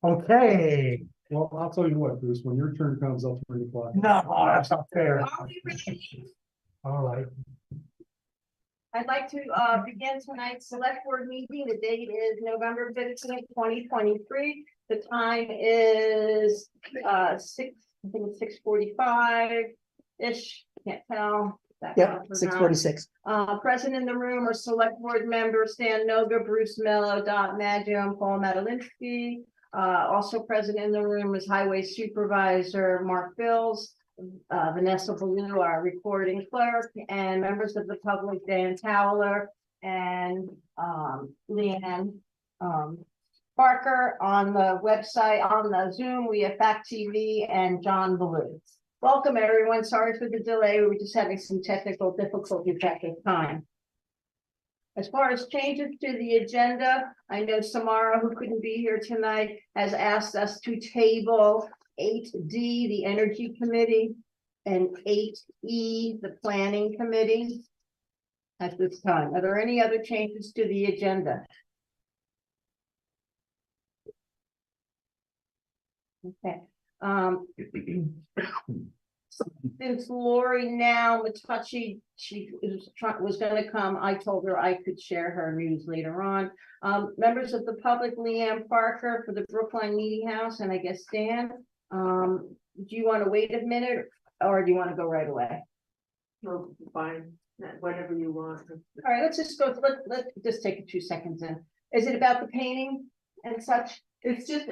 Okay. Well, I'll tell you what, Bruce, when your turn comes up 3 o'clock. No, that's not fair. Are we ready? All right. I'd like to begin tonight's select board meeting. The date is November 15th, 2023. The time is 6:45-ish. Can't tell. Yep, 6:46. Present in the room are select board members Stan Noga, Bruce Mello, Dot Maggio, and Paul Madalinsky. Also present in the room is Highway Supervisor Mark Bills, Vanessa Ballou, our recording clerk, and members of the public, Dan Towler and Leanne Parker. On the website, on the Zoom, we have Fact TV and John Ballou. Welcome, everyone. Sorry for the delay. We were just having some technical difficulties at this time. As far as changes to the agenda, I know Samara, who couldn't be here tonight, has asked us to table 8D, the Energy Committee, and 8E, the Planning Committee at this time. Are there any other changes to the agenda? Okay. Since Lori now Matucci, she was going to come, I told her I could share her news later on. Members of the public, Leanne Parker for the Brookline Meeting House, and I guess Dan. Do you want to wait a minute or do you want to go right away? No, fine, whatever you want. All right, let's just go. Let's just take 2 seconds in. Is it about the painting and such? It's just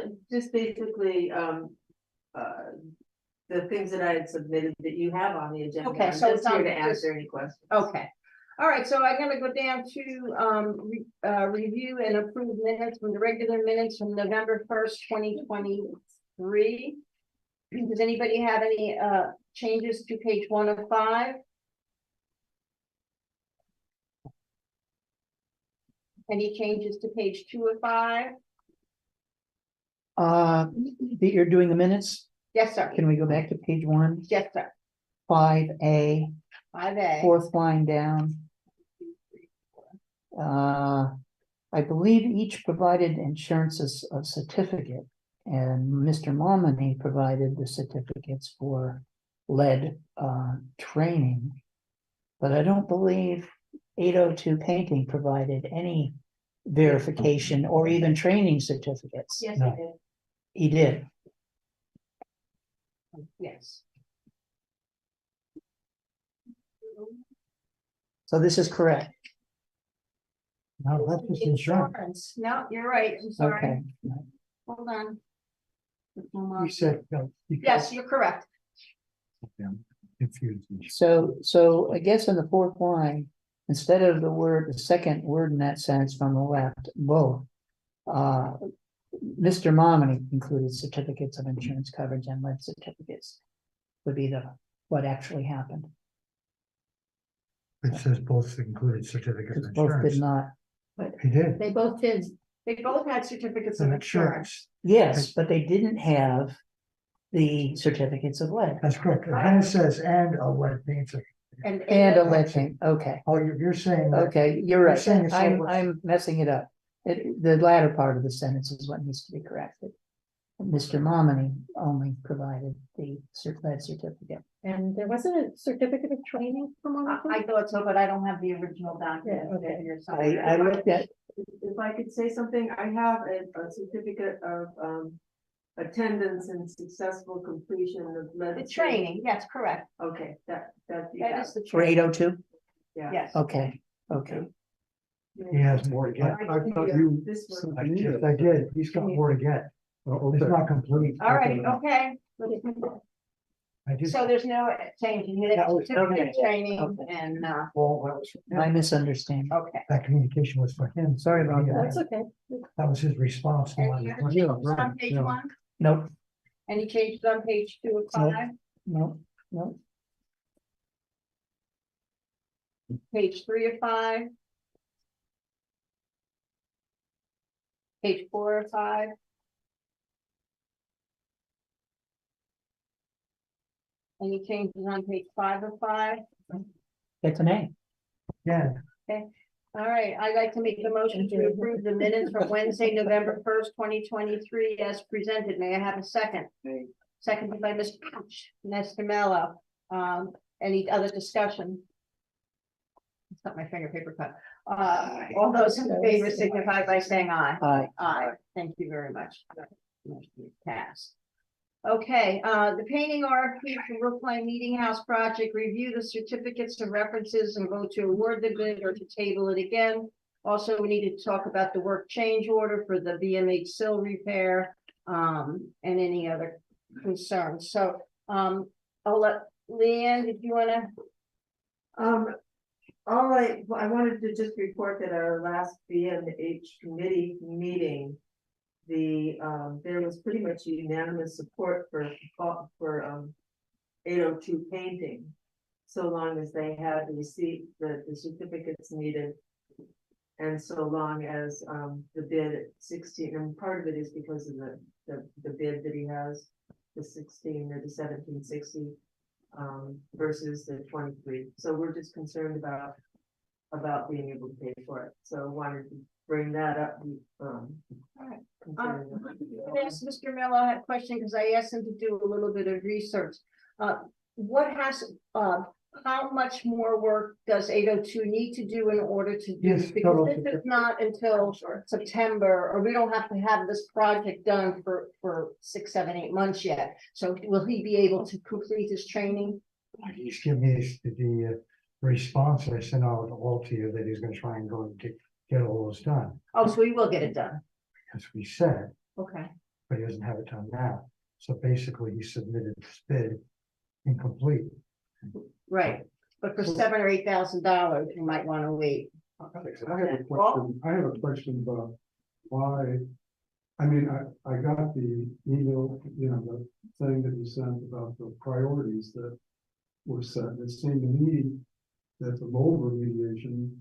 basically the things that I had submitted that you have on the agenda. Okay, I'm so just it's here on to just- answer any questions. Okay. All right, so I'm gonna go down to review and approve minutes from the regular minutes from November 1st, 2023. Does anybody have any changes to page 1 of 5? Any changes to page 2 of 5? You're doing the minutes. Yes, sir. Can we go back to page 1? Yes, sir. 5A, 5A. 4th line down. I believe each provided insurances of certificate, and Mr. Momini provided the certificates for lead training, but I don't believe 802 painting provided any verification or even training certificates. Yes, No. I did. He did. Yes. So this is correct. No, that's just insurance. No, you're right. I'm sorry. Okay. Hold on. You said, no. Yes, you're correct. Confused me. So I guess in the 4th line, instead of the second word in that sentence from the left, both, Mr. Momini included certificates of insurance coverage and lead certificates would be what actually happened. It says both included certificates of Both insurance. did not. He did. They both did. They both had certificates of An insurance. Yes, but they didn't have the certificates of lead That's correct. And then it says, and a lead paint certificate. and a lead paint. Okay, Oh, you're saying that. okay, you're right. saying it's over. I'm messing it up. The latter part of the sentence is what needs to be corrected. Mr. Momini only provided the lead certificate. And there wasn't a certificate of training from one of them? I thought so, but I don't have the original document. Yeah, okay. Here, so- I looked at, If I could say something, I have a certificate of attendance and successful completion of lead. The training, yes, correct. Okay, that you That have. is the for training. 802? Yeah. Yes. Okay. He has more to get. I thought you. This one. Yes, I did. He's got more to get. It's not complete. All right, okay. I did. So there's no changing. They have certificate of training Okay. and, Well, that was, My misunderstanding. okay. that communication was for him. Sorry about Yeah, that. That's okay. That was his response. to my Any other request. changes right, on page yeah. 1? Nope, Any changes on page 2 of 5? nope. Page 3 of 5? Page 4 of 5? Any changes on page 5 of 5? It's an A. Yeah, All right, I'd like to make the motion to approve the minutes from Wednesday, November 1st, 2023 as presented. May I have a second? Seconded by Ms. Couch, Mr. Mello. Any other discussion? It's not my finger paper cut. All those in favor signify by saying aye. Aye. Aye, thank you very much. Motion passed. Okay, the painting RFP for Brookline Meeting House project, review the certificates of references and vote to award the bid or to table it again. Also, we need to talk about the work change order for the VMH sill repair, and any other concerns. So, I'll let Leanne, did you wanna? All right, well, I wanted to just report that our last BMH committee meeting, there was pretty much unanimous support for 802 painting. So long as they had received the certificates needed. And so long as the bid at 16, and part of it is because of the bid that he has, the 16 or the 1760 versus the 23. So we're just concerned about being able to pay for it. So wanted to bring that up. I asked Mr. Mello a question because I asked him to do a little bit of research. How much more work does 802 need to do in order to do? Yes, Because total this is certificate. not until September, or we don't have to have this project done for 6, 7, 8 months yet. So will he be able to complete his training? He's given me the response I sent out all to you that he's gonna try and go and get all those done, Oh, so he will get it done. as we said, Okay. but he doesn't have it done now. So basically, he submitted this bid incomplete. Right, but for $7,000 or $8,000, you might want to wait. I have a question about why, I mean, I got the email, the thing that you sent about the priorities that were set. It seemed to me that the mold remediation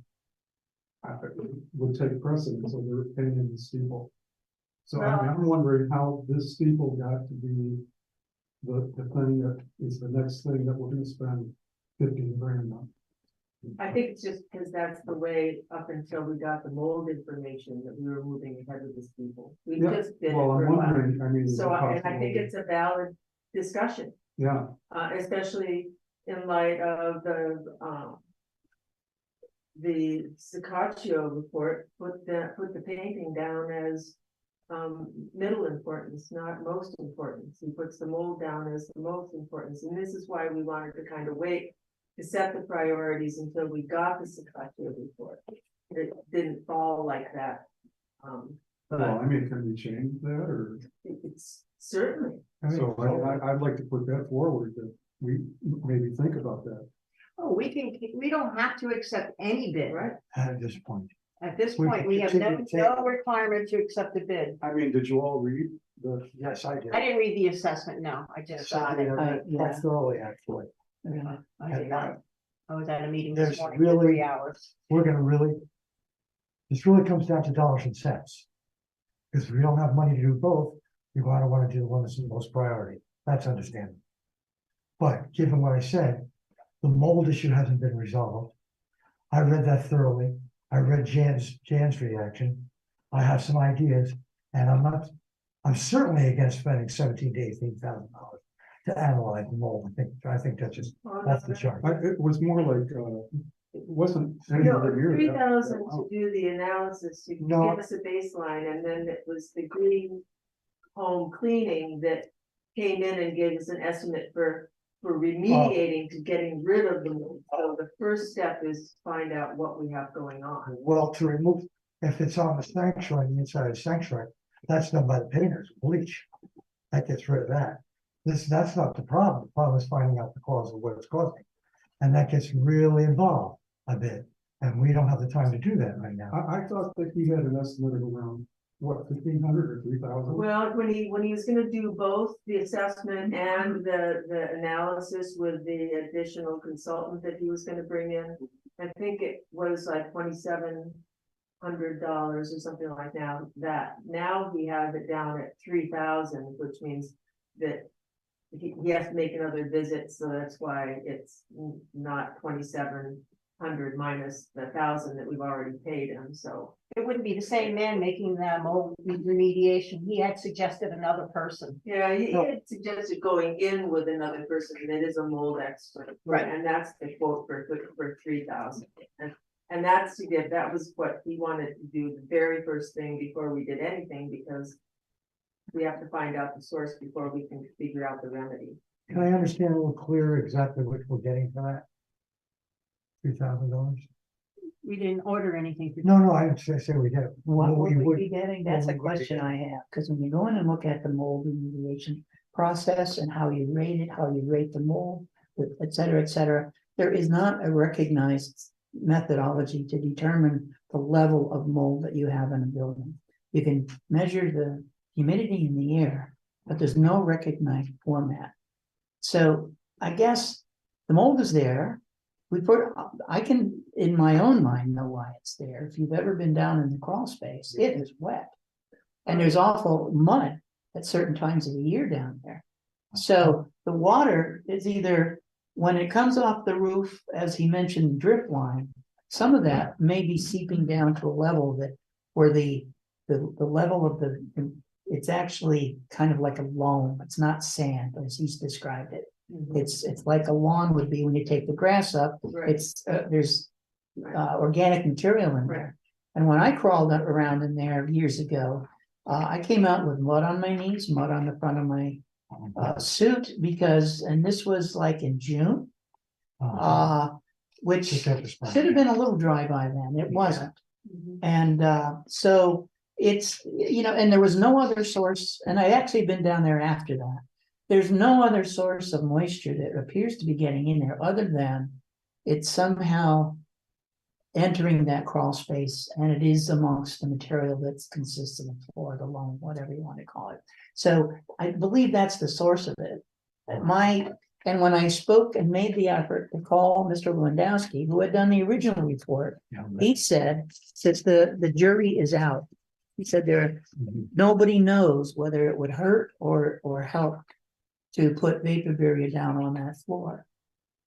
would take precedence over painting the steeple. So I'm wondering how this steeple got to be the thing that is the next thing that we're gonna spend 15 grand on. I think it's just because that's the way up until we got the mold information that we were moving ahead with these people. We Yeah, just did it Well, for I'm a while. wondering, I mean. is it So I think possible- it's a valid discussion, Yeah, especially in light of the Sicaccio report, put the painting down as middle importance, not most importance. He puts the mold down as the most importance, and this is why we wanted to kind of wait to set the priorities until we got the Sicaccio report. It didn't fall like that. well, I mean, can we change that, or, It's certainly, so I'd like to put that forward, that we maybe think about that. Oh, we don't have to accept any bid. right? At this point, At this We point, can we have continue to no requirement to accept a bid. I mean, did you all read the? yes, I did. I didn't read the assessment, no, I just got it. That's thoroughly actually. I did not. I was at a meeting There's this morning for really- 3 hours. We're gonna this really comes down to dollars and cents. Because if we don't have money to do both, you're gonna wanna do the one that's the most priority. That's understandable. But given what I said, the mold issue hasn't been resolved. I read that thoroughly. I read Jan's reaction. I have some ideas, and I'm certainly against spending $17,000 to $18,000 to analyze the mold. I think that's just off the chart. It was more like, it wasn't. No, anywhere near that. 3,000 to do the analysis, to No. give us a baseline, and then it was the green home cleaning that came in and gave us an estimate for remediating to getting rid of the mold. So the first step is to find out what we have going on. Well, to remove, if it's on the sanctuary, the inside of the sanctuary, that's done by the painters, bleach. That gets rid of that. That's not the problem. The problem is finding out the cause of what it's causing. And that gets really involved a bit. And we don't have the time to do that right now. I thought that he had an estimate of around, what, 1,500 or 3,000? Well, when he was gonna do both the assessment and the analysis with the additional consultant that he was gonna bring in, I think it was like $2,700 or something like that. Now he has it down at 3,000, which means that he has to make another visit, so that's why it's not 27 hundred minus the 1,000 that we've already paid him, so. It wouldn't be the same man making the mold remediation. He had suggested another person. Yeah, he had suggested going in with another person that is a mold expert. Right. And that's the quote for 3,000. And that's to get, that was what he wanted to do the very first thing before we did anything, because we have to find out the source before we can figure out the remedy. Can I understand a little clearer exactly what we're getting for that? $3,000? We didn't order anything. No, I would say we get it. What Well, would we we would- be getting? That's a what would we be question getting? I have, because when you go in and look at the mold remediation process and how you rate it, how you rate the mold, et cetera, there is not a recognized methodology to determine the level of mold that you have in a building. You can measure the humidity in the air, but there's no recognized format. So I guess the mold is there. I can, in my own mind, know why it's there. If you've ever been down in the crawl space, it is wet. And there's awful mud at certain times of the year down there. So the water is either, when it comes off the roof, as he mentioned, drip line, some of that may be seeping down to a level that where the level of it's actually kind of like a loam. It's not sand, as he's described it. It's like a lawn would be when you take the grass up. Right. It's there's organic material in there. And when I crawled around in there years ago, I came out with mud on my knees, mud on the front of my suit, because, and this was like in June, which Just have to spend should have it. been a little dry by then. It wasn't. Mhm. And so it's, you know, and there was no other source, and I'd actually been down there after that. There's no other source of moisture that appears to be getting in there other than it's somehow entering that crawl space, and it is amongst the material that's consists of the floor, the loam, whatever you want to call it. So I believe that's the source of it. And when I spoke and made the effort to call Mr. Lewandowski, who had done the original report, Yeah, he said, since the jury is out, he said Mhm. nobody knows whether it would hurt or help to put vapor barrier down on that floor.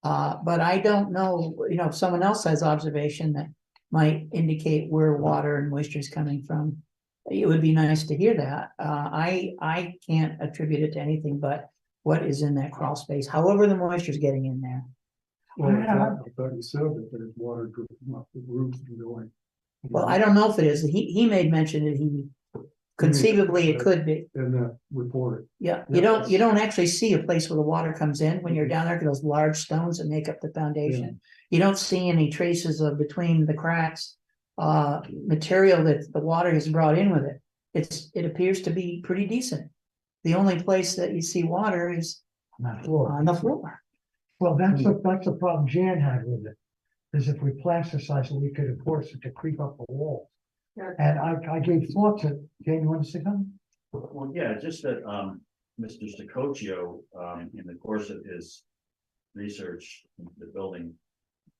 But I don't know, you know, if someone else has observation that might indicate where water and moisture is coming from, it would be nice to hear that. I can't attribute it to anything but what is in that crawl space, however the moisture is getting in there. Well, I thought you said that there's water dripping off the roof and going. Well, I don't know if it is. He made mention that he conceivably it could be. In that report. Yeah, Yeah. you don't actually see a place where the water comes in when you're down there, 'cause those large stones that make up the foundation. You don't see any traces of between the cracks, material that the water has brought in with it. It appears to be pretty decent. The only place that you see water is On that floor. on the floor. Well, that's the problem Jan had with it, is if we plasticize it, we could force it to creep up the wall. Yeah. And I gave thought to, Jan, you want to say something? Well, yeah, just that, Mr. Stacocchio, in the course of his research into the building,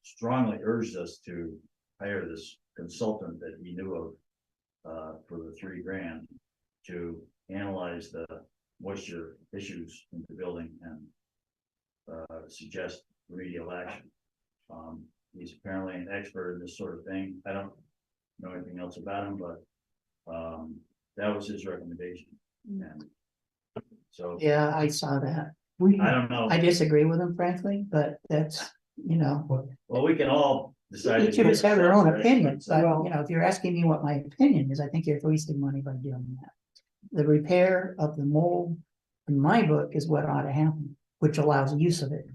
strongly urged us to hire this consultant that he knew of, for the $3,000 to analyze the moisture issues in the building and suggest remedial action. He's apparently an expert in this sort of thing. I don't know anything else about him, but that was his recommendation. And so Yeah, I saw that. I don't know. I disagree with him frankly, but that's, you know, Well, we can all decide. each of us have our own opinions, but Well- you know, if you're asking me what my opinion is, I think you're wasting money by doing that. The repair of the mold, in my book, is what ought to happen, which allows use of it.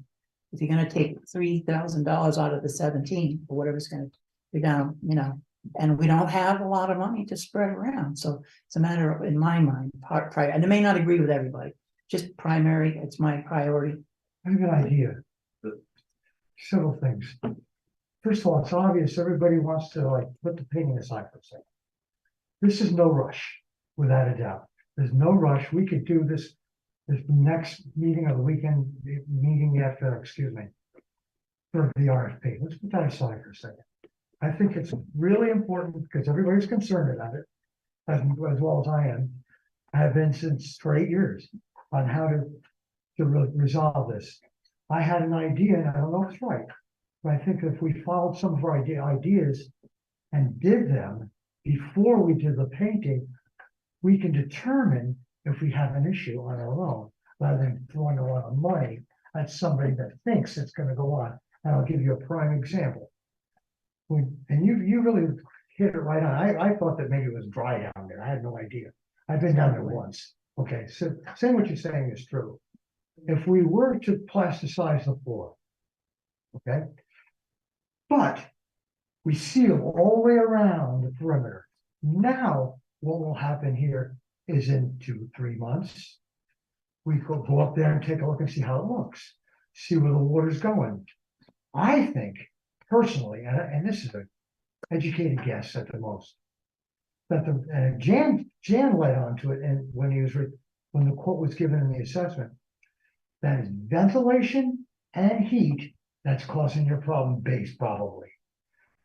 If you're gonna take $3,000 out of the 17, or whatever it's gonna be down, you know, and we don't have a lot of money to spread around, so it's a matter of, in my mind, and I may not agree with everybody, just primary, it's my priority. I have an idea. Several things. First of all, it's obvious everybody wants to like put the painting aside for a second. This is no rush, without a doubt. There's no rush. We could do this next meeting of the weekend, meeting after, excuse me, for the RFP. Let's put that aside for a second. I think it's really important because everybody's concerned about it, as well as I am. I have been for 8 years on how to resolve this. I had an idea, and I don't know if it's right, But I think if we followed some of our ideas and did them before we did the painting, we can determine if we have an issue on our own, rather than throwing a lot of money at somebody that thinks it's gonna go on. And I'll give you a prime example. And you really hit it right on. I thought that maybe it was dry down there. I had no idea. I've been down there once. Okay, so saying what you're saying is true. If we were to plasticize the floor, okay? But we seal all the way around the perimeter. Now, what will happen here is in 2-3 months, we could go up there and take a look and see how it looks, see where the water's going. I think personally, and this is an educated guess at the most, that Jan led on to it, and when the quote was given in the assessment, that is ventilation and heat that's causing your problem base probably.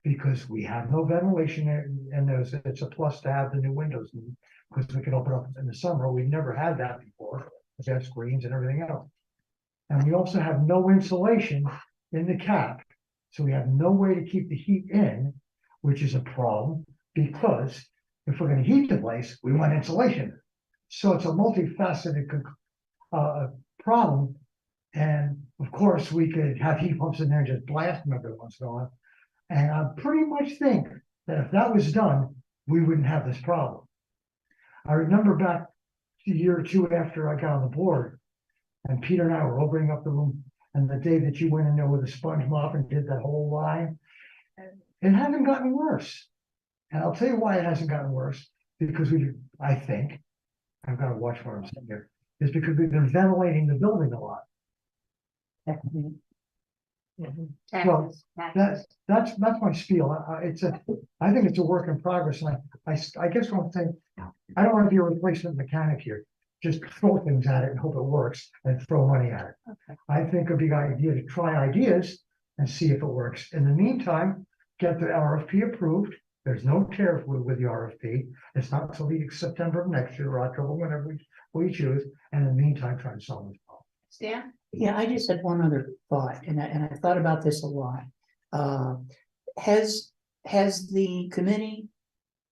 Because we have no ventilation and it's a plus to have the new windows, because we can open up in the summer. We've never had that before, because we have screens and everything else. And we also have no insulation in the cap. So we have no way to keep the heat in, which is a problem, because if we're gonna heat the place, we want insulation. So it's a multifaceted problem. And of course, we could have heat pumps in there and just blast them every once in a while. And I pretty much think that if that was done, we wouldn't have this problem. I remember back a year or two after I got on the board, and Peter and I were opening up the room, and the day that you went in there with a sponge mop and did that whole line, it hasn't gotten worse. And I'll tell you why it hasn't gotten worse, because I think, I've got to watch where I'm sitting here, is because we've been ventilating the building a lot. Taxes. That's my spiel. I think it's a work in progress. And I guess what I'm saying, I don't want to be a replacement mechanic here. Just throw things at it and hope it works and throw money at it. Okay. I think it'd be a good idea to try ideas and see if it works. In the meantime, get the RFP approved. There's no tariff with the RFP. It's not until September of next year or October, whenever we choose. And in the meantime, try to solve this problem. Stan? Yeah, I just had one other thought, and I thought about this a lot. Has the committee,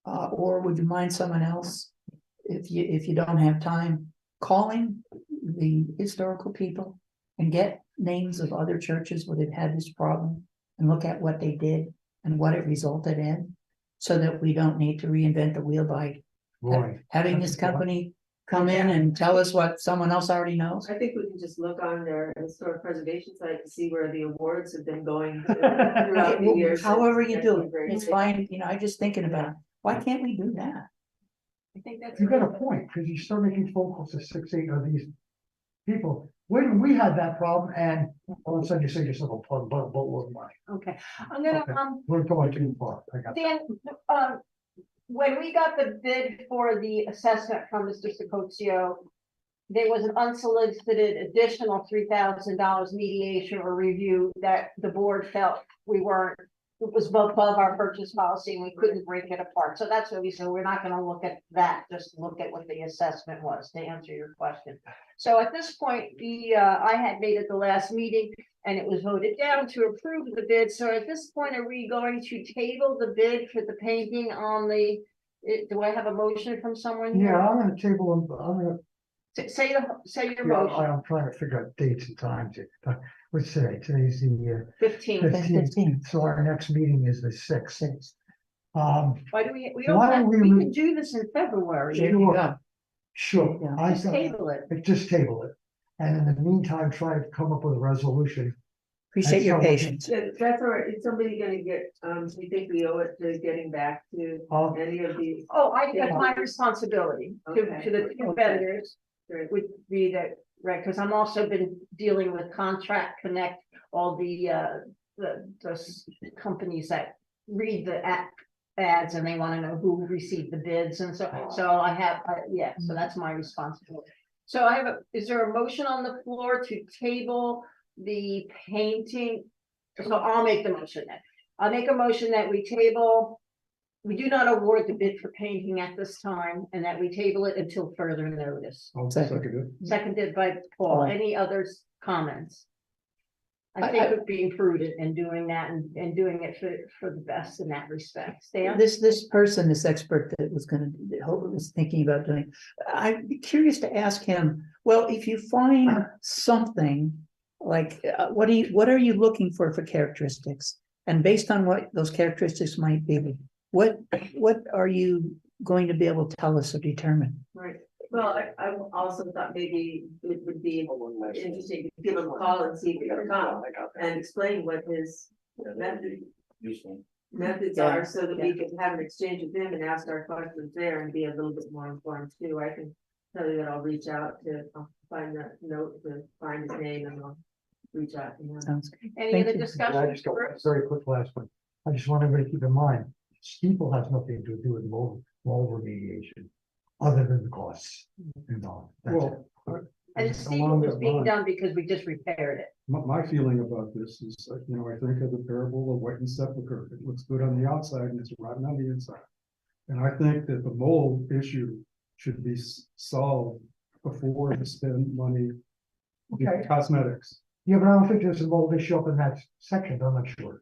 or would you mind someone else, if you don't have time, calling the historical people and get names of other churches where they've had this problem and look at what they did and what it resulted in, so that we don't need to reinvent the wheel by having this company come in and tell us what someone else already knows? I think we can just look on their historic preservation site to see where the awards have been going throughout the years. However you do it, it's fine, I'm just thinking about, why can't we do that? I think that's. You got a point, because you start making phone calls to 6-8 of these people. When we had that problem, and all of a sudden you say yourself a boatload of money. Okay, I'm gonna, Okay. We're going too far. Dan, when we got the bid for the assessment from Mr. Sicozio, there was an unsolicited additional $3,000 mediation or review that the board felt it was above our purchase policy and we couldn't break it apart. So that's what we said, we're not gonna look at that, just look at what the assessment was, to answer your question. So at this point, I had made at the last meeting and it was voted down to approve the bid. So at this point, are we going to table the bid for the painting on do I have a motion from someone? Yeah, I'm gonna table them. I'm gonna. Say your Yeah, motion. I'm trying to figure out dates and times. What's today? Today's the 15. 15th. So our next meeting is the 6th. Why do we don't Why have, don't we we- can do this in February. There you go. Sure. Yeah. Just table it. Just table it. And in the meantime, try to come up with a resolution. Appreciate your That's all. patience. That's all right. Is somebody gonna get, we think we owe it to getting back to Uh, any of these? Oh, that's my responsibility Okay. to the two vendors Great. would be that, right, because I'm also been dealing with Contract Connect, all the companies that read the ads and they want to know who received the bids, and so I have, so that's my responsibility. So is there a motion on the floor to table the painting? So I'll make the motion then. I'll make a motion that we do not award the bid for painting at this time, and that we table it until further notice. I'll Second. second it. Seconded by Paul. Aye. Any other comments? I think of being prudent and doing that and doing it for the best in that respect. Stan? This person, this expert that was thinking about doing, I'd be curious to ask him, well, if you find something like, what are you looking for characteristics? And based on what those characteristics might be, what are you going to be able to tell us or determine? Right, well, I also thought maybe it would be interesting to give him a call and see if he can come and explain what his Useful. methods are, so that we can have an exchange with him and ask our questions there and be a little bit more informed too. I can tell you that I'll reach out to, I'll find that note to find his name and I'll reach out to him. Sounds good. Any Thank other you. I discussion? just got a very quick last one. I just want everybody to keep in mind, steeple has nothing to do with mold remediation, other than the costs involved. That's it. Well, And the steeple was being done because we just repaired it. my feeling about this is, I think of the parable of whitened sepulcher. It looks good on the outside and it's rotten on the inside. And I think that the mold issue should be solved before we spend money on Okay. cosmetics. Yeah, but I don't think there's a mold issue up in that section, I'm not sure.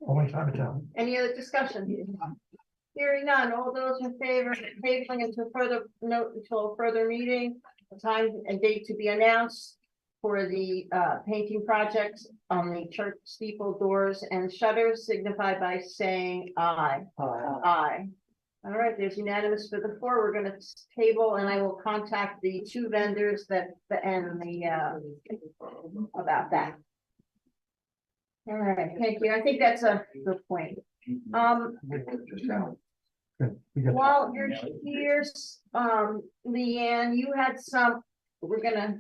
Only time to tell. Any other discussion? Hearing none, all those in favor, tabling until further note until a further meeting, a time and date to be announced for the painting projects on the church steeple doors and shutters, signify by saying aye. Aye. All right, there's unanimous for the four. We're gonna table and I will contact the two vendors that, about that. All right, thank you. I think that's a good point. Good. We got- While you're here, Leanne, you had some, we're gonna,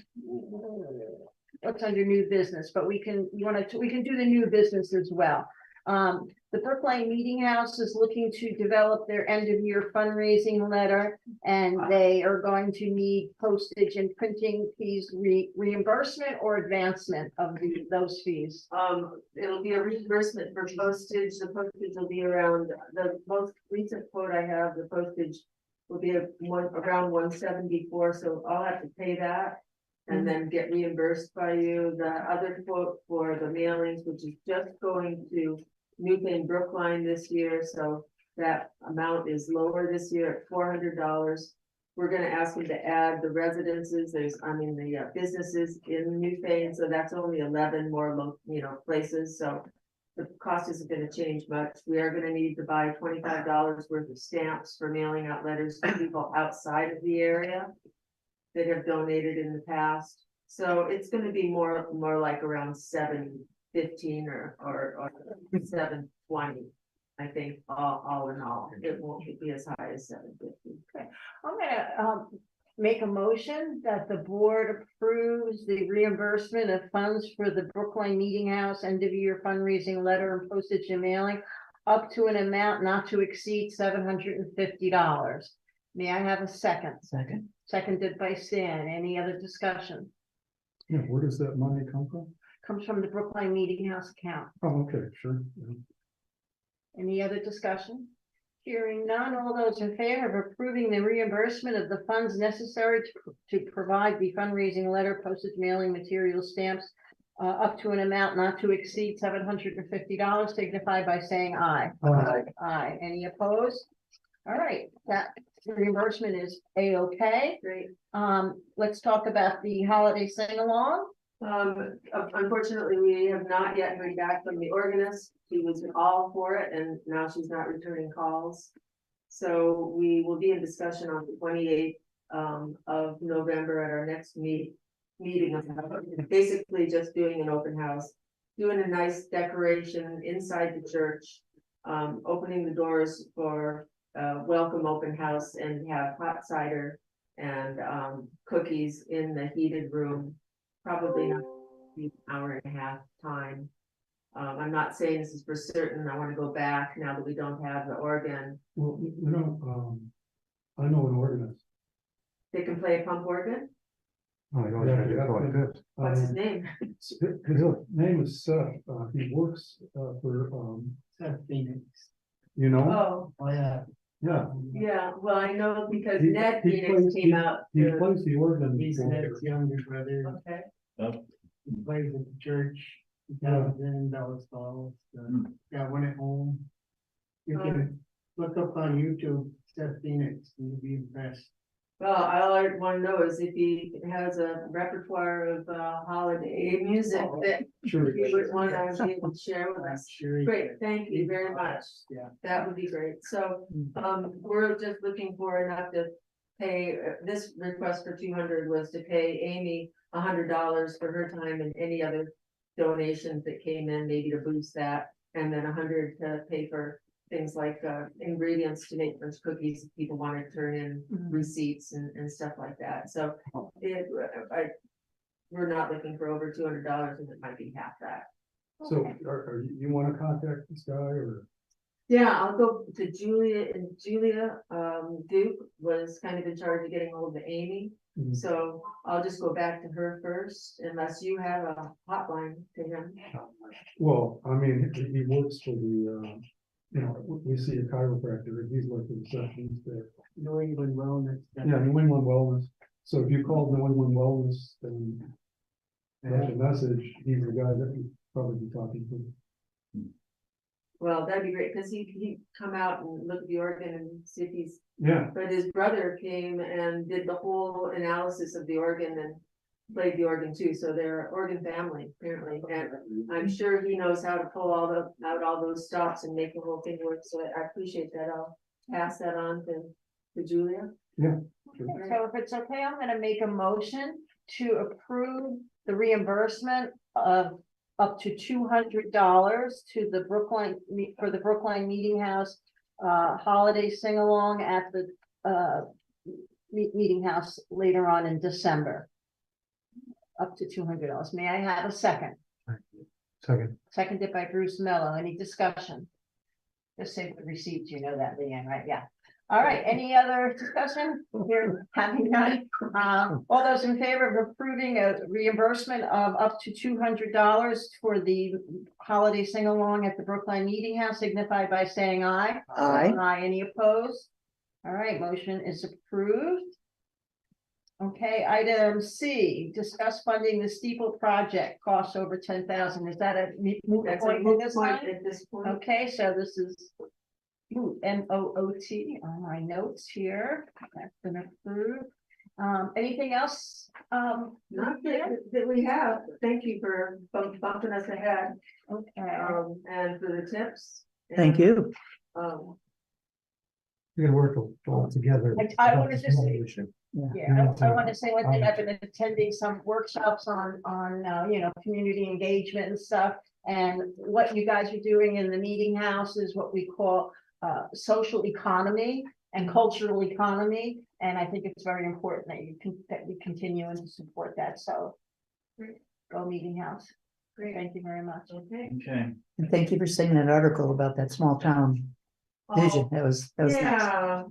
what's under new business, but we can do the new business as well. The Brookline Meeting House is looking to develop their end of year fundraising letter, and they are going to need postage and printing fees reimbursement or advancement of those fees. It'll be a reimbursement for postage. The postage will be around, the most recent quote I have, the postage will be around 174, so I'll have to pay that. And then get reimbursed by you. The other quote for the mailings, which is just going to Newton Brookline this year, so that amount is lower this year at $400. We're gonna ask them to add the residences, the businesses in Newton, so that's only 11 more, places, so the cost isn't gonna change much. We are gonna need to buy $25 worth of stamps for mailing out letters to people outside of the area that have donated in the past. So it's gonna be more like around $715 or $720. I think all in all, it won't be as high as $750. I'm gonna make a motion that the board approves the reimbursement of funds for the Brookline Meeting House end of year fundraising letter and postage and mailing up to an amount not to exceed $750. May I have a second? Second. Seconded by Stan. Any other discussion? Yeah, where does that money come from? Comes from the Brookline Meeting House account. Oh, okay, sure. Yeah. Any other discussion? Hearing none, all those in favor of approving the reimbursement of the funds necessary to provide the fundraising letter, postage, mailing, material, stamps, up to an amount not to exceed $750, signify by saying aye. Aye. Aye. Any opposed? All right, that reimbursement is A-okay. Great. Let's talk about the holiday sing-along. Unfortunately, we have not yet heard back from the organist. She was all for it and now she's not returning calls. So we will be in discussion on the 28th of November at our next meeting of basically just doing an open house, doing a nice decoration inside the church, opening the doors for welcome open house and have hot cider and cookies in the heated room. Probably not an hour and a half time. I'm not saying this is for certain. I want to go back now that we don't have the organ. Well, I know an organist. They can play a pump organ. Oh, I always had to go like this. What's his name? His name is Seth. He works for Seth Phoenix. you know, Oh, Oh, yeah. yeah. yeah. Well, I know because He- Ned he Phoenix plays- came out. He to- plays the organ. He's for- Ned's younger brother, Okay. he plays at the church. $1,000 got one at home. You can look up on YouTube, Seth Phoenix, and you'll be impressed. Well, all I want to know is if he has a repertoire of holiday music that Sure. he would want to be able to share with us. Sure. Great, thank you very much. Yeah. That would be great. So, we're just looking for enough to pay, this request for 200 was to pay Amy $100 for her time and any other donations that came in, maybe to boost that, and then 100 to pay for things like ingredients to make French cookies, if people want to turn in receipts and stuff like that. So we're not looking for over $200, and it might be half that. So you want to contact this guy or? Yeah, I'll go to Julia, and Julia Duke was kind of in charge of getting hold of Amy. Mhm. So I'll just go back to her first, unless you have a hotline to him. Well, I mean, he works for the, we see a chiropractor, and he's like the receptionist there. New England Wellness. Yeah, New England Wellness. So if you call New England Wellness and left a message, he's the guy that you probably be talking to. Well, that'd be great, because he'd come out and look at the organ and see if he's, Yeah, but his brother came and did the whole analysis of the organ and played the organ too, so they're an organ family apparently, and I'm sure he knows how to pull out all those stops and make the whole thing work, so I appreciate that. I'll pass that on to Julia. sure. So if it's okay, I'm gonna make a motion to approve the reimbursement of up to $200 to the Brookline, for the Brookline Meeting House holiday sing-along at the meeting house later on in December. Up to $200. May I have a second? Second. Seconded by Bruce Mello. Any discussion? Just say the receipts, you know that, Leanne, right? Yeah. All right, any other discussion? Here, having none. All those in favor of approving a reimbursement of up to $200 for the holiday sing-along at the Brookline Meeting House signify by saying aye. Aye. Aye, any opposed? All right, motion is approved. Okay, item C, discuss funding the steeple project, costs over 10,000. Is that a moot That's a point in moot this point one? at this point. Okay, so this is MOOT on my notes here. That's been approved. Anything else? Not that we have. Thank you for bumping us ahead, Okay, and for the tips. Thank you. We're gonna work all together. I wanna just say- Yeah. yeah, I want to say one thing. I've been attending some workshops on, community engagement and stuff. And what you guys are doing in the meeting house is what we call social economy and cultural economy. And I think it's very important that we continue and to support that. So go meeting house. Great. Thank you very much. Okay. Okay, And thank you for saying that article about that small town vision. That was nice.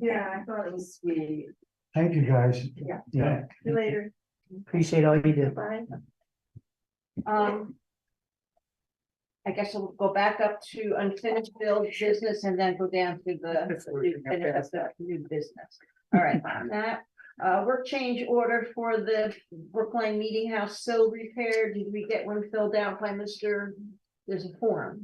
Yeah, I thought it was sweet. Thank you, guys. Yeah. Yeah. See you later. Appreciate all you do. Bye. I guess we'll go back up to unfinished business and then go down to the new business. All right, that work change order for the Brookline Meeting House sill repair. Did we get one filled out by Mr.? There's a form.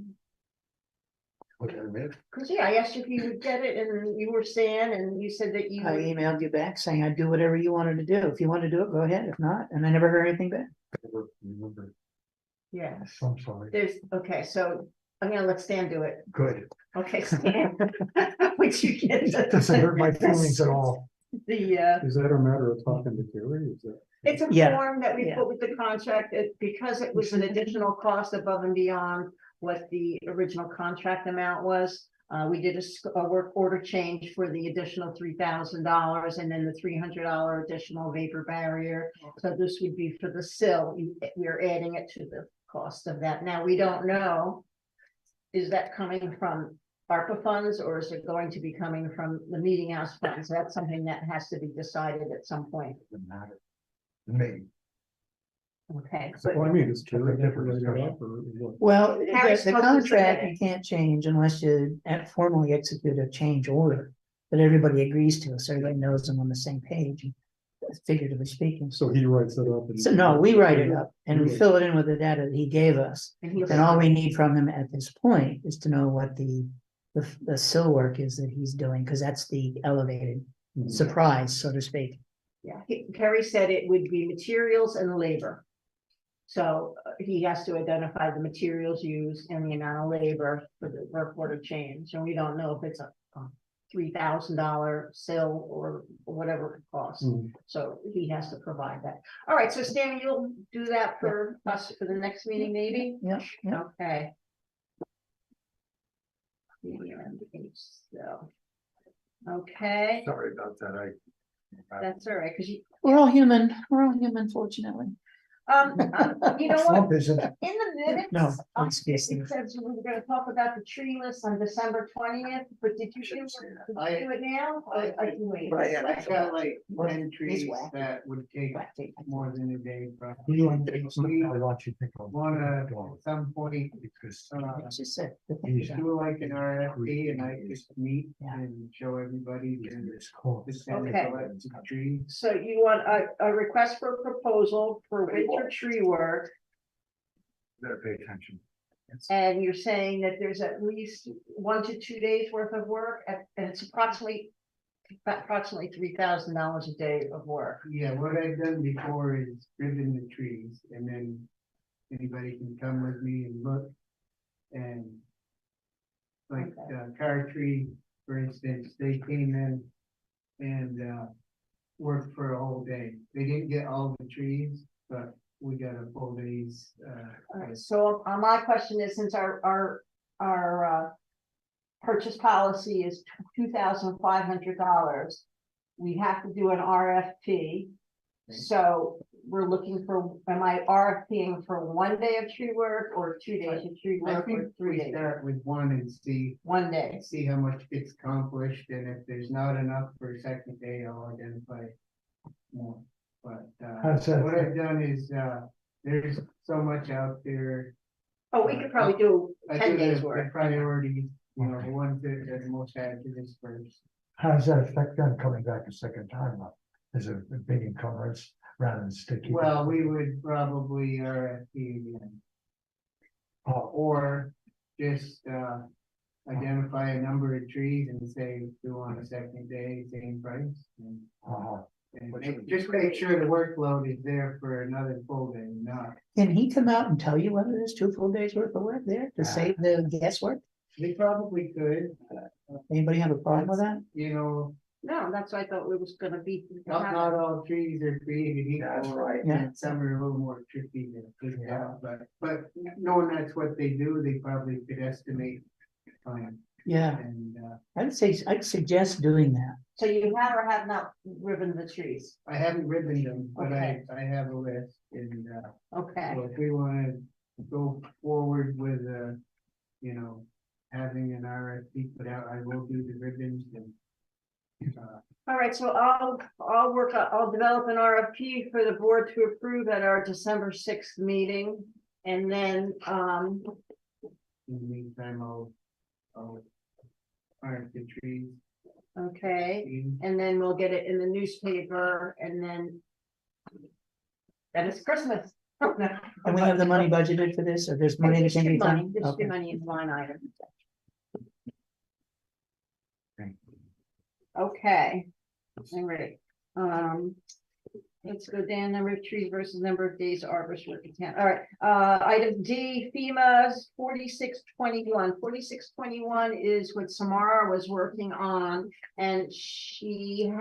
Okay, man. Cause yeah, I asked you if you would get it and you were saying, and you said that you. I emailed you back saying I'd do whatever you wanted to do. If you want to do it, go ahead. If not, and I never heard anything back. Remember. Yeah, I'm sorry. there's, okay, so I'm gonna let Stan do it. Good. Okay, Stan. Would you get It doesn't hurt my feelings at all. the, Is that a matter of talking to Terry? Is that? it's a Yeah, form that we yeah. put with the contract, because it was an additional cost above and beyond what the original contract amount was. We did a work order change for the additional $3,000 and then the $300 additional vapor barrier. So this would be for the sill. We're adding it to the cost of that. Now, we don't know, is that coming from ARPA funds or is it going to be coming from the meeting house funds? That's something that has to be decided at some point. Doesn't matter. To me. Okay. Well, I mean, is Terry That's a different different up or what? Well, Harry's the supposed to contract submit you can't change unless you formally execute a change order that everybody agrees to, so everybody knows them on the same page. figuratively speaking. So he writes it up. and- So no, we write it up and we fill it in with the data that he gave us. And he'll And all we need from him at this point is to know what the sill work is that he's doing, because that's the elevated Mhm. surprise, so to speak. Yeah, Kerry said it would be materials and labor. So he has to identify the materials used and the amount of labor for the work order change, and we don't know if it's a $3,000 sill or whatever it costs. Mhm. So he has to provide that. All right, so Stan, you'll do that for us for the next meeting, maybe? Yeah, yeah. Okay. So. Okay, Sorry about that, that's all right, because you, We're all human, fortunately. you know what? Trump isn't, In the minutes. No, It let's be says we were gonna talk about the tree list on December 20th, but did you do it now? Or I can wait. I got like What? 10 He's trees whack. that would take more than a day, but you want to think of. wanna, at some point, Because It's just a- do like an RFP and I just meet Yeah. and show everybody and it's cold. the standard Okay. selected trees. So you want a request for a proposal for winter tree work, Better pay attention. and you're saying that there's at least 1 to 2 days worth of work, and it's approximately $3,000 a day of work. Yeah, what I've done before is ribbon the trees and then anybody can come with me and look. And like car tree, for instance, they came in and worked for a whole day. They didn't get all the trees, but we got a full day's. All right, so my question is, since our purchase policy is $2,500, we have to do an RFP. So we're looking for, am I RFPing for 1 day of tree work or 2 days of tree I work think or 3 we days? start with one and see 1 day. how much gets accomplished, and if there's not enough for a second day, I'll identify more. But How's that? what I've done is there's so much out there. Oh, we could probably do I 10 do days the work. priorities, you know, the ones that are the most hazardous first. How does that affect them coming back a second time? Is it a big encumbrance rather than sticking? Well, we would probably RFP again, Oh, or just identify a number of trees and say, do on a second day, same price. And just make sure the workload is there for another full day, not. Can he come out and tell you whether there's 2 full days worth of work there to save the guesswork? They probably could, Anybody have a problem with that? you know, No, that's what I thought it was gonna be. not all trees are created That's equal. right. Yeah. And some are a little more tricky to figure Yeah. out, but knowing that's what they do, they probably could estimate time Yeah, and, I'd suggest doing that. So you have or have not ribboned the trees? I haven't ribboned them, but Okay. I have a list and, Okay, so if we wanna go forward with, you know, having an RFP put out, I will do the ribbons and. all right, so I'll develop an RFP for the board to approve at our December 6th meeting. And then, In the meantime, I'll plant the trees. okay, and then we'll get it in the newspaper, and then it's Christmas. And we have the money budgeted for this, or there's money that There's can be money, found? there's Okay. money in line item. Okay. Okay, all right, let's go down, number of trees versus number of days arborists work in town. All right, item D, FEMA's 4621. 4621 is what Samara was working on, and she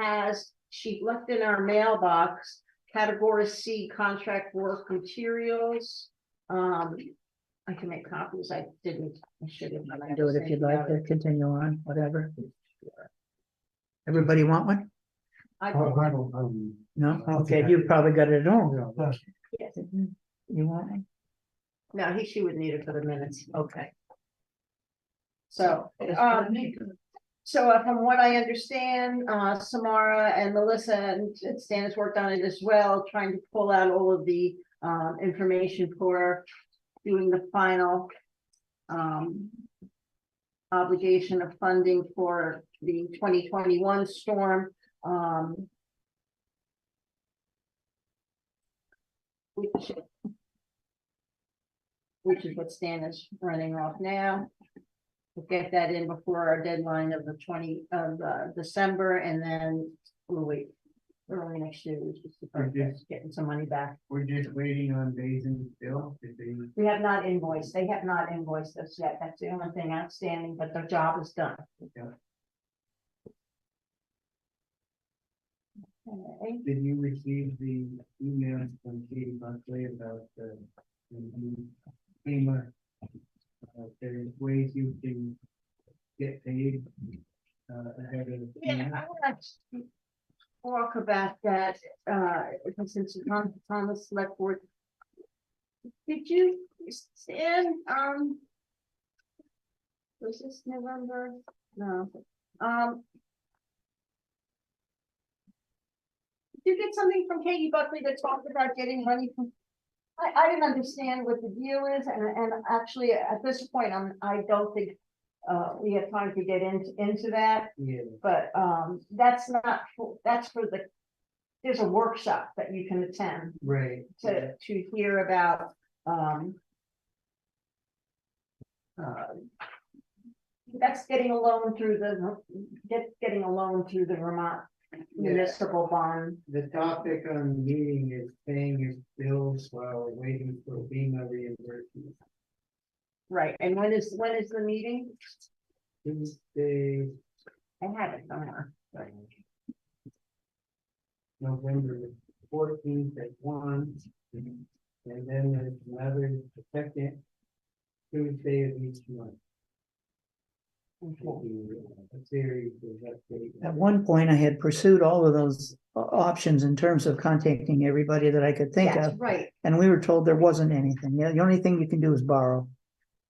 left in our mailbox category C contract work materials. I can make copies. I didn't. I should have. I can do it if you'd like to continue on, whatever. Everybody want one? I No? Okay, you've probably got it at home. yes. You want one? No, she would need it for the minutes. Okay. So, from what I understand, Samara and Melissa and Stan has worked on it as well, trying to pull out all of the information for doing the final obligation of funding for the 2021 storm. which is what Stan is running off now. We'll get that in before our deadline of the 20 of December, and then we'll wait early next year, which is getting some money back. We're just waiting on Basin's bill. We have not invoiced, they have not invoiced us yet, that's the only thing outstanding, but the job is done. Yeah. Okay. Did you receive the email from Katie Buckley about the FEMA? There's ways you can get paid ahead of. Yeah, I want to talk about that, since it's on the select board. Did you, Stan, was this November? No. Did you get something from Katie Buckley that talked about getting money from? I didn't understand what the deal is, and actually at this point, I don't think we have time to get into that. Yeah. But that's not, that's for the, there's a workshop that you can attend Right. to hear about that's getting a loan through the getting a loan through the Vermont municipal bond. The topic on the meeting is paying his bills while waiting for FEMA reimbursement. Right, and when is the meeting? Tuesday, I have it somewhere. November 14th at 1. And then there's another, the second Tuesday of each month. A series of updates. At one point, I had pursued all of those options in terms of contacting everybody that I could think That's of, right. and we were told there wasn't anything. The only thing you can do is borrow.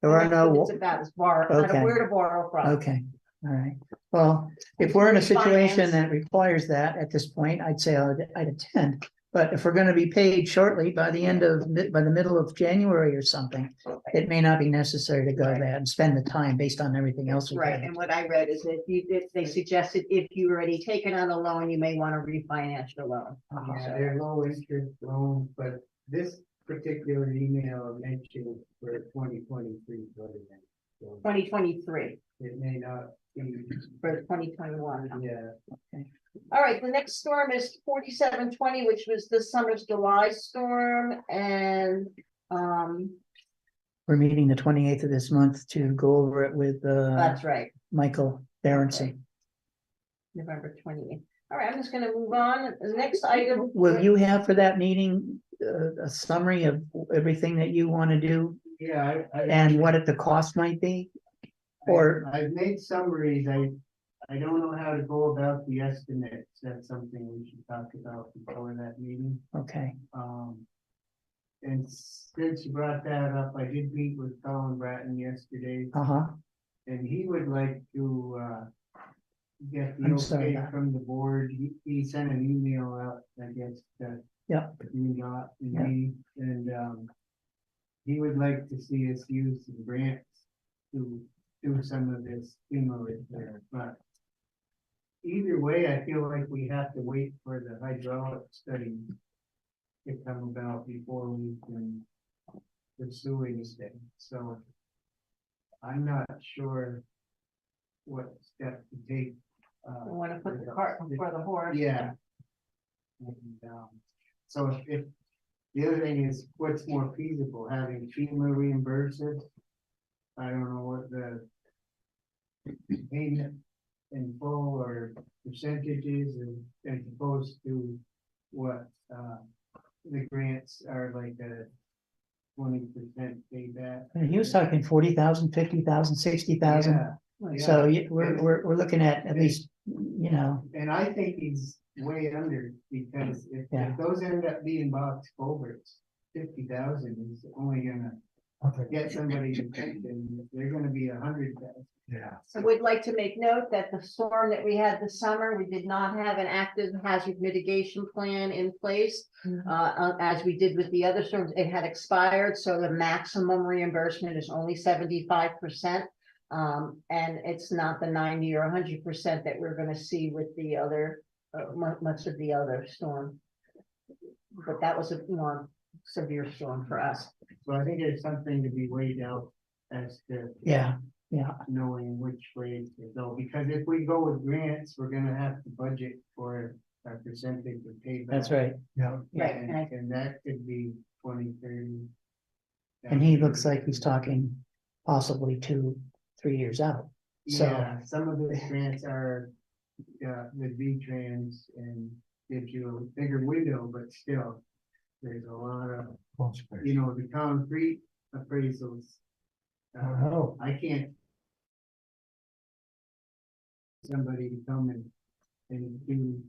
There And are that's what no, it's about, is borrow, Okay. where to borrow from. okay, all right. Well, if we're in a situation Refinance. that requires that at this point, I'd say I'd attend. But if we're gonna be paid shortly by the end of, by the middle of January or something, it may not be necessary to go Right. there and spend the time based on everything else. we've Right, got. and what I read is if they suggested if you already taken out a loan, you may want to refinance your loan. Yeah, they're low interest loans, but this particular email mentioned for 2023 budget. So 2023 it may not be, for 2021. yeah. All right, the next storm is 4720, which was this summer's July storm, and We're meeting the 28th of this month to go over it with that's right, Michael Berenson. November 28th. All right, I'm just gonna move on. The next item. Will you have for that meeting a summary of everything that you want to do Yeah, and what the cost might be? Or, I've made summaries. I don't know how to go about the estimates. That's something we should talk about before that meeting. okay, And since you brought that up, I did meet with Colin Bratton yesterday, and he would like to get the I'm sorry. okay from the board. He sent an email out, I guess, Yeah. you got me, and he would like to see us use some grants to do some of this FEMA repair, but either way, I feel like we have to wait for the hydraulic study to come about before we can pursue anything, so I'm not sure what step to take. We want to put the cart before the horse. Yeah. And, so if, the other thing is, what's more feasible, having FEMA reimburse it? I don't know what the payment in full or percentages, and as opposed to what, the grants are like a 20% payback. and he was talking 40,000, 50,000, 60,000. Yeah, So yeah. we're looking at least, you know, And I think he's way under, because Yeah. if those end up being box culverts, 50,000 is only gonna get somebody's attention. They're gonna be 100,000. Yeah. So we'd like to make note that the storm that we had this summer, we did not have an active hazard mitigation plan in place. As we did with the other storms, it had expired, so the maximum reimbursement is only 75%. And it's not the 90 or 100% that we're gonna see with the other, much of the other storm. But that was a, severe storm for us. So I think there's something to be weighed out as to Yeah, knowing which way to go, because if we go with grants, we're gonna have to budget for a percentage of payback. that's right. Yeah, Right, And that could be 20, 30. And he looks like he's talking possibly 2-3 years out. So, Yeah, some of the grants are, with V-Trans and gives you a bigger window, but still, there's a lot of, well, space. you know, the concrete appraisals. Oh. I can't. Somebody to come and do,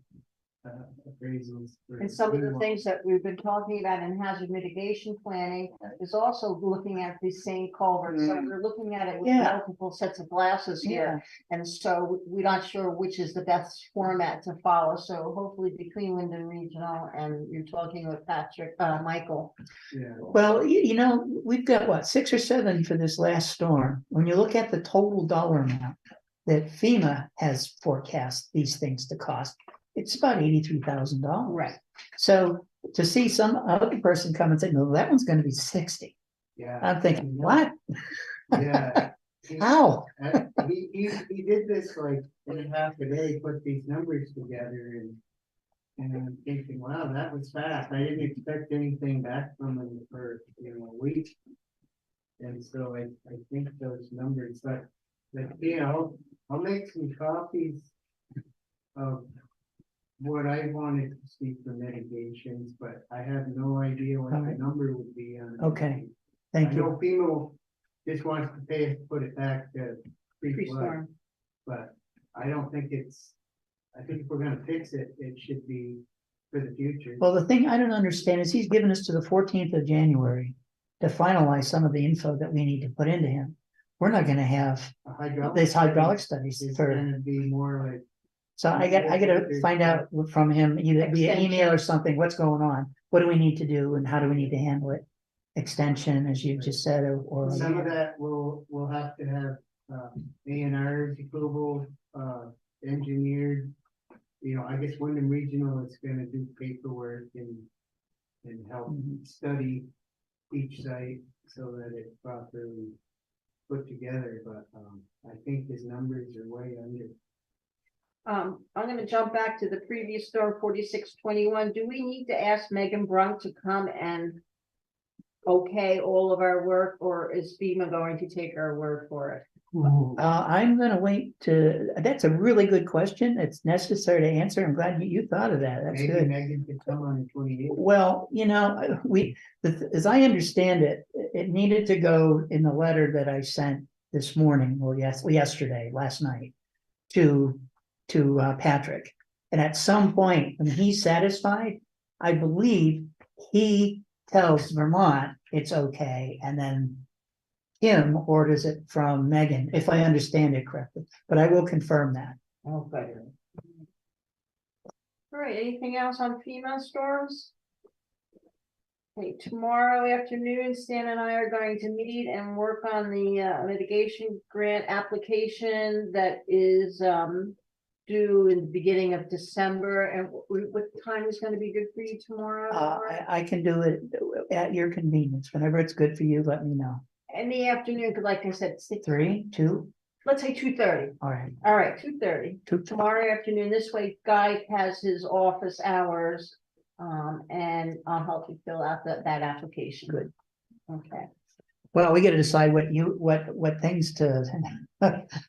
appraisals. for and some of the anyone. things that we've been talking about in hazard mitigation planning is also looking at these same culverts. So we're looking at it with Yeah. multiple sets of glasses here. yeah, And so we're not sure which is the best format to follow. So hopefully between Wyndham Regional and you're talking with Patrick, Michael. Yeah, well, you know, we've got what, 6 or 7 for this last storm. When you look at the total dollar amount that FEMA has forecast these things to cost, it's about $83,000. Right. So to see some other person come and say, no, that one's gonna be 60. yeah, I'm thinking, what? yeah. How? He did this like in half a day, put these numbers together and I'm thinking, wow, that was fast. I didn't expect anything back from him for, you know, a week. And so I think those numbers, but you know, I'll make some copies of what I wanted to see for mitigations, but I have no idea what the Alright. number would be on. Okay, I thank you. know FEMA just wants to pay, put it back to pre-flood, Pre-storm. but I don't think it's, I think if we're gonna fix it, it should be for the future. Well, the thing I don't understand is he's given us to the 14th of January to finalize some of the info that we need to put into him. We're not gonna have A hydraulic these hydraulic studies is for, gonna be more like, so I gotta find out from him either via email or something, what's going on? What do we need to do and how do we need to handle it? Extension, as you just said, or. some of that we'll have to have, A&R's approval, engineered. You know, I guess Wyndham Regional is gonna do paperwork and help Mhm. study each site so that it's properly put together, but, I think his numbers are way under. I'm gonna jump back to the previous storm 4621. Do we need to ask Megan Brunk to come and okay all of our work, or is FEMA going to take our word for it? I'm gonna wait that's a really good question. It's necessary to answer. I'm glad you thought of that. That's Maybe good. Megan could come on the 28th. Well, you know, as I understand it, it needed to go in the letter that I sent this morning, or yesterday, last night, to Patrick. And at some point, when he's satisfied, I believe he tells Vermont it's okay, and then Kim orders it from Megan, if I understand it correctly, but I will confirm that. Okay. All right, anything else on FEMA storms? Okay, tomorrow afternoon, Stan and I are going to meet and work on the mitigation grant application that is due in the beginning of December. And what time is going to be good for you tomorrow? I can do it at your convenience. Whenever it's good for you, let me know. In the afternoon, because like I said, 3, 2, let's say 2:30. all right. All right, 2:30. 2. Tomorrow afternoon, this way Guy has his office hours, and I'll help you fill out that application. Good. Okay, Well, we gotta decide what things to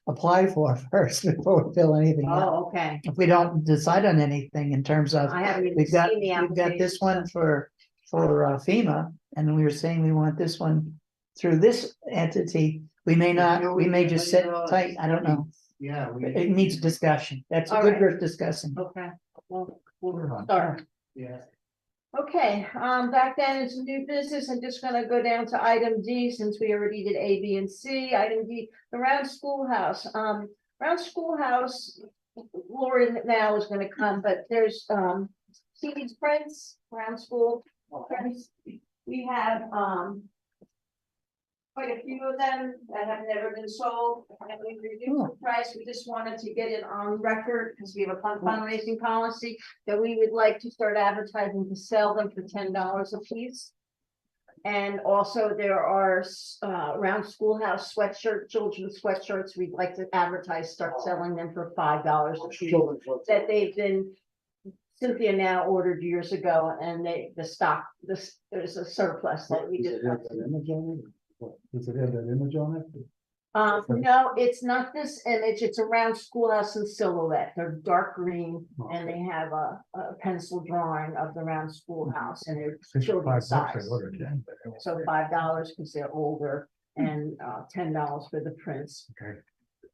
apply for first before we fill anything out. oh, okay. If we don't decide on anything in terms of, I haven't even we've got seen the application. this one for FEMA, and we were saying we want this one through this entity. We may not, we may just sit tight, I don't know. Yeah. It needs discussion. That's All good right. for discussing. Okay, well, we'll start. Yeah. Okay, back then it's new business. I'm just gonna go down to item D since we already did A, B, and C. Item D, the Round Schoolhouse. Round Schoolhouse, Lori now is gonna come, but there's Stevie's friends, Round School friends. We have quite a few of them that have never been sold, and we reduced the price. We just wanted to get it on record because we have a fundraising policy that we would like to start advertising to sell them for $10 a piece. And also there are, around schoolhouse sweatshirt, children's sweatshirts, we'd like to advertise, start selling them for $5 a piece. That they've been, Cynthia now ordered years ago, and the stock, there's a surplus that we Does just. it have that image on it? What, does it have that image on it? No, it's not this image, it's around schoolhouse and silhouette, they're dark green, and they have a pencil drawing of the round schoolhouse, and they're children's size. So $5 because they're older, and $10 for the prints. Okay,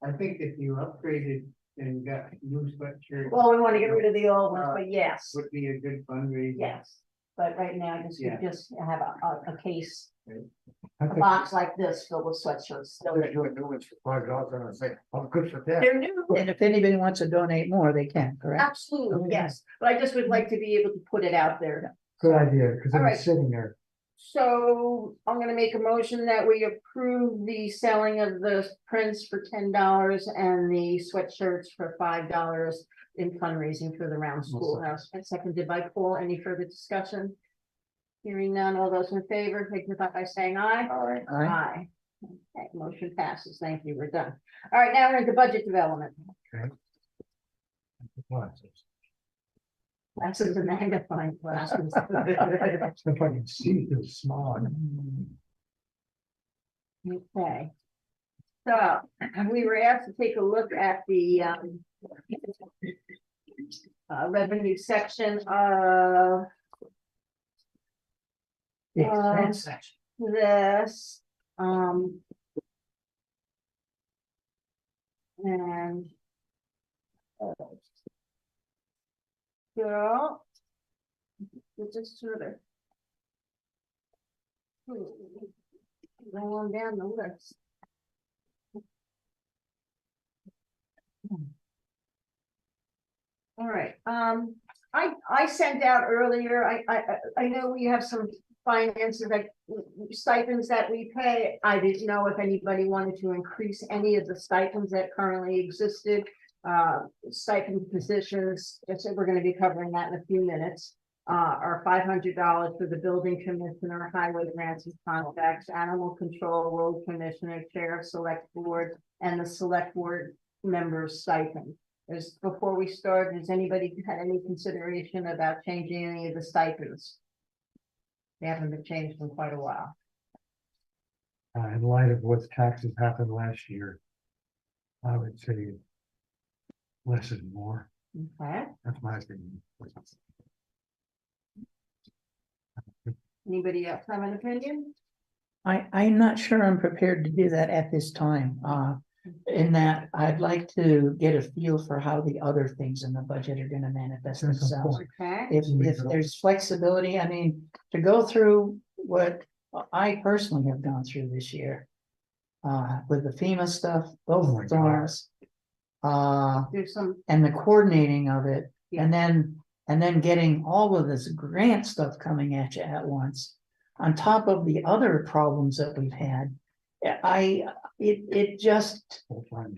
I think if you upgraded and got new sweatshirts. Well, we want to get rid of the old ones, but yes, Would be a good fundraiser. yes. But right now, we Yeah. just have a case, I a think box like this filled with sweatshirts. Still, they're doing new ones for $5, and I say, oh, good for that. they're new. And if anybody wants to donate more, they can, correct? Absolutely, Okay. yes, but I just would like to be able to put it out there. Good idea, because All right. it's sitting there. So I'm gonna make a motion that we approve the selling of the prints for $10 and the sweatshirts for $5 in fundraising for the round schoolhouse. And seconded by Paul. Any further discussion? Hearing none, all those in favor, signify by saying aye. Aye. Aye. Okay, motion passes. Thank you. We're done. All right, now we're into budget development. Glasses and magnifying glasses. If I can see this small. Okay. So we were asked to take a look at the revenue section of The expense section. this. And girl. Just sort of. Go on down the list. All right, I sent out earlier, I know we have some finances, like stipends that we pay. I didn't know if anybody wanted to increase any of the stipends that currently existed. Stipend positions, I said we're gonna be covering that in a few minutes. Are $500 for the building commissioner, highway grants and contracts, animal control, road commissioner, chair, select board, and the select board members stipend. Before we start, has anybody had any consideration about changing any of the stipends? They haven't been changed in quite a while. In light of what taxes happened last year, I would say less is more. Okay, That's my opinion. anybody else have an opinion? I'm not sure I'm prepared to do that at this time, in that I'd like to get a feel for how the other things in the budget are gonna manifest That's a themselves. point. Okay, If there's flexibility, I mean, to go through what I personally have gone through this year. With the FEMA stuff, Oh my both storms. there's some, And the coordinating of it, and then getting all of this grant stuff coming at you at once. On top of the other problems that we've had, it just,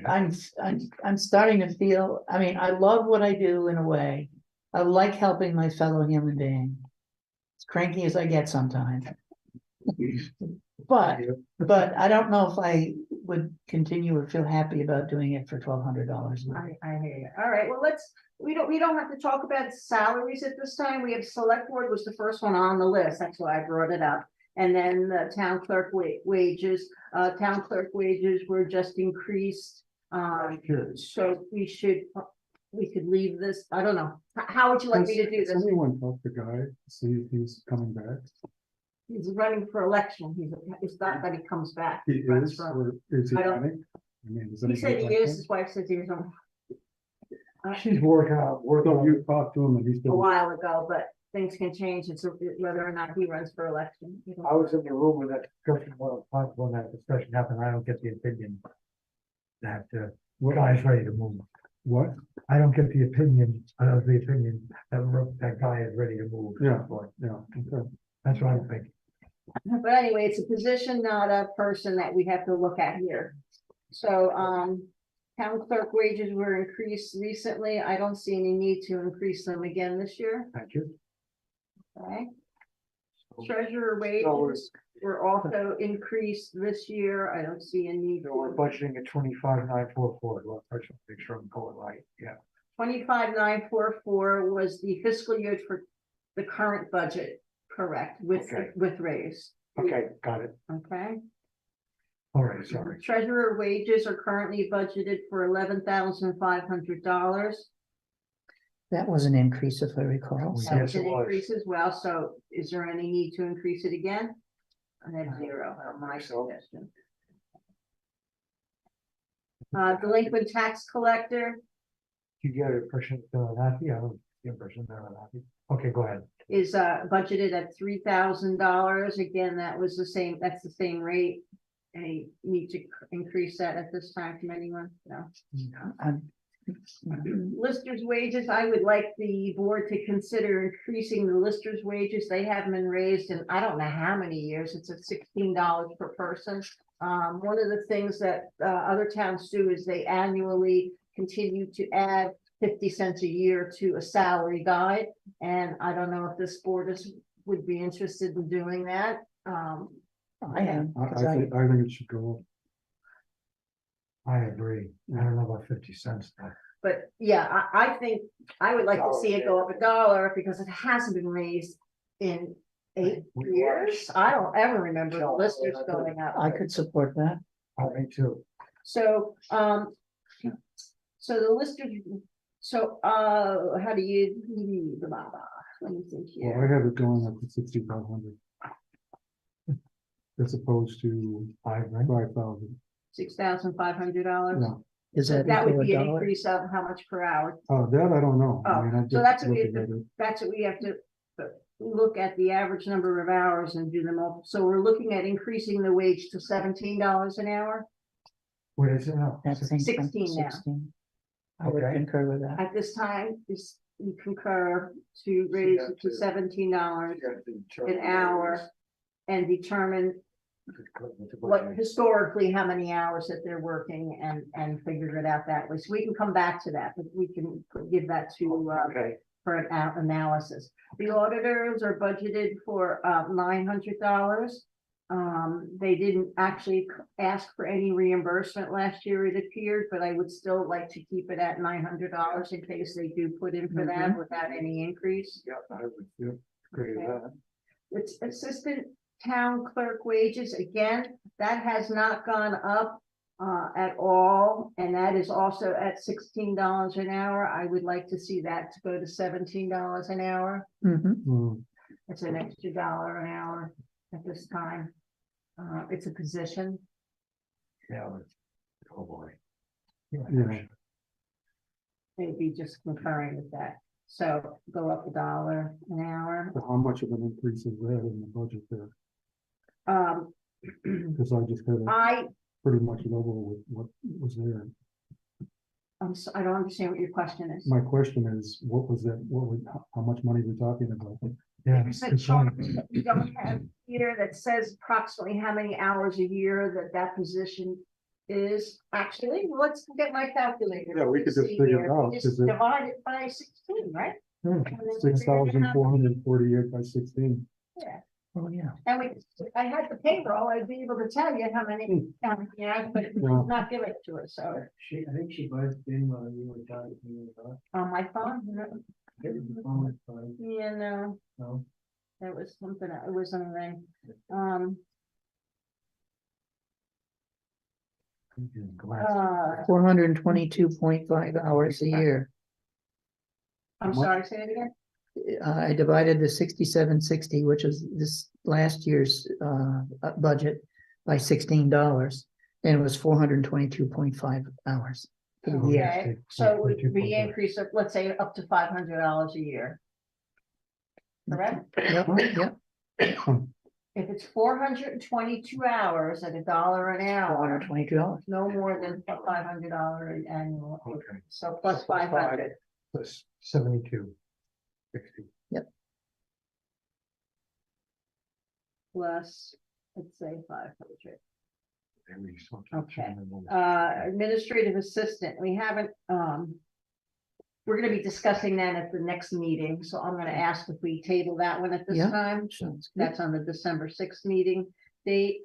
I'm starting to feel, I mean, I love what I do in a way. I like helping my fellow human being. As cranky as I get sometimes. But I don't know if I would continue or feel happy about doing it for $1,200. I hear you. All right, well, we don't have to talk about salaries at this time. We have select board was the first one on the list. That's why I brought it up. And then the town clerk wages, were just increased. So we could leave this, I don't know. How would you like me to do Has this? anyone talked to Guy, to see if he's coming back? He's running for election. It's not that he comes back. He runs is, for- or is he I don't- running? I mean, does He said anybody he like is, him? his wife says he was on She's working out, So you talked to him and he's a still. while ago, but things can change. It's whether or not he runs for election. I was in the room when that discussion, when that discussion happened. I don't get the opinion that guy's ready to move. What? I don't get the opinion, that guy is ready to move. Yeah, yeah, okay. That's what I'm thinking. But anyway, it's a position, not a person that we have to look at here. So, town clerk wages were increased recently. I don't see any need to increase them again this year. Thank you. Okay. Treasurer wages were also increased this year. I don't see a need. So we're budgeting at 25,944. Well, I just make sure I'm going right. Yeah. 25,944 was the fiscal year for the current budget, correct, Okay. with raise, Okay, got it. okay? All right, sorry. Treasurer wages are currently budgeted for $11,500. That was an increase, if I recall. Yes, That was it an was. increase as well, so is there any need to increase it again? I have zero, my So- suggestion. Delinquent tax collector You get an impression they're unhappy? I don't get the impression they're unhappy. Okay, go ahead. is budgeted at $3,000. Again, that was the same, that's the same rate. Any need to increase that at this time from anyone? No. I'm- Listers wages, I would like the board to consider increasing the listers wages. They haven't been raised in, I don't know how many years. It's at $16 per person. One of the things that other towns do is they annually continue to add 50 cents a year to a salary guide. And I don't know if this board would be interested in doing that. I am, I 'cause I- think it should go up. I agree. I don't know about 50 cents. Though. But yeah, I think I would like to see it go up $1 because it hasn't been raised in 8 We years. I don't ever remember the No, listers I- going up. I could support that. Me too. So, so the listers, so, how do you, let me think Well, I here. have it going up to 6,500. As opposed to 5,000. $6,500. Yeah, Is that That would equal be a an dollar? increase of how much per hour? that I don't know. I Oh, mean, I so just that's what we looking have at to, it. that's what we have to look at the average number of hours and do them all. So we're looking at increasing the wage to $17 an hour. What is it now? That's 16 now. 16. I would Okay. concur with that. At this time, is you concur to raise it to $17 an hour and determine what historically, how many hours that they're working and figure it out that way. So we can come back to that, but we can give that to, Okay, for an analysis. The auditors are budgeted for $900. They didn't actually ask for any reimbursement last year, it appeared, but I would still like to keep it at $900 in case they do put in for that without any increase. yeah, I would agree with that. It's assistant town clerk wages, again, that has not gone up at all, and that is also at $16 an hour. I would like to see that to go to $17 an hour. Mhm. Mm, It's an extra dollar an hour at this time. It's a position. Yeah, oh boy. Yeah. Maybe just concurring with that. So go up $1 an hour. So how much of an increase is there in the budget there? Um, Because I just had it I, pretty much level with what was there. I don't understand what your question is. My question is, what was that, how much money we're talking about? Yeah. There's a good chart point. that we don't have here that says approximately how many hours a year that position is. Actually, let's get my calculator. Yeah, we could just See figure here. it out, Just 'cause it- divide it by 16, right? Hmm. And then we figure it out. 6,448 by 16. Yeah, Oh, yeah. and if I had the payroll, I'd be able to tell you how many, but Yeah. not give it to her, so I think she buzzed in while you were talking to me about. on my phone. It was the phone, so, Yeah, no, no. that was something, it was something, Glass. 422.5 hours a year. I'm sorry, say it again. I divided the 6760, which is this last year's budget, by $16, and it was 422.5 hours for the year. Okay, so we increase it, let's say up to $500 a year. Correct? Yep, yep, If it's 422 hours at $1 an hour, $422. no more than $500 annual, Okay, so plus 500. plus 72. 60. Plus, let's say 500. There we go. Okay. Administrative assistant, we haven't, we're gonna be discussing that at the next meeting, so I'm gonna ask if we table that one at this Yeah. time. Sounds good. That's on the December sixth meeting. The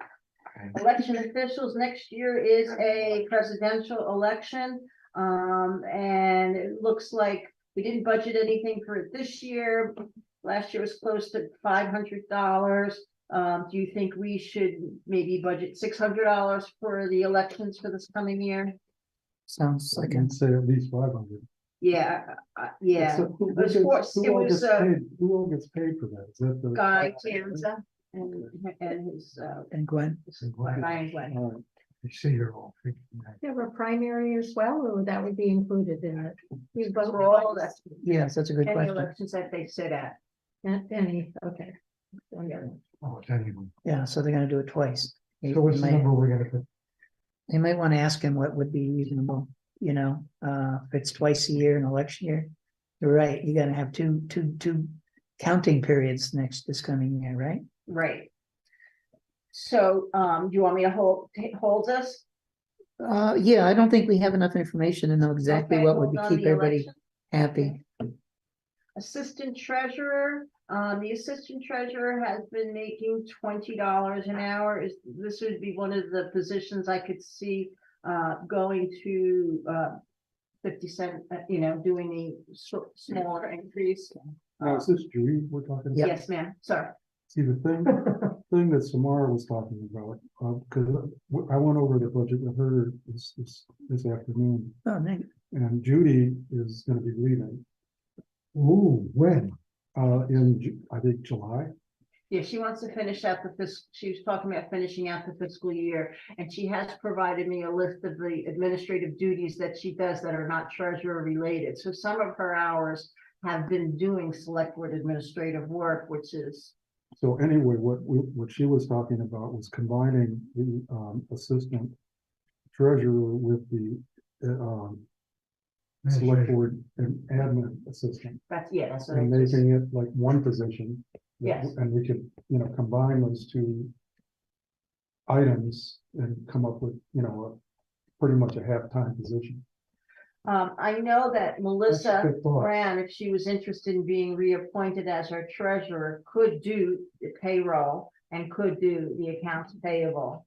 Okay. election officials, next year is a presidential election. And it looks like we didn't budget anything for it this year. Last year was close to $500. Do you think we should maybe budget $600 for the elections for this coming year? Sounds I like a can say at least 500. Yeah, yeah. Except who It was gets- for- who it all was, gets paid- Who all gets paid for that? Is that the? Guy Tanza and his, and Gwen. Guy and Gwen. All right. You see, you're all thinking that. Do you have a primary as well, or that would be included in it? You vote For all that, Yes, that's a good any question. elections that they sit at. Any, okay. Oh, it's anyone. Yeah, so they're gonna do it twice. So what's the number we're gonna put? They might want to ask him what would be reasonable, if it's twice a year, an election year. You're right, you gotta have two counting periods this coming year, right? Right. So, do you want me to hold this? Yeah, I don't think we have enough information to know exactly Okay, what would hold on keep the everybody election. happy. Assistant treasurer, the assistant treasurer has been making $20 an hour. This would be one of the positions I could see going to 50 cent, doing the smaller increase. Now, is this Judy we're talking about? Yeah. Yes, ma'am, sorry. See, the thing that Samara was talking about, because I went over the budget with her this afternoon, Oh, nice. and Judy is gonna be leaving, Ooh, when? I think July. Yeah, she wants to finish out she was talking about finishing out the fiscal year, and she has provided me a list of the administrative duties that she does that are not treasurer related. So some of her hours have been doing select board administrative work, which is, So anyway, what she was talking about was combining the assistant treasurer with the select board and admin assistant, that's what I and just, making it like one position. Yes. And we could, combine those two items and come up with, pretty much a half-time position. I know that Melissa good thought. Brown, if she was interested in being reappointed as our treasurer, could do the payroll and could do the accounts payable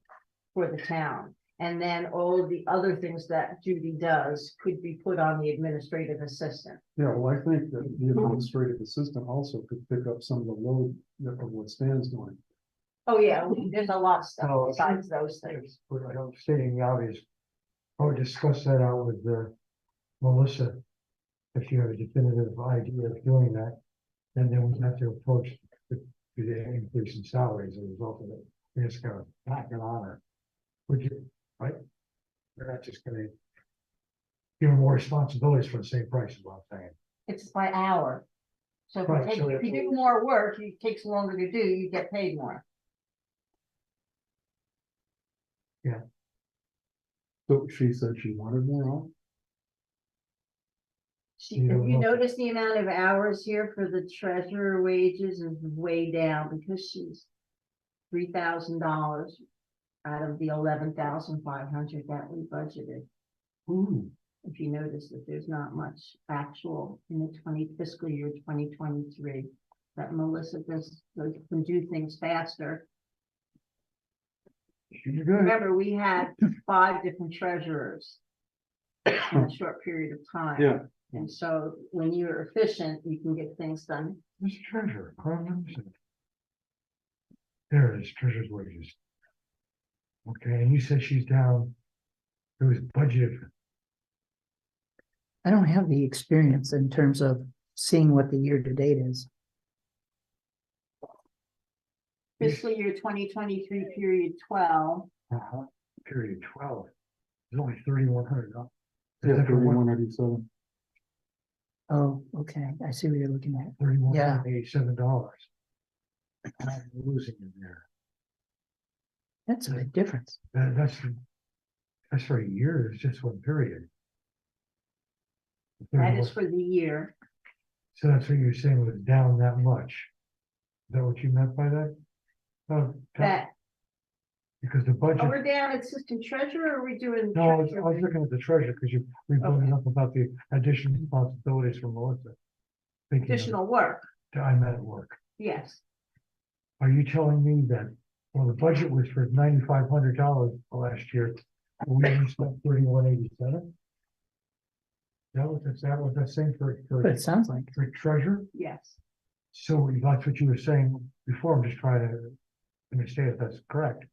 for the town. And then all of the other things that Judy does could be put on the administrative assistant. Yeah, well, I think that the administrative assistant also could pick up some of the load of what Stan's doing. Oh, yeah, there's a lot of stuff Oh, besides those things. But I'm stating the obvious. I would discuss that out with Melissa. If you have a definitive idea of doing that, and then we have to approach the increase in salaries as a result of it. We're just gonna tack it on her. Would you, right? We're not just gonna give her more responsibilities for the same price, is what I'm saying. It's by hour. So Right, so if you if- do more work, it takes longer to do, you get paid more. So she said she wanted more on. If You don't you know. notice the amount of hours here for the treasurer wages is way down because she's $3,000 out of the 11,500 that we budgeted. Ooh, If you notice that there's not much actual in the fiscal year 2023, that Melissa can do things faster. she's good. Remember, we had 5 different treasurers in a short period of time. Yeah. And so when you're efficient, you can get things done. Mr. Treasurer, there it is, treasurer's wages. Okay, and you said she's down. It was budgeted. I don't have the experience in terms of seeing what the year to date is. Fiscal year 2023, period 12. Period 12. It's only 3,100. Huh? Yeah, 3187. Oh, okay, I see what you're looking at. $3,187. I'm losing in there. That's a big difference. That's for a year. It's just one period. That is for the year. So that's what you're saying was down that much. Is that what you meant by that? Oh, That Because the budget, Are we down assistant treasurer, or are we doing? no, I was treasurer? looking at the treasure, because we brought it up about the additional responsibilities for Melissa. Thinking of Additional work, it, I met at work. yes. Are you telling me that, well, the budget was for $9,500 last year, we only spent 3187? Is that what that's saying But it sounds like, for treasure? Yes, So that's what you were saying before, I'm just trying to understand if that's correct.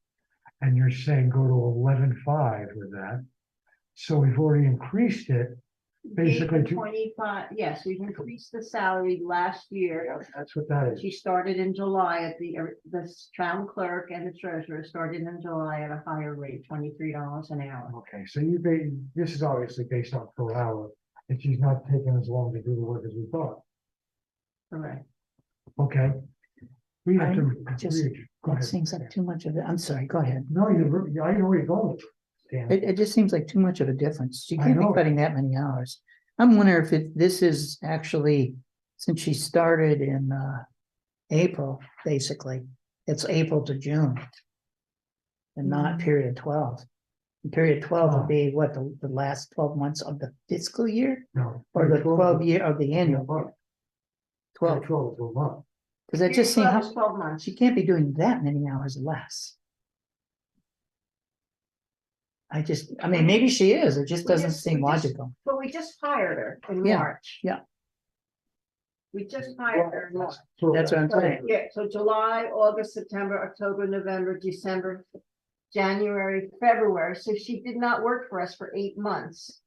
And you're saying go to 11.5 with that. So we've already increased it, basically to, 25, yes, we've increased the salary last year. that's what that is. She started in July at the town clerk and the treasurer started in July at a higher rate, $23 an hour. Okay, so this is obviously based on per hour, and she's not taking as long to do the work as we thought. Correct. Okay. We have to. just- Go that ahead. seems like too much of it. I'm sorry, go ahead. No, I know where you're going. Dan. It just seems like too much of a difference. You I can't be know. cutting that many hours. I'm wondering if this is actually, since she started in April, basically, it's April to June. And not period 12. And period 12 would be what, the last 12 months of the fiscal year? No. Or the 12 year of the annual? month. 12, 12 to a month. because that just seems, Period 12 is 12 months. she can't be doing that many hours less. I mean, maybe she is, it just We doesn't just- seem we just- logical. But we just hired her in Yeah, March. yeah. We just hired her in March. That's what I'm saying. Yeah, so July, August, September, October, November, December, January, February. So she did not work for us for 8 months.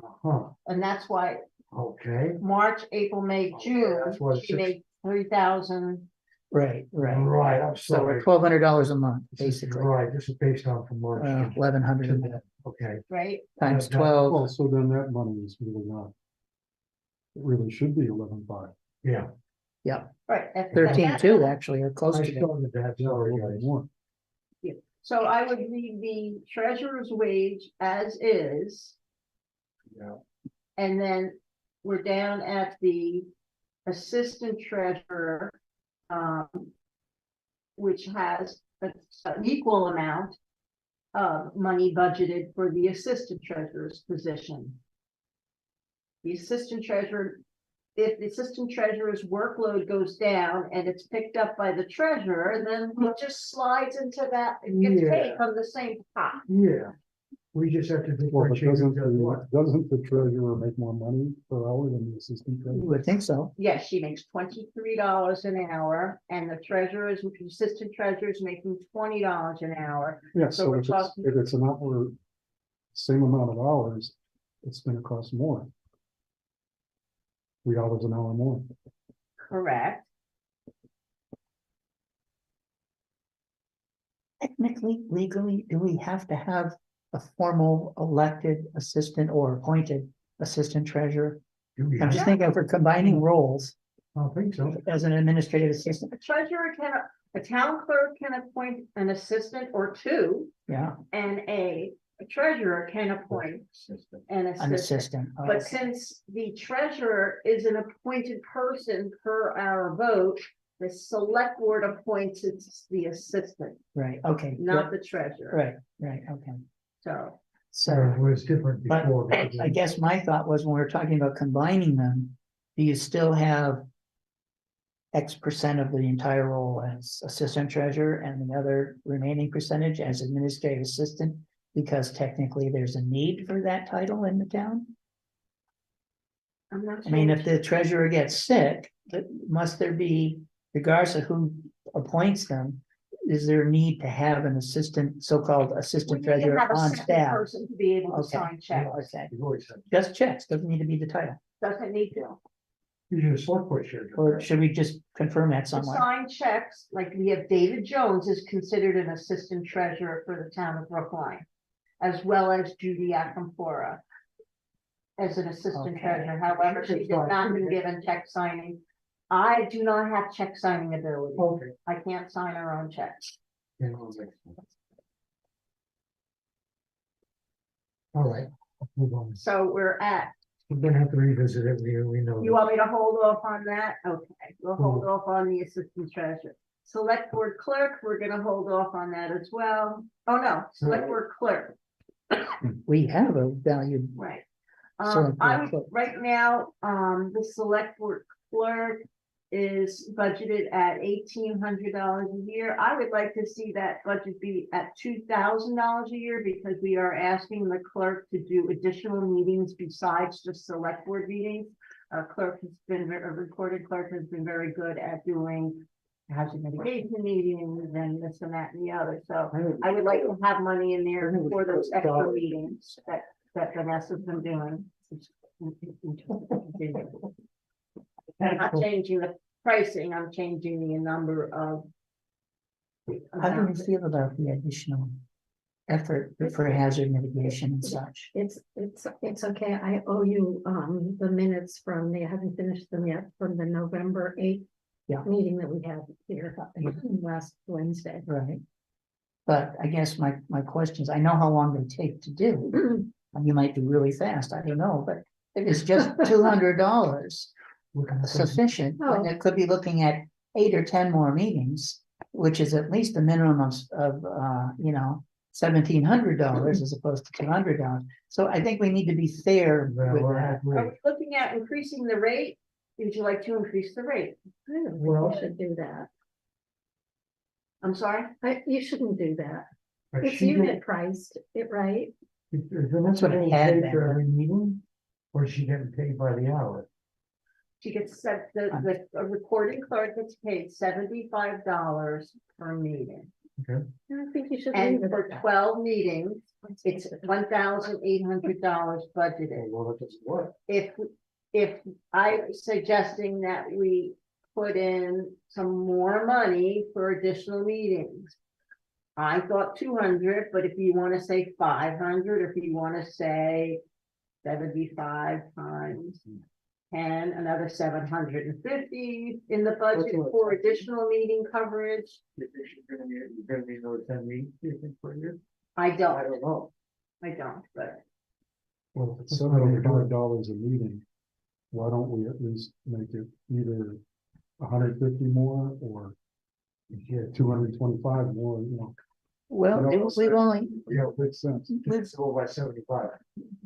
Huh, And that's why okay, March, April, May, June, that's what she it's- made 3,000. Right, right. right, I'm So sorry. $1,200 a month, This is- basically, Right, this is based on from March. to- 1,100 a month, Okay, Right? times Yeah, 12. Well, so then that money is really not. It really should be 11.5. yeah, Right. 13.2 actually, or close I to that. started that, Yeah, a sorry, little bit guys. more. So I would leave the treasurer's wage as is. Yeah. And then we're down at the assistant treasurer. Which has an equal amount of money budgeted for the assistant treasurer's position. The assistant treasurer, if the assistant treasurer's workload goes down and it's picked up by the treasurer, then it just slides into that, it gets paid Yeah. from the same pot. Yeah, we just have to Well, but differentiate who does what. doesn't the treasurer make more money per hour than the assistant You treasurer? would think so. Yes, she makes $23 an hour, and the assistant treasurer is making $20 an hour. Yeah, So so we're if talking- it's an hour, same amount of hours, it's gonna cost more. $3 an hour more. Correct. Technically, legally, do we have to have a formal elected assistant or appointed assistant treasurer? Do we I'm have- just thinking if we're combining roles I don't think so. as an administrative assistant, A treasurer a town clerk can appoint an assistant or two, yeah, and a treasurer can appoint an an assistant. assistant. Oh, But okay. since the treasurer is an appointed person per our vote, the select board appoints the assistant, Right, okay, not the treasurer. right, right, okay. So, So, It was different but before. because I guess my thought was when we we're talking about combining them, do you still have X% of the entire role as assistant treasurer and the other remaining percentage as administrative assistant? Because technically there's a need for that title in the town. I'm not I mean, sure. if the treasurer gets sick, must there be, regardless of who appoints them, is there a need to have an assistant, so-called We assistant need to treasurer have a on second staff? person to be able to Okay. sign checks. Okay, You've always said, just checks, doesn't need to be the title, Doesn't need to. usually a select board chair. does or that. should we just confirm that To somewhere? sign checks, like we have David Jones is considered an assistant treasurer for the town of Brookline, as well as Judy Akampora as an assistant Okay. treasurer. However, she has not been given check signing. I do not have check signing ability. Okay. I can't sign our own checks. Yeah, well, makes sense. All right, let's move on. So we're at, We're gonna have to revisit it, we know. you want me to hold off on that? Okay, we'll hold off on the assistant treasurer. Select board clerk, we're gonna hold off on that as well. Oh, no, select board clerk, We have a valued, right. Select I board would, clerk. right now, the select board clerk is budgeted at $1,800 a year. I would like to see that budget be at $2,000 a year because we are asking the clerk to do additional meetings besides just select board meetings. Our clerk has been, a recorded clerk has been very good at doing hazard mitigation meetings and this and that and the other. So I would like to have money in there for those extra meetings that Vanessa's been doing. I'm not changing the pricing, I'm changing the number of. how do you feel about the additional effort for hazard mitigation and such? It's okay. I owe you, the minutes from I haven't finished them yet, from the November 8th. Yeah. Meeting that we had here last Wednesday. Right. But I guess my question is, I know how long they take to do. And you might be really fast, I don't know, but if it's just $200 sufficient, Oh. it could be looking at 8 or 10 more meetings, which is at least a minimum of $1,700 as opposed to $200. So I think we need to be fair with that. Are we looking at increasing the rate? Would you like to increase the rate? I don't think Well- you should do that. I'm sorry? You shouldn't do that. But It's she unit get- priced, right? Is Vanessa what it getting had paid been. for every meeting? Or is she getting paid by the hour? She gets set, the a recording clerk gets paid $75 per meeting. I don't think you should And leave it for at that. 12 meetings, it's $1,800 budgeted. Well, it doesn't work. If I'm suggesting that we put in some more money for additional meetings. I thought 200, but if you want to say 500, if you want to say 75 times 10, another 750 in the budget for additional meeting coverage. You're gonna be another 10 meetings, do you think, per year? I I don't, don't know. but Well, if it's $75 a meeting, why don't we at least make it either 150 more or 225 more, Well, No, we've only, makes sense. Let's go by 75.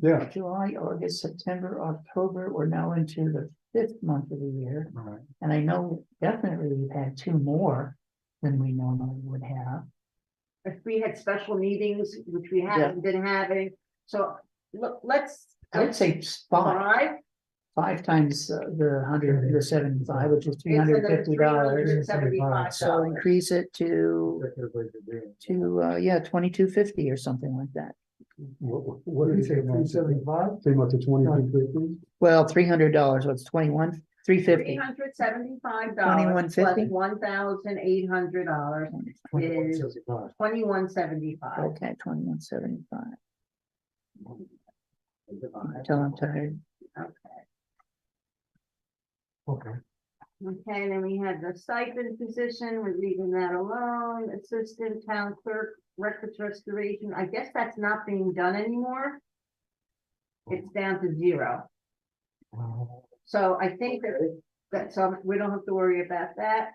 Yeah, July, August, September, October, we're now into the 5th month of the year. right. And I know definitely we've had 2 more than we normally would have. if we had special meetings, which we haven't been having, so look, let's. I would say 5 5, times the 175, which is it's another $350. $375. So increase it to That's everybody's doing. 2250 or something like that. What Did you did say you say? 375? Came up to 2250? Well, $300, so it's 350. $375 $21.50? plus $1,800 is 21.75. $21.75. Okay, 2175. Until I'm tired. Okay. Okay, then we have the stipend position, we're leaving that alone, assistant town clerk, records restoration, I guess that's not being done anymore. It's down to 0. So I think so we don't have to worry about that.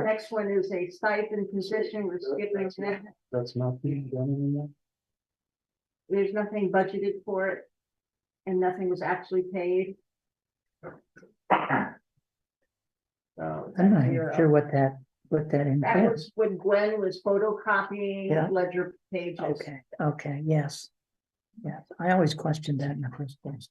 Next one is a stipend position, we're skipping that. That's not being done anymore? There's nothing budgeted for it. And nothing was actually paid. So I'm not that's even 0. sure what that That entails. was when Gwen was photocopying Yeah. ledger pages. Okay, yes. Yes, I always questioned that in the first place.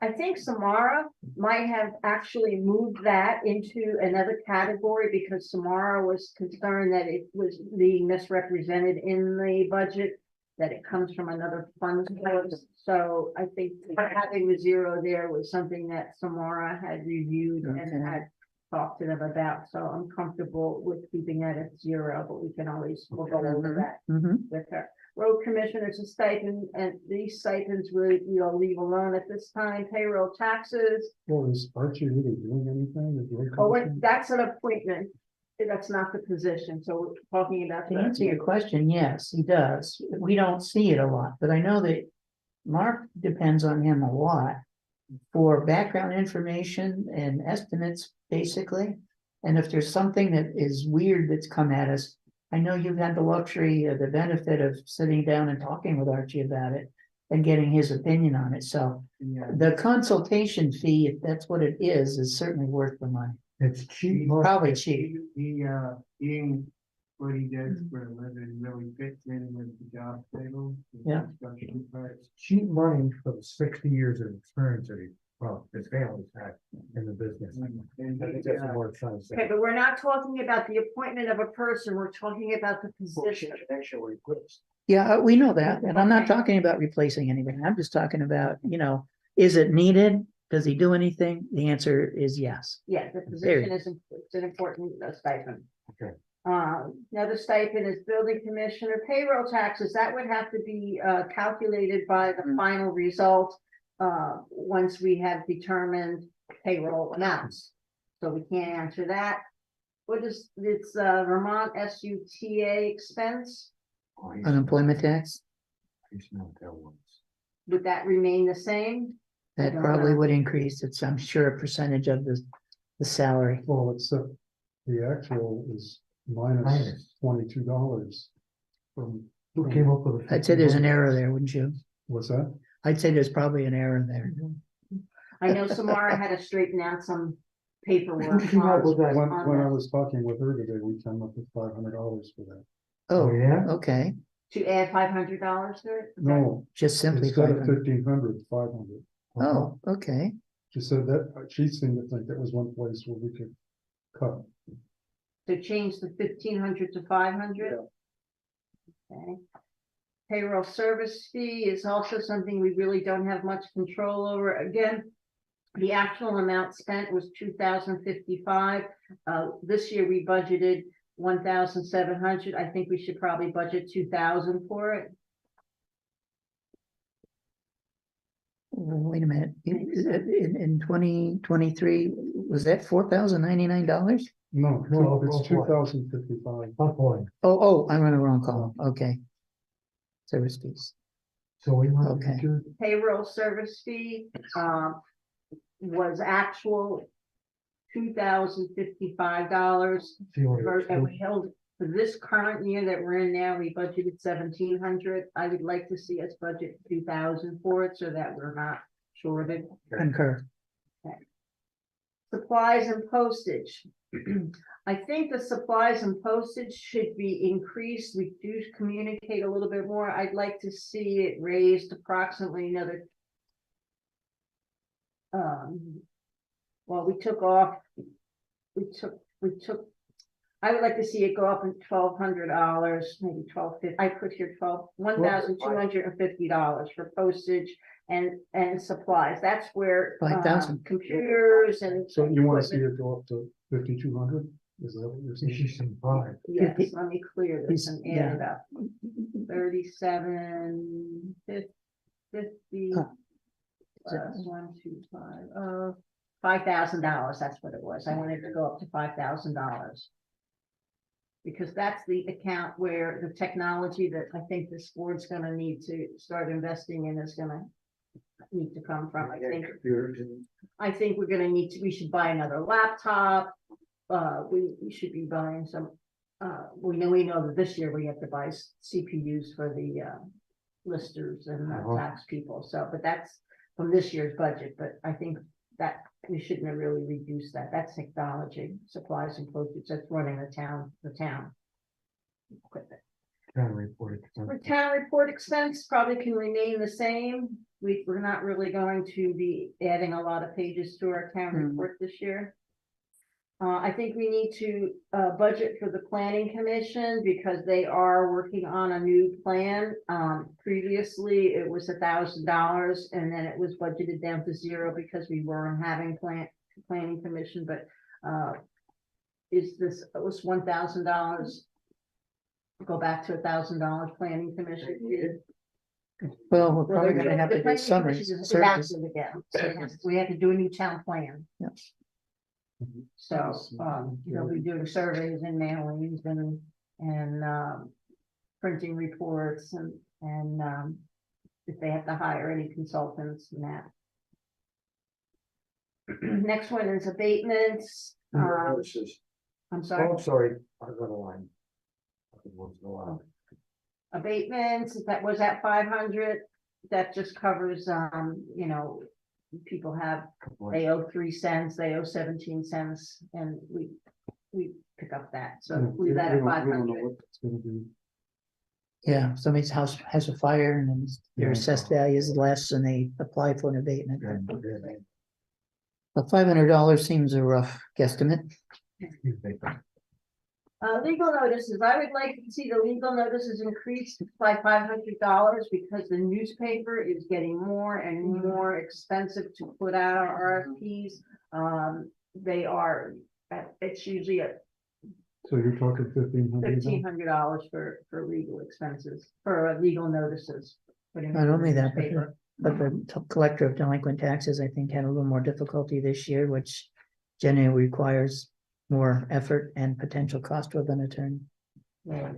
I think Samara might have actually moved that into another category because Samara was concerned that it was being misrepresented in the budget, that it comes from another fund source. So I think having the 0 there was something that Samara had reviewed and Okay. had talked to them about. So I'm comfortable with keeping that at 0, but we can always, we'll go over that Mhm. with her. Road commissioners a stipend, and these stipends we'll leave alone at this time. Payroll taxes. Well, is Archie really doing anything? Is he Oh, commissioner? that's an appointment. That's not the position. So we're talking about. To answer your question, yes, he does. We don't see it a lot, but I know that Mark depends on him a lot for background information and estimates, basically. And if there's something that is weird that's come at us, I know you've had the luxury or the benefit of sitting down and talking with Archie about it and getting his opinion on it. So Yeah. the consultation fee, if that's what it is certainly worth the money. It's cheap. Probably cheap. Being what he does for a living really fits in with the job title. the Yeah. construction part. Cheap money for the 60 years of experience that he, well, his family's had in the business. And I think he, that's what we're trying to say. Okay, but we're not talking about the appointment of a person, we're talking about the position. Actually, replaced. Yeah, we know that. And I'm not Okay. talking about replacing anything. I'm just talking about, is it needed? Does he do anything? The answer is yes. Yeah, the position is, it's an important stipend. Okay. Another stipend is building commissioner payroll taxes. That would have to be calculated by the final result. Once we have determined payroll amounts. So we can't answer that. What is, it's Vermont SUTA expense? Oh, he's- Unemployment tax, he's not that one. Would that remain the same? that don't probably know. would increase. It's, I'm sure, a percentage of the salary. Well, it's the actual is minus Minus. $22 from. Who came up with it? I'd say there's an error there, wouldn't you? What's that? I'd say there's probably an error there. I know Samara had to straighten out some Who paperwork. came up with that? When on I the- was talking with her today, we came up with $500 for that. Oh, yeah? okay, To add $500 to it? No, just simply. instead of 500. 1,500, 500. Oh, okay. She said that, she seemed to think that was one place where we could cut. To change the 1,500 to 500? Okay. Payroll service fee is also something we really don't have much control over. Again, the actual amount spent was 2,055. This year we budgeted 1,700. I think we should probably budget 2,000 for it. Wait a minute, in 2023, was that $4,099? No, No, it's go for it. 2,055. Uploading. Oh, I'm on the wrong column, okay. Service fees, So we want Okay. to, Payroll service fee, was actual $2,055. see what it And is. we held, for this current year that we're in now, we budgeted 1,700. I would like to see us budget 2,000 for it so that we're not shorted. concur. Supplies and postage. I think the supplies and postage should be increased. We do communicate a little bit more. I'd like to see it raised approximately another. Well, we took, I would like to see it go up in $1,200, maybe $1,250. I put here $1,250 for postage and supplies. That's where 5,000. computers and. So you want to see equipment- it go up to 5,200? Is that what you're She saying? should buy. Yes, 50 let me clear this and add it up. 37, 50. Huh. Plus 125, $5,000, that's what it was. I wanted to go up to $5,000. Because that's the account where the technology that I think this board's gonna need to start investing in is gonna need to come from. I think we're gonna need to, we should buy another laptop. We should be buying some, we know that this year we have to buy CPUs for the listers and tax people. So, but that's from this year's budget, but I think that we shouldn't have really reduced that. That's technology, supplies and postage, that's running the town. Equipment. Town report. For town report expense, probably can remain the same. We're not really going to be adding a lot of pages to our town Mhm. report this year. I think we need to budget for the planning commission because they are working on a new plan. Previously, it was $1,000 and then it was budgeted down to 0 because we weren't having planning commission, but is this, it was $1,000? Go back to $1,000 planning commission. Well, we're Well, probably they're gonna have the to do planning some commission is service. active again, so we have to do a new town plan. Yes. So, they'll be doing surveys and mailings and printing reports and if they have to hire any consultants and that. Next one is abatements. I'm Oh, sorry, I'm sorry, I got a line. Once in a while. abatements, that was at 500. That just covers, people have, they owe 3 cents, they owe 17 cents, and we pick up that, so Yeah, leave that at we don't 500. know what it's gonna be. Yeah, somebody's house has a fire and then their Yeah. assessed value is less and they apply for an abatement. Okay. But $500 seems a rough guesstimate. Legal notices, I would like to see the legal notices increased by $500 because the newspaper is getting more and more expensive to put out our RFPs. They are, it's usually at So you're talking $1,500? $1,500 for legal expenses, for legal notices. putting Not in the only that, newspaper. but the collector of delinquent taxes, I think, had a little more difficulty this year, which generally requires more effort and potential cost with an attorney. Yeah.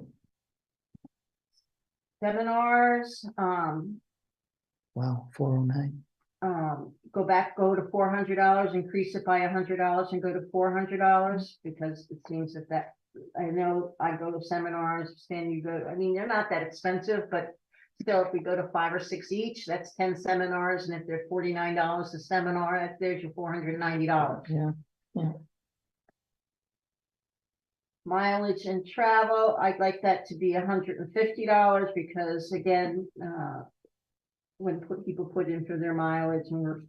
Seminars, Wow, 409. go to $400, increase it by $100 and go to $400, because it seems that I know I go to seminars, Stan, you go, I mean, they're not that expensive, but still, if we go to 5 or 6 each, that's 10 seminars, and if they're $49 a seminar, there's your $490. Yeah, Mileage and travel, I'd like that to be $150, because again, when people put in for their mileage and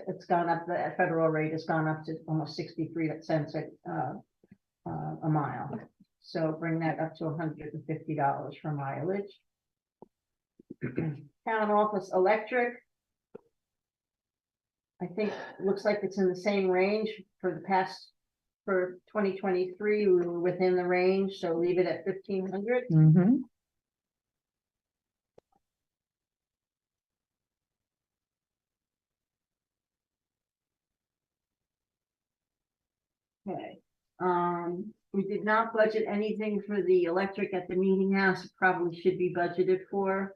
it's gone up, the federal rate has gone up to almost 63 cents a mile. So bring that up to $150 for mileage. Town office electric. I think, looks like it's in the same range for 2023, we were within the range, so leave it at 1,500. mm-hmm. Okay, we did not budget anything for the electric at the meeting house, it probably should be budgeted for.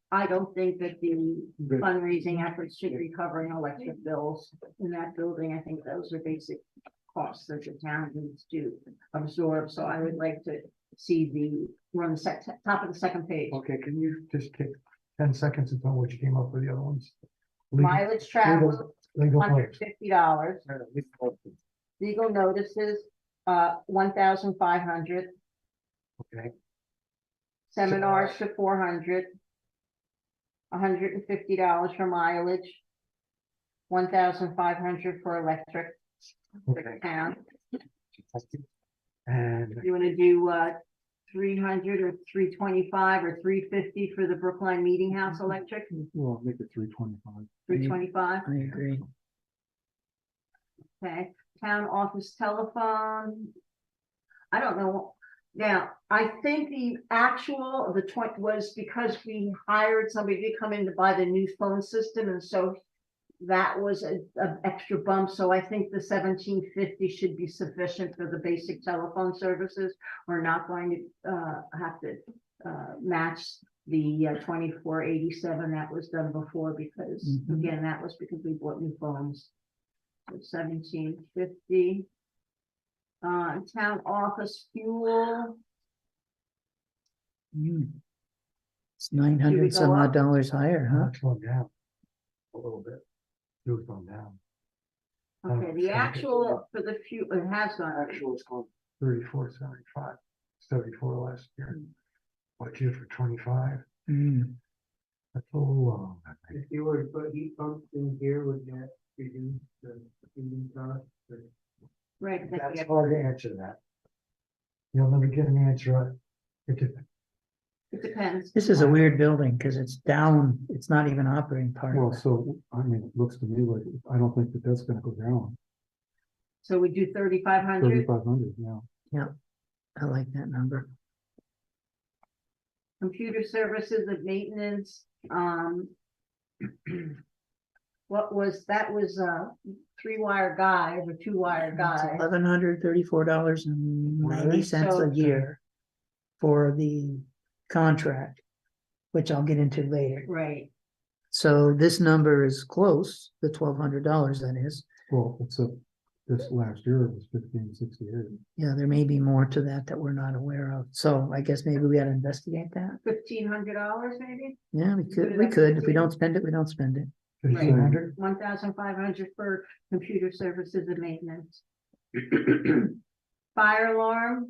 I don't think that the fundraising efforts should be covering electric bills in that building. I think those are basic costs that the town needs to absorb, so I would like to see we're on the top of the second page. Okay, can you just take 10 seconds and tell me what you came up with the other ones? Legal- Mileage travel, legal notice. $150. Legal notices, 1,500. Okay, Seminars for 400. $150 for mileage. 1,500 for electric for okay. the town. And You wanna do 300 or 325 or 350 for the Brookline Meeting House electric? Well, make it 325. 325, I agree. okay. Town office telephone. I don't know. Now, I think the actual, the 20 was because we hired somebody to come in to buy the new phone system, and so that was a extra bump, so I think the 1,750 should be sufficient for the basic telephone services. We're not going to have to match the 2487 that was done before, because Mhm. again, that was because we bought new phones. So 1,750. Town office fuel, It's 900 go some odd up? dollars higher, huh? it's gone down a little bit. It's gone down. okay, the actual for the fuel, it has gone, Actual is gone 34.75, 74 last year. What year for 25? Mm. That's a little long. I think. If you were to put heat pumps in here, would that reduce the heating cost? Or- right, That's hard to answer that. You'll never get an answer. It depends. it depends. This is a weird building because it's down, it's not even operating part. Well, so, I mean, it looks to me like, I don't think that that's gonna go down. So we do 3,500, 3,500, yeah. I like that number. computer services and maintenance, what was, that was 3-wire guide or 2-wire guide. $1,134.90 So- a year for the contract, which I'll get into later. Right, So this number is close, the $1,200 that is. Well, it's a this last year it was 1568. Yeah, there may be more to that that we're not aware of. So I guess maybe we ought to investigate that. $1,500 maybe, Yeah, we could. If we don't spend it, we don't spend it. 1,500? 1,500 for computer services and maintenance. Fire alarm.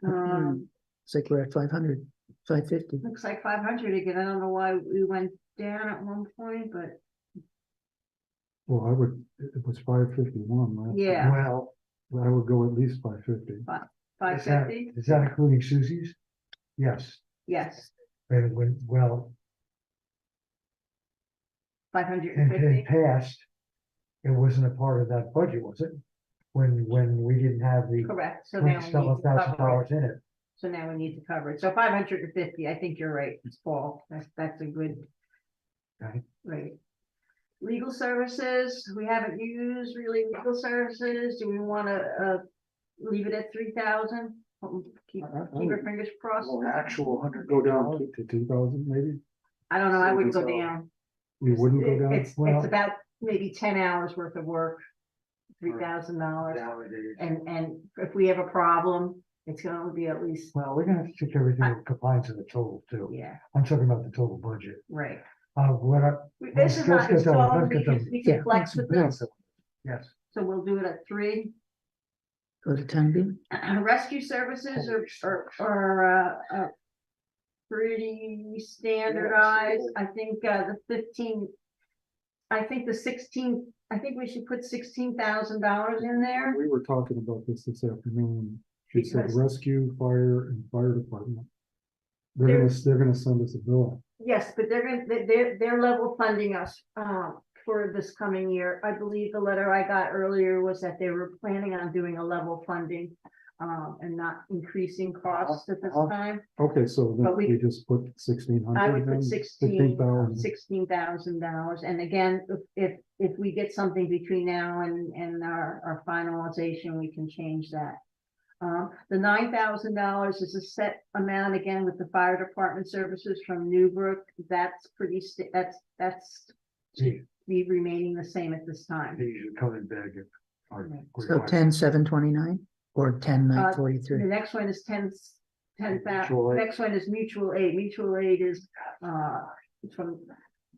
It's like we're at 500, 550. Looks like 500 again. I don't know why we went down at one point, but Well, it was 551 last. yeah, Well, I would go at least 550. 550, is that including Susie's? Yes, yes, and well, in 550. past, it wasn't a part of that budget, was it? When we didn't have the Correct, so now we need to cover it. $20,000 in it. So now we need to cover it. So 550, I think you're right, it's Paul. That's a good. Okay. Right. Legal services, we haven't used really legal services. Do we want to leave it at 3,000? Keep our fingers crossed. Actual 100 go down to 2,000 maybe? I don't know, I wouldn't go So- down. You wouldn't go down? It's Well- about maybe 10 hours worth of work. $3,000. Nowadays. And if we have a problem, it's gonna be at least, Well, we're gonna have to check everything in compliance of the total too. yeah, I'm talking about the total budget. right. Let's This is not get them, installed, let's get them. we can Yeah, flex with this, Yes, so we'll do it at 3. Go to 10B. Rescue services are pretty standardized. I think the 15. I think the 16. I think we should put $16,000 in there. We were talking about this afternoon. She said Because- rescue, fire and fire department. They're gonna send us a bill. Yes, but they're level funding us for this coming year. I believe the letter I got earlier was that they were planning on doing a level funding and not increasing costs at this time. Okay, so then But we- we just put 1,600. I would then? put $15,000. $16,000. And again, if we get something between now and our finalization, we can change that. The $9,000 is a set amount again with the fire department services from Newbrook. That's pretty, that's Gee, be remaining the same at this time. they usually come in big. If our So request- 10,729 or 10,943. The next one is 10,000. Mutual aid. Next one is mutual aid. Mutual aid is from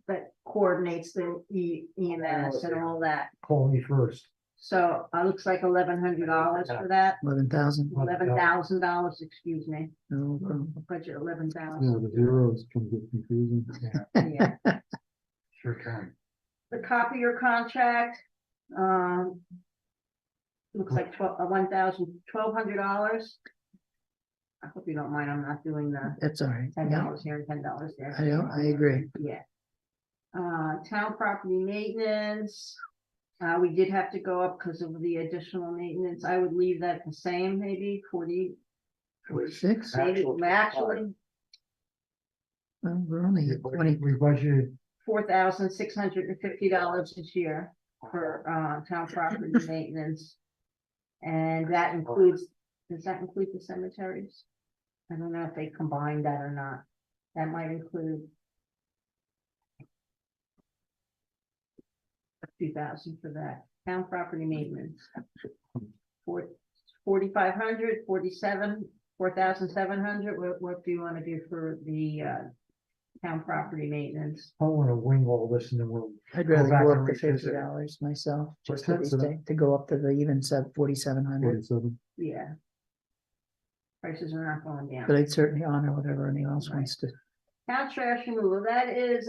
that coordinates the EMS and all that. Call me first. So looks like $1,100 for that. 11,000. $11,000, excuse me. No problem. Budget Yeah, 11,000. the zeros can get confusing. Yeah. Sure can. The copier contract, looks like $1,200. I hope you don't mind, I'm not doing the That's all right. Yeah, $10 here and $10 there. I agree. Yeah. Town property maintenance, we did have to go up because of the additional maintenance. I would leave that the same, maybe 40, 46. maybe Actual- actually Well, we're only at 20. We budgeted $4,650 this year for town property maintenance. And that includes, does that include the cemeteries? I don't know if they combined that or not. That might include 2,000 for that. Town property maintenance. 4,500, 47, 4,700. What do you want to do for the town property maintenance? I don't wanna wing all this and then we'll. I'd rather back go and up to revisit it. $50 myself, just to, What's that, sir? to go up to the even 4,700. 47. Yeah. Prices are not going down. But I'd certainly honor whatever anyone else wants to. Town trash removal, that is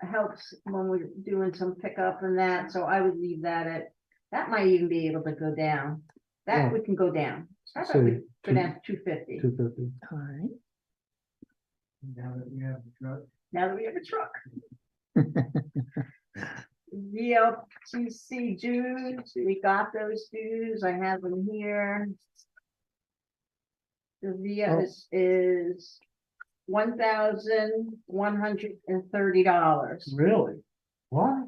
helps when we're doing some pickup and that, so I would leave that at, that might even be able to go down. That Yeah. we can go down. I thought Say we'd go down to 250, 250. All right. Now that we have the truck. now that we have a truck. VLTC dues, we got those dues, I have them here. The VS is $1,130. Really? What?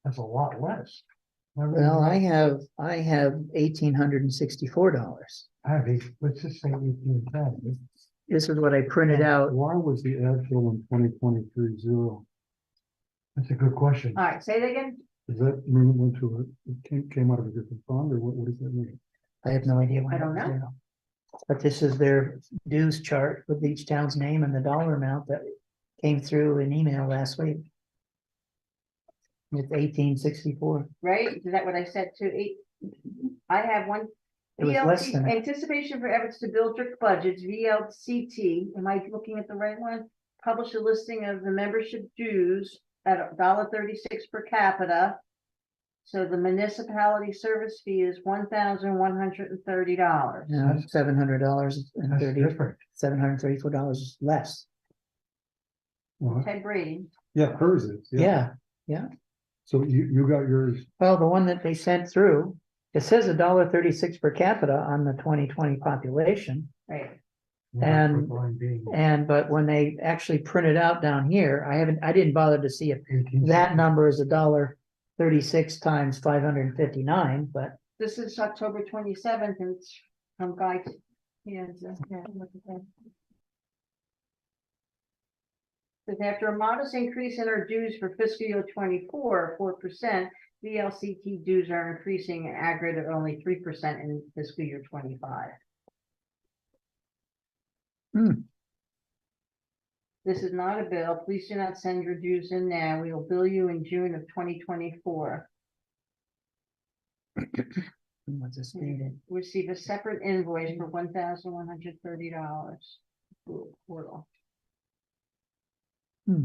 That's a lot less. Well, I have $1,864. I have let's just say 1810. This is what I printed out. Why was the ad bill in 2023 zero? That's a good question. All right, say it again. Does that mean it went to came out of a different fund, or what does that mean? I have no idea. when I don't it was know. zero. But this is their dues chart with each town's name and the dollar amount that came through an email last week. It's 1864. Right? Is that what I said to eight? I have one. It was less VLT, than that. anticipation for efforts to build strict budgets, VLCT, am I looking at the right one? Publish a listing of the membership dues at $1.36 per capita. So the municipality service fee is $1,130. No, $700 and That's 30, different. $734 less. Well, Ted Brady, yeah, hers is, Yeah, So you got yours, well, the one that they sent through, it says $1.36 per capita on the 2020 population. right? And- Brookline being And, but when they actually print it out down here, I didn't bother to see if 18. that number is $1.36 times 559, but This is October 27th and it's from Guy. Yeah, look at that. Says after a modest increase in our dues for fiscal year 24, 4%, VLCT dues are increasing an aggregate of only 3% in fiscal year 25. Hmm. This is not a bill. Please do not send your dues in now. We will bill you in June of 2024. what's this dated? Receive a separate invoice for $1,130. Google portal. Hmm.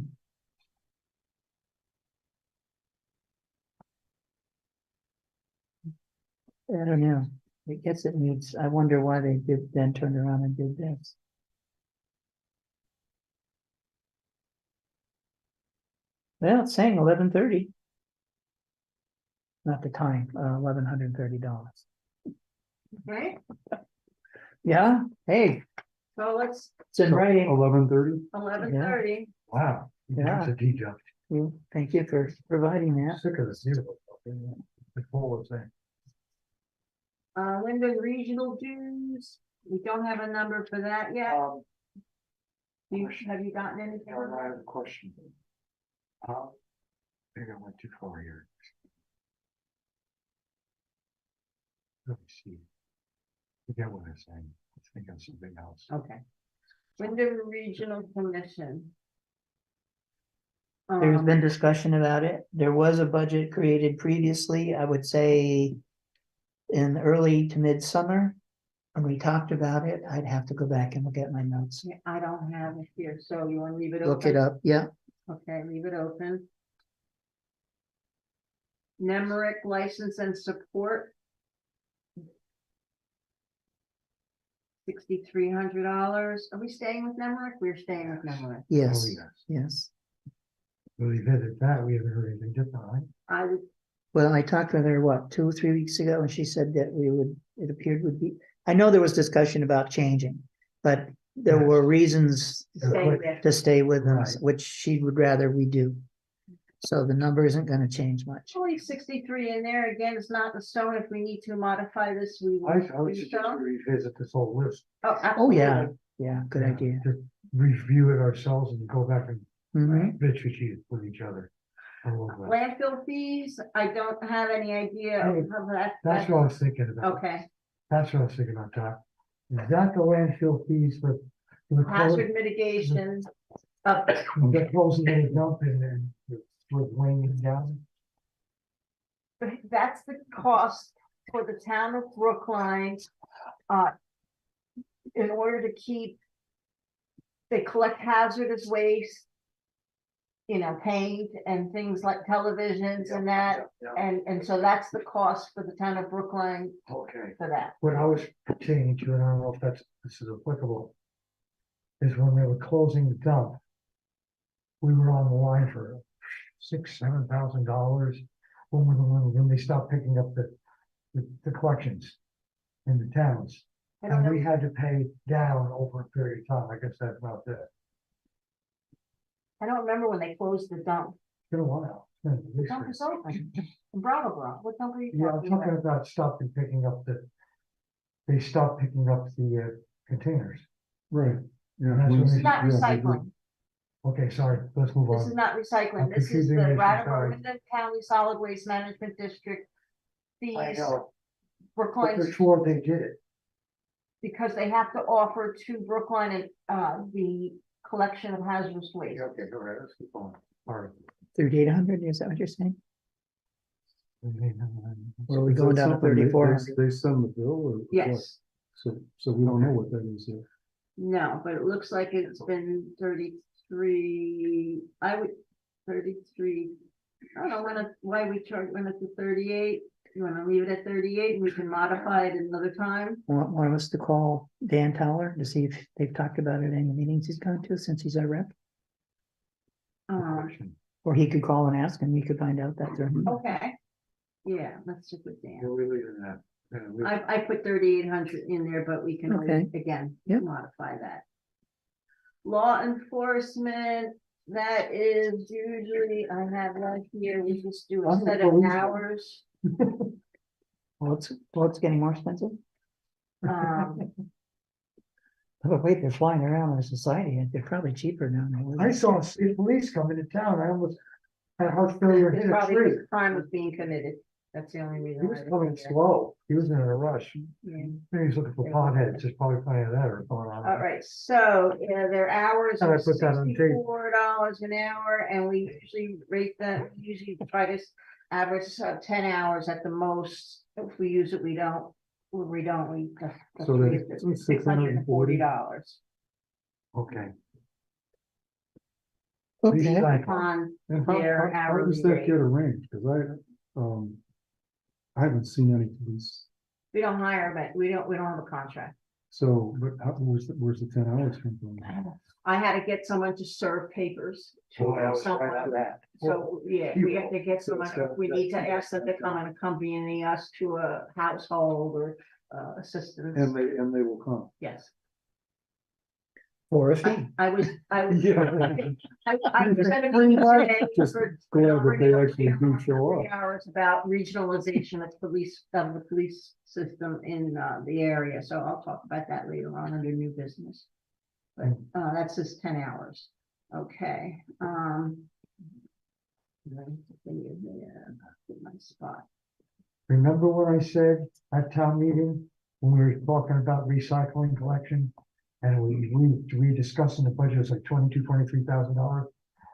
I don't know. I guess it needs, I wonder why they did then turned around and did this. Well, it's saying 1130. Not the time, $1,130. Right? Yeah, hey, So let's, it's in writing. 11:30, 11:30. Wow. Yeah. That's a deduct. Thank you for providing that. Sick of the zero. The full of thing. Linden Regional dues, we don't have a number for that yet. Have you gotten anything? I have a question. I think I went too far here. Let me see. Forget what I'm saying. I think of something else. Okay. Linden Regional Commission. There's been discussion about it. There was a budget created previously, I would say in early to midsummer. And we talked about it. I'd have to go back and look at my notes. I don't have it here, so you want to leave it open? Look it up, yeah. Okay, leave it open. Nemrick license and support. $6,300. Are we staying with Nemrick? We're staying with Nemrick. Yes, Oh, yes. yes. When we visit that, we haven't heard anything different, right? I would, Well, I talked with her, what, 2 or 3 weeks ago, and she said that it appeared would be, I know there was discussion about changing, but there Yes. were reasons stay with. to stay with them, Right. which she would rather we do. So the number isn't gonna change much. Only 63 in there. Again, it's not in stone. If we need to modify this, we will. I would do suggest so. we revisit this whole list. Oh, Oh, absolutely. yeah, good Yeah, idea. to review it ourselves and go back and Mhm. bitch with each other. I love that. Landfill fees, I don't have any idea Hey, of how that. That's what I was thinking about. Okay, That's what I was thinking about, Doc. Is that the landfill fees for the hazard mitigation. the closing of the dump and then with weighing down? That's the cost for the town of Brookline. In order to keep. They collect hazardous waste. Paint and things like televisions and that, and so that's the cost for the town of Brookline Okay. for that. What I was pertaining to, and I don't know if this is applicable, is when they were closing the dump, we were on the line for $6,000-7,000 when they stopped picking up the collections in the towns. I don't And know, we had to pay down over a period of time. I guess that's about it. I don't remember when they closed the dump. It's been a while. It's been at The least dump three. is open. In Brattleboro. What dump are you Yeah, I'm talking talking about? about stopping picking up they stopped picking up the containers. right, yeah. That's when- what It's not yeah, they recycling. Okay, sorry, let's move This is on. not recycling. I'm This is confusing the this, I'm Brattleboro sorry. Wyndham County Solid Waste Management District. I Fees, know, but Brookline, before they did it, because they have to offer to Brookline and, the collection of hazardous waste. okay, go ahead, let's keep going. All right. 3,800, is that what you're saying? Or are we Is that going down to something they- 3,400? They send the bill or? what? Yes, So we don't know what that is yet. no, but it looks like it's been 33, 33. I don't know why we went it to 38. You wanna leave it at 38 and we can modify it another time? Want us to call Dan Towler to see if they've talked about it in the meetings he's gone to since he's our rep? Or he could call and ask and we could find out that. Okay. Yeah, let's just put Dan. We'll leave it at that. I put 3,800 in there, but we can always, Okay. again, Yep. modify that. Law enforcement, that is usually, I have right here, we just do a I'm the set of policeman. hours. Well, it's getting more expensive. Um, But wait, they're flying around in society and they're probably cheaper now. than they were. I saw state police come into town, I almost had heart failure, it's hit a probably tree. because crime was being committed, that's the only reason. He why was I coming didn't do slow, he was in a rush, that. Yeah. maybe he's looking for potheads, just probably finding that or going on. All right, so, their hours And I are put that on tape. $64 an hour, and we usually rate that, we usually try to average 10 hours at the most. If we use it, we don't, when we don't, we. So that's $640. $640. Okay. Okay, Recycle. On And their how does hourly that rate. get arranged? Cause I haven't seen any police. We don't hire, but we don't have a contract. So, but where's the 10 hours come from? I had to get someone to serve papers. to Well, I was someone. right on that. So, yeah, we have to get someone, we need to ask them to come and accompany us to a household or assistance. And they will come. Yes, for a fee. I was, I was. Yeah. I sent an Free email lunch, today just for- glad that they for actually do show 3 up. Hours about regionalization of the police system in the area, so I'll talk about that later on under new business. But that's just 10 hours, okay, get my spot. Remember what I said at town meeting, when we were talking about recycling collection? And we discussing the budget was like $23,000.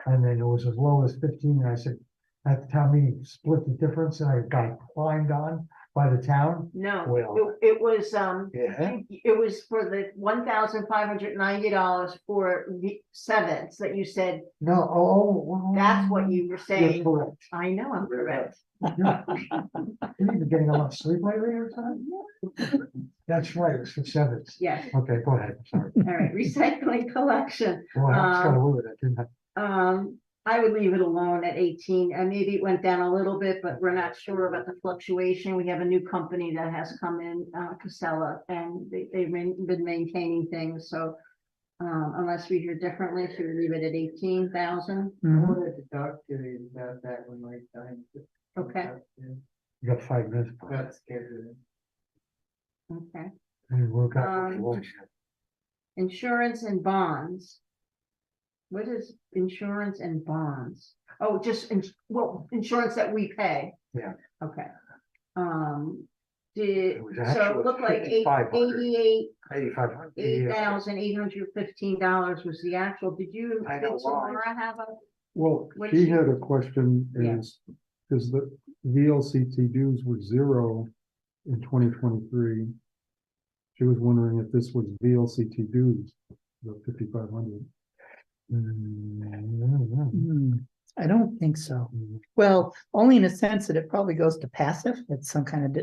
And then it was as low as 15, and I said, at the town meeting, split the difference, and I got climbed on by the town. No, Well, it was, Yeah. it was for the $1,590 for the sevens that you said, No, oh. that's what you were You're saying. correct. I know I'm correct. You've been getting a lot of sleep lately or something? That's right, it's for sevens. Yes, Okay, go ahead, sorry. all right, recycling collection. Boy, I just got away with it, didn't I? I would leave it alone at 18, and maybe it went down a little bit, but we're not sure about the fluctuation. We have a new company that has come in, Casella, and they've been maintaining things, so. Unless we hear differently, should we leave it at 18,000? I Mhm. wanted to talk to you about that one like time. Okay. You got 5 minutes. About scheduling. Okay, And we'll got. Um, insurance and bonds. What is insurance and bonds? Oh, just, insurance that we pay. Yeah. Okay. It was So actually it looked like $5,500. $8,815 was the actual. Did you, I know did why. Samara have a? Well, What she she- had a question Yeah. is, because the VLCT dues were 0 in 2023. She was wondering if this was VLCT dues, the 5,500. I don't think so. Well, only in a sense that it probably goes to passive. It's some kind of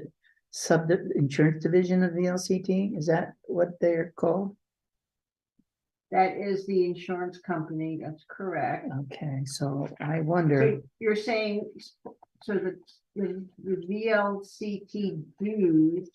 insurance division of the LCT. Is that what they're called? That is the insurance company, that's correct. Okay, so I wonder, So you're saying, so the VLCT dues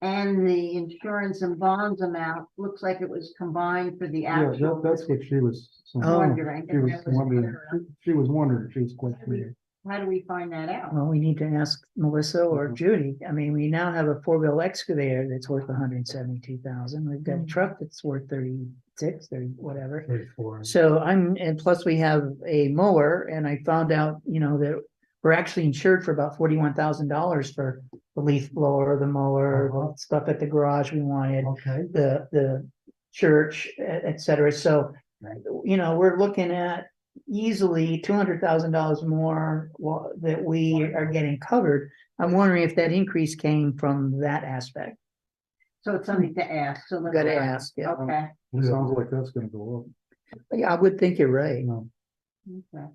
and the insurance and bonds amount looks like it was combined for the Yeah, actual. that's what she was. Oh. Wondering. She was That was wondering, error. she was wondering, she was questioning. How do we find that out? well, we need to ask Melissa or Mhm. Judy. I mean, we now have a 4-wheel excavator that's worth 172,000. We've got a truck that's worth 30, 36 or whatever. 34. So and plus we have a mower, and I found out, that we're actually insured for about $41,000 for the leaf blower, the mower, Uh-huh. stuff at the garage we wanted, Okay, the church, et cetera. So, Right. We're looking at easily $200,000 more that we are getting covered. I'm wondering if that increase came from that aspect. So it's something to ask, so let's. Gotta ask, yeah. Okay, Sounds like that's gonna go Yeah, I would think you're right. up. okay.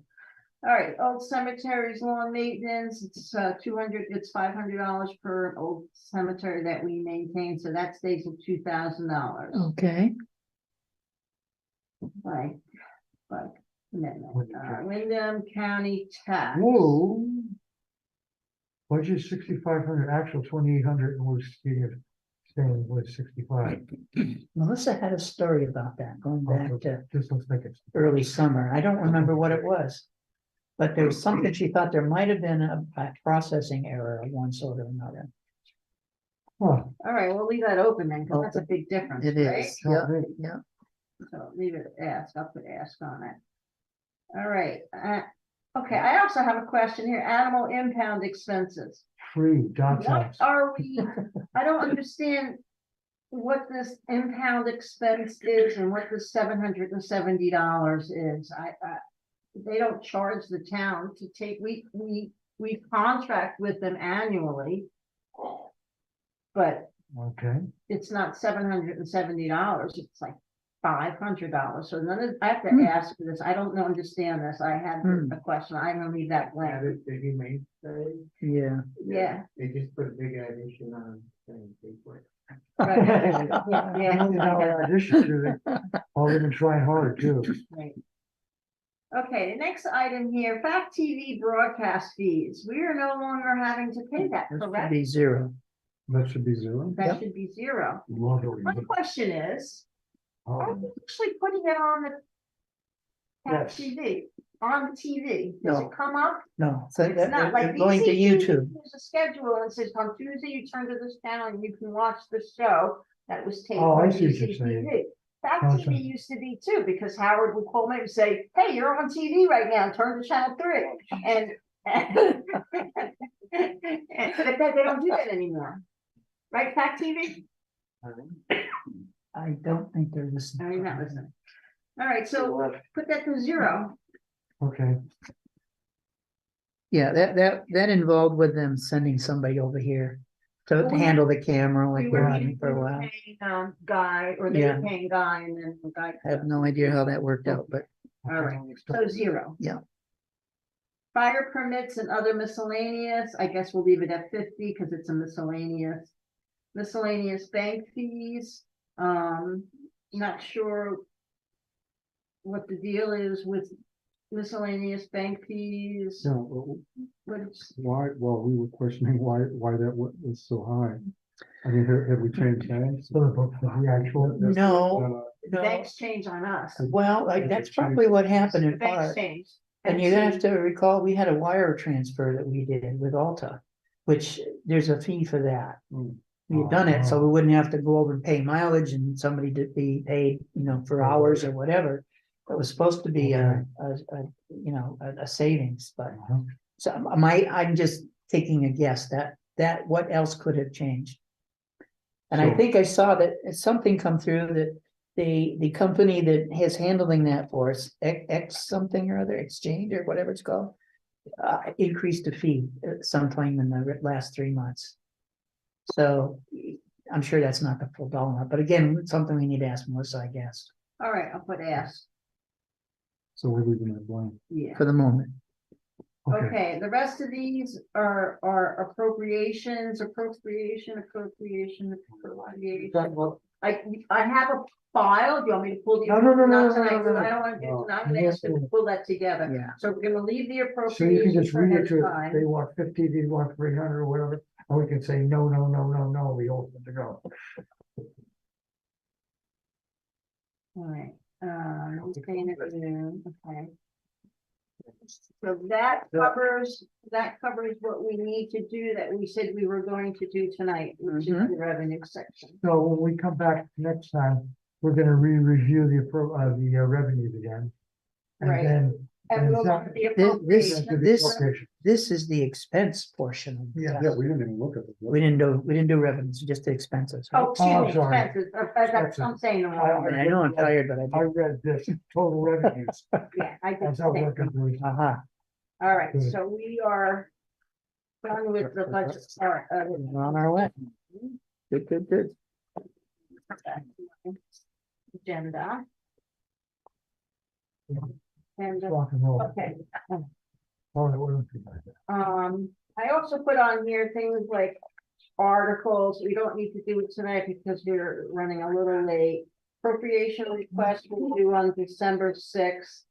All right, old cemeteries, lawn maintenance, it's it's $500 per old cemetery that we maintain, so that stays at $2,000. Okay. Like, Wyndham County tax. whoa. Budget 6,500, actual 2,800, and we're staying with 65. Melissa had a story about that going back to Just don't think it's. early summer. I don't remember what it was. But there was something she thought there might have been a processing error of one sort or another. Huh, All right, we'll leave that open then, because that's a big difference, It right? is, yeah, Okay. yeah. So leave it ask, I'll put ask on it. All right, okay, I also have a question here, animal impound expenses. free dot What tax. are we, I don't understand what this impound expense is and what the $770 is. They don't charge the town to take, we contract with them annually. But Okay, it's not $770, it's like $500. So I have to Hmm. ask for this. I don't understand this. I had Hmm. a question. I'm gonna leave that blank. Added the humane study, Yeah. Yeah. they just put a big addition on saying pay for it. Right. $1,000,000 addition to it. Oh, they've been trying hard too. Right. Okay, the next item here, Fact TV broadcast fees. We are no longer having to pay that, That should correct? be zero. That should be zero. That Yep. should be zero. Love it. My question is, are Oh, we actually putting it on the Fact Yes. TV, on the TV? Does No. it come up? No, so It's that, not like they're going to VCT, YouTube. There's a schedule and it says on Tuesday you turn to this channel and you can watch the show that was taped. Oh, I on see what you're VCTV. saying. Fact Oh, TV sorry. used to be too, because Howard would call me and say, hey, you're on TV right now, turn to channel 3. And but they don't do that anymore. Right, Fact TV? I don't think they're listening. No, you're not listening. All right, so put that to 0. okay, Yeah, that involved with them sending somebody over here to Well, handle the camera like We we were had for a while. paying Guy, or they Yeah. were paying Guy, and then the guy. I have no idea how that worked out, but All right, so 0. Yeah. Fire permits and other miscellaneous, I guess we'll leave it at 50 because it's a miscellaneous. Miscellaneous bank fees, not sure what the deal is with miscellaneous bank fees. No, What's, why, well, we were questioning why that was so high. I mean, have we changed hands? so the actual. no, no. banks change on us. Well, like that's probably what happened The in banks part. change. And you're gonna have to recall, we had a wire transfer that we did with Alta, which there's a fee for that. Hmm. We had done it, so we wouldn't have to go over and pay mileage and somebody to be paid, for hours or whatever. It was supposed to be a savings, but Uh-huh. so I'm just taking a guess that what else could have changed? And I So- think I saw that something come through that the company that is handling that for us, X something or other, Exchange or whatever it's called, increased the fee sometime in the last 3 months. So I'm sure that's not the full dollar amount, but again, it's something we need to ask Melissa, I guess, All right, I'll put ask. So we're leaving it blank. Yeah. for the moment. Okay, Okay, the rest of these are appropriations. I have a file. Do you want me to pull the? No, no, no, Not no, tonight, no, no, no. I don't want to do No. it tonight. I'm gonna ask them to pull that together. Yeah. So we're gonna leave the so you can appropriations just for read it next to, time. they want 50, they want 300 or whatever, and we can say, no, no, no, no, no, we open to go. All right, okay. So that covers what we need to do that we said we were going to do tonight, which is the revenue section. So when we come back next time, we're gonna re-review the revenues again. Right. And then. And we'll it's look not- at the This- appropriation. this- appropriation. This is the expense portion. Yeah. Yeah, we didn't even look at it. We didn't do revenues, just the expenses. right? Oh, excuse Oh, me, sorry. expenses, I'm saying the I- wrong, I mean, I know I'm tired, but I I, read this total revenues. yeah, I did. As I work think. on these. uh-huh, All right, Good. so we are done with the budget, all right, we're on our way. Good, good, good. agenda. And, Rock and roll. okay, All right, what else we got? I also put on here things like articles, we don't need to do it tonight because we're running a little late. Appropriation request will due on December 6th.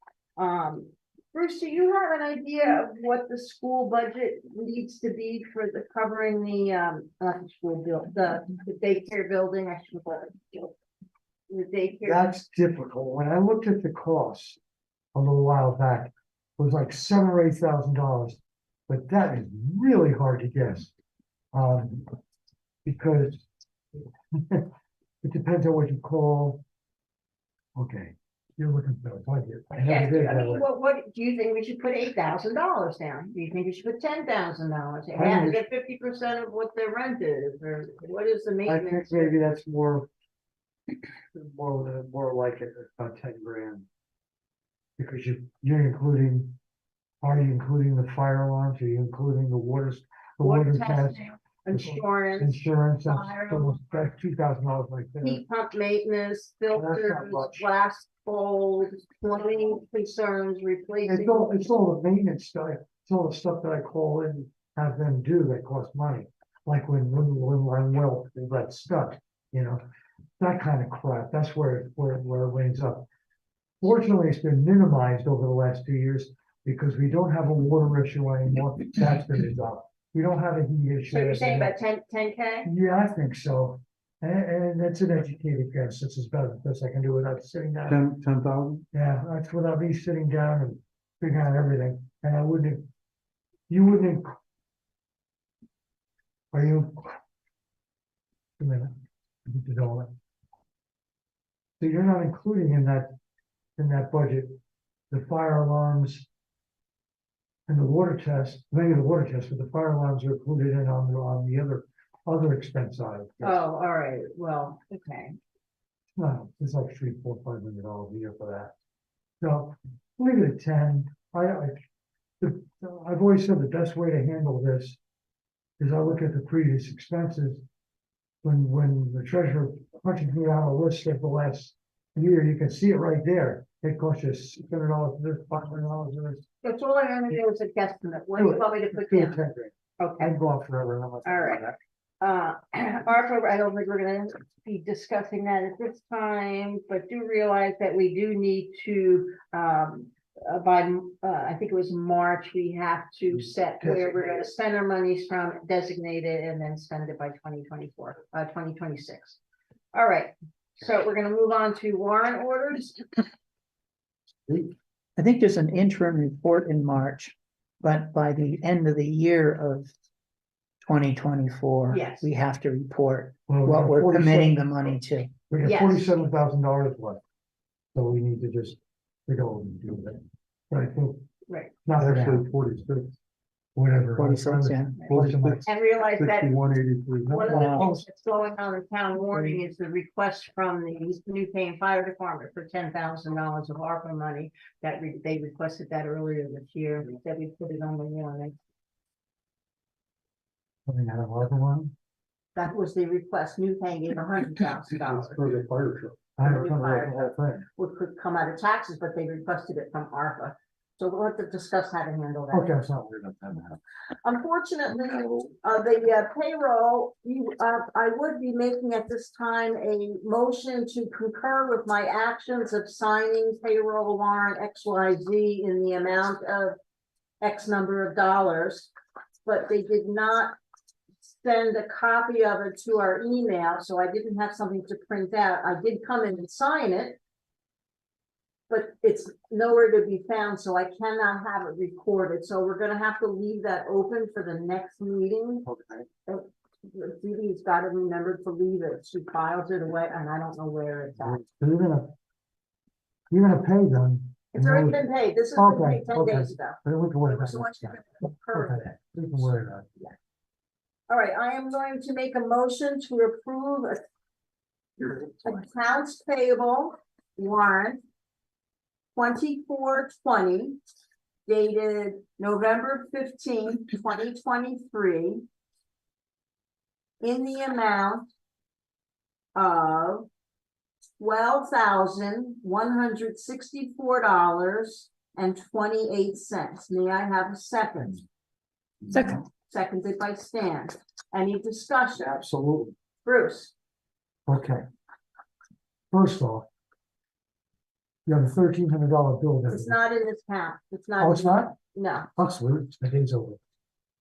Bruce, do you have an idea of what the school budget needs to be for the covering the, not the school bill, the daycare building, I should call it. The daycare, That's difficult. When I looked at the costs a little while back, it was like $7,000 or $8,000. But that is really hard to guess. Because it depends on what you call. Okay, you're looking for it. I yeah, never did it I that mean, way. what, do you think we should put $8,000 down? Do you think we should put $10,000? I Yeah, think- get 50% of what their rent is, or what is the I think maintenance? maybe that's more like it, about 10 grand. Because you're including, are you including the fire alarms? Are you including the water Water test, testing, insurance, insurance? fire That's almost, that's $2,000 right there. heat pump maintenance, Well, that's not filters, much. glass bowls, plumbing concerns, replacing. It's all the maintenance stuff, it's all the stuff that I call in, have them do that costs money. Like when my well, got stuck, you know, that kind of crap, that's where it ends up. Fortunately, it's been minimized over the last 2 years because we don't have a water issue anymore, that's been resolved. We don't have a heat issue. So you're saying anymore. about 10K? Yeah, I think so. And that's an educated guess. This is about the best I can do without sitting down. 10,000? Yeah, that's without me sitting down and figuring out everything. And I wouldn't, you wouldn't. Are you? A minute. I need to know it. So you're not including in that budget, the fire alarms. And the water test, maybe the water test, but the fire alarms are included in on the other expense side. Oh, all right, well, okay. No, it's like $300-$500 a year for that. So leave it at 10. I've always said the best way to handle this is I look at the previous expenses. When the treasurer punches me out a list of the last year, you can see it right there. It costs you $600 for this, $500 for this. That's all I'm gonna do is a guesstimate. What do you want me to put Do it down? 10 grand. Okay. I'd go off forever. And I'm not All right. ARPA, I don't think we're gonna be discussing that at this time, but do realize that we do need to, I think it was March, we have to set where we're gonna spend our monies from, designate it, and then spend it by 2026. All right, so we're gonna move on to warrant orders. I think there's an interim report in March, but by the end of the year of 2024, Yes. we have to report Well, we what got we're 47 committing the money to. We got Yes. $47,000 left. So we need to just, we don't do that. But I think. Right. Not actually, Actually, 46, whatever. 46, yeah. And realize that 6183. one of the Wow. things that's going on in town warning is the request from the East New Canaan Fire Department for $10,000 of ARPA money. That they requested that earlier this year, that we put it on the warning. Something out of ARPA one. That was the request. New Canaan gave $100,000, It's for the fire truck. I don't know the whole thing. which could come out of taxes, but they requested it from ARPA. So we'll have to discuss how to handle that. Okay, it's not weird about that. Unfortunately, the payroll, I would be making at this time a motion to concur with my actions of signing payroll warrant XYZ in the amount of X number of dollars. But they did not send a copy of it to our email, so I didn't have something to print out. I did come in and sign it. But it's nowhere to be found, so I cannot have it recorded, so we're gonna have to leave that open for the next meeting. Okay. Judy's got to remember to leave it. She files it away and I don't know where it's at. So you're gonna pay them. It's already been paid. This has been Okay, paid 10 okay. days ago. But we can worry It about was it what next you time. approved Okay, it. we can worry about it. All right, I am going to make a motion to approve accounts payable warrant 2420 dated November 15th, 2023 in the amount of $12,164.28. May I have a second? Second. Seconded by Stan. Any discussion? Absolutely. Bruce? Okay. First off, you have a $1,300 bill. that- It's not in this count. It's not. Oh, it's not? No, Oh, sweet, my day's over.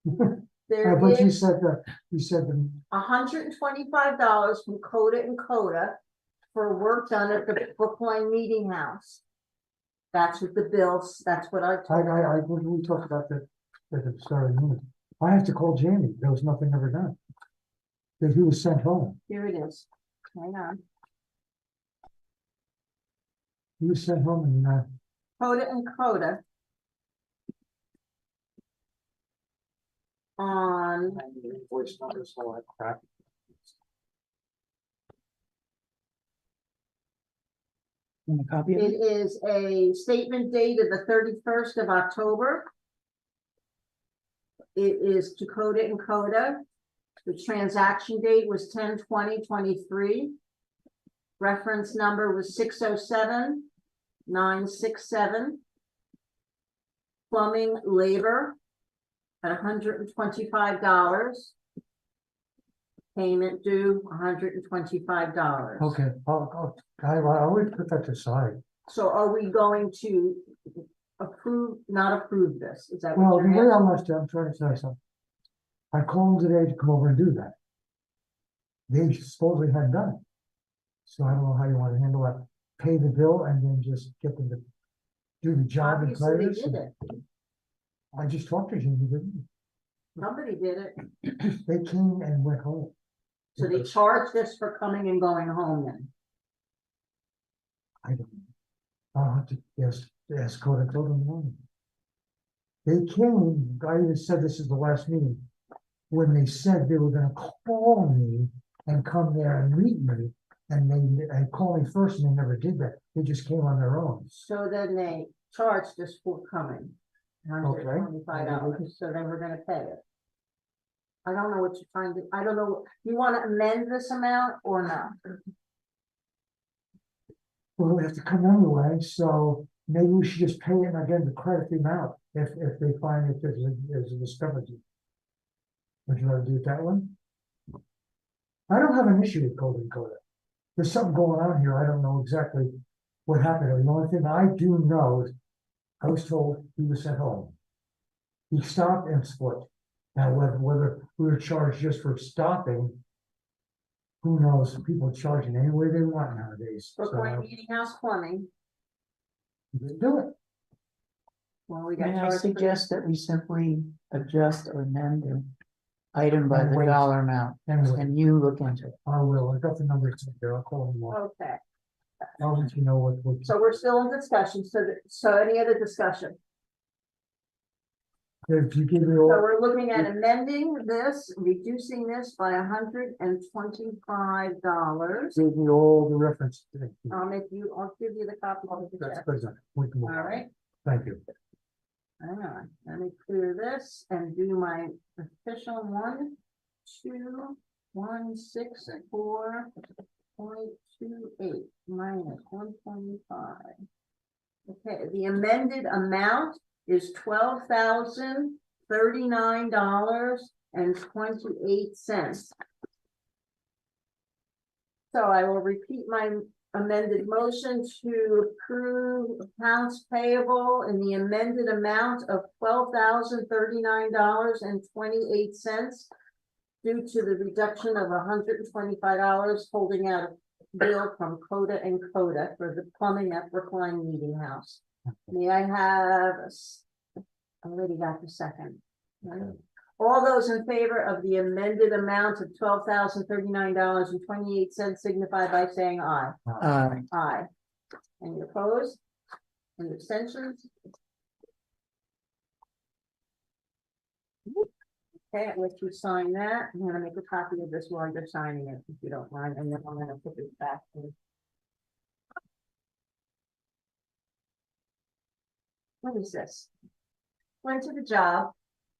there But you is said the $125 from Coda and Coda for work done at the Brookline Meeting House. That's what the bills, that's what I told. when we talked about that at the start of the meeting. I have to call Jamie, there was nothing ever done. That he was sent home, Here it is. Hang on. he was sent home and, Coda and Coda. On, voice numbers, all that crap. Want a copy of it it? is a statement dated the 31st of October. It is to Coda and Coda. The transaction date was 10/20/23. Reference number was 607967. Plumbing labor at $125. Payment due $125. Okay, I would put that aside. So are we going to not approve this? Is that Well, what the way you're I'm asking? trying to say something. I called them today to come over and do that. They supposedly hadn't done it. So I don't know how you want to handle that, pay the bill and then just get them to do the job and Obviously, they credits. did it. I just talked to Jamie, didn't Somebody did it. they came and went home. So they charged us for coming and going home then. I don't know. I'll have to ask Coda in the morning. They came, I even said this is the last meeting, when they said they were gonna call me and come there and meet me, and call me first, and they never did that. They just came on their own. So then they charged us for coming. $125, so then we're gonna pay it. I don't know what you're trying to, I don't know, you wanna amend this amount or not? Well, we have to come anyway, so maybe we should just pay it again to credit the amount, if they find that there's a discrepancy. Would you rather do it that way? I don't have an issue with Coda and Coda. There's something going on here, I don't know exactly what happened, the only thing I do know is I was told he was sent home. He stopped and split. Now, whether we were charged just for stopping, who knows? People charging any way they want nowadays. So Brookline Meeting House Plumbing, we didn't do it. well, we got May I charged. suggest that we simply adjust or amend the item by And the wait. dollar amount, Anyway, and you look into it. I will. I got the numbers in there. I'll call them more. Okay, I'll let you know what. so we're still in discussion, so any other discussion? If you give me So all, we're looking at amending this, reducing this by $125. give me all the reference. I'll give you the copy of the That's check. good. We can move All on. right, Thank you. hang on, let me clear this and do my official 1,2,164.28 minus 125. Okay, the amended amount is $12,039.28. So I will repeat my amended motion to approve accounts payable in the amended amount of $12,039.28 due to the reduction of $125 holding out a bill from Coda and Coda for the plumbing at Brookline Meeting House. May I have, I already got the second. Right? All those in favor of the amended amount of $12,039.28 signify by saying aye. Aye. Any opposed? Any abstentions? Okay, I'll let you sign that. I'm gonna make a copy of this while you're signing it, if you don't mind, and then I'm gonna put it back. What is this? Went to the job,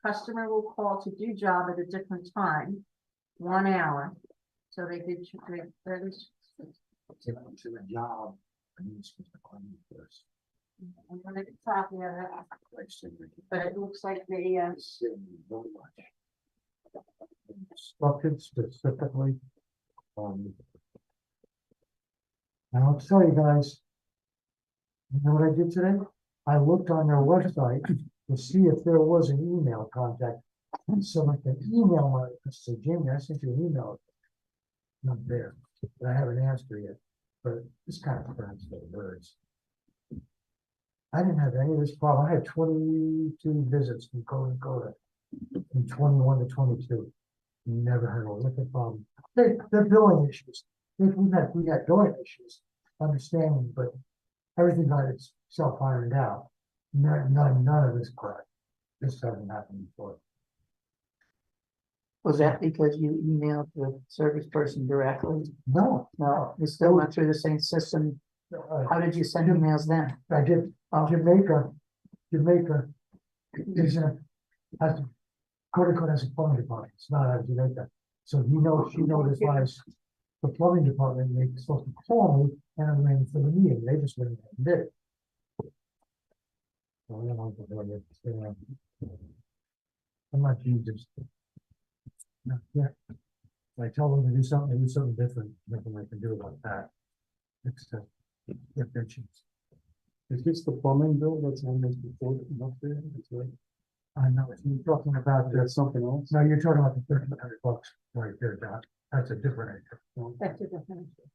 customer will call to do job at a different time, 1 hour. So they did, that is. To the job. I need to speak to Clinton first. I'm gonna get a copy of it, Like, so we can but it looks like they, say very much. Instructed specifically. Now, I'll tell you guys. You know what I did today? I looked on their website to see if there was an email contact. And so I can email my, say, Jamie, I sent you an email. Not there, but I haven't asked her yet, but this kind of friends for the birds. I didn't have any of this problem. I had 22 visits from Coda, from 21 to 22. Never had a liquor problem. They're billing issues. We had billing issues, understanding, but everything got itself ironed out. None of this crap. This hasn't happened before. Was that because you emailed the service person directly? No, No, you still went through the same system. How did you send emails then? I did. Oh. Jamaica is has Coda has a plumbing department. It's not out of Jamaica. So she notifies the plumbing department. They're supposed to call me and I'm ready for the meeting. They just went ahead and did it. So I don't know what it is. I'm not used. No, yeah. I tell them to do something, they do something different. Nothing I can do about that. It's if they choose. Is this the plumbing bill that's on this before up there? It's right. I know, you're talking about That's something else. no, you're talking about the $1,300 right there, Doc. That's a different item. that's a different issue.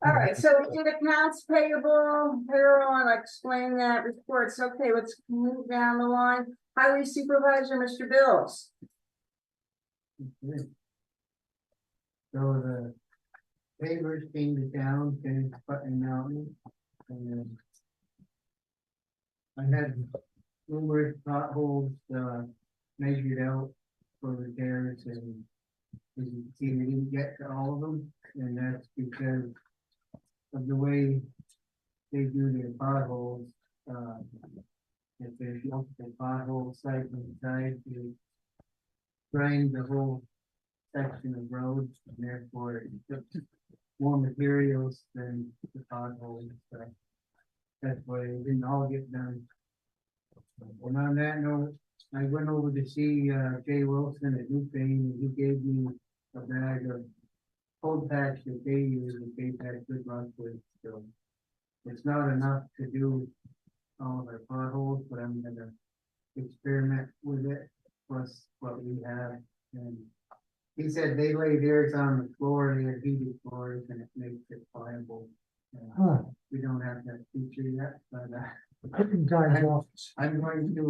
All right, so we did accounts payable, payroll, and I explained that reports. Okay, let's move down the line. Highway Supervisor, Mr. Bills. Okay. So the pavers came to town, finished Putney Mountain, and I had numerous potholes, measured out for repairs, and as you can see, we didn't get to all of them, and that's because of the way they do their potholes. If there's multiple pothole sites inside, to grind the whole section of roads, and therefore it took more materials than the potholes. That's why it didn't all get done. And on that note, I went over to see Jay Wilson at Brookline, and he gave me a bag of cold patch that they use, and they've had good luck with. So it's not enough to do all of our potholes, but I'm gonna experiment with it, plus what we have. And he said they lay theirs on the floor, they have heated floors, and it makes it pliable. Huh. We don't have that feature yet, but Cooking guy's office. I'm going to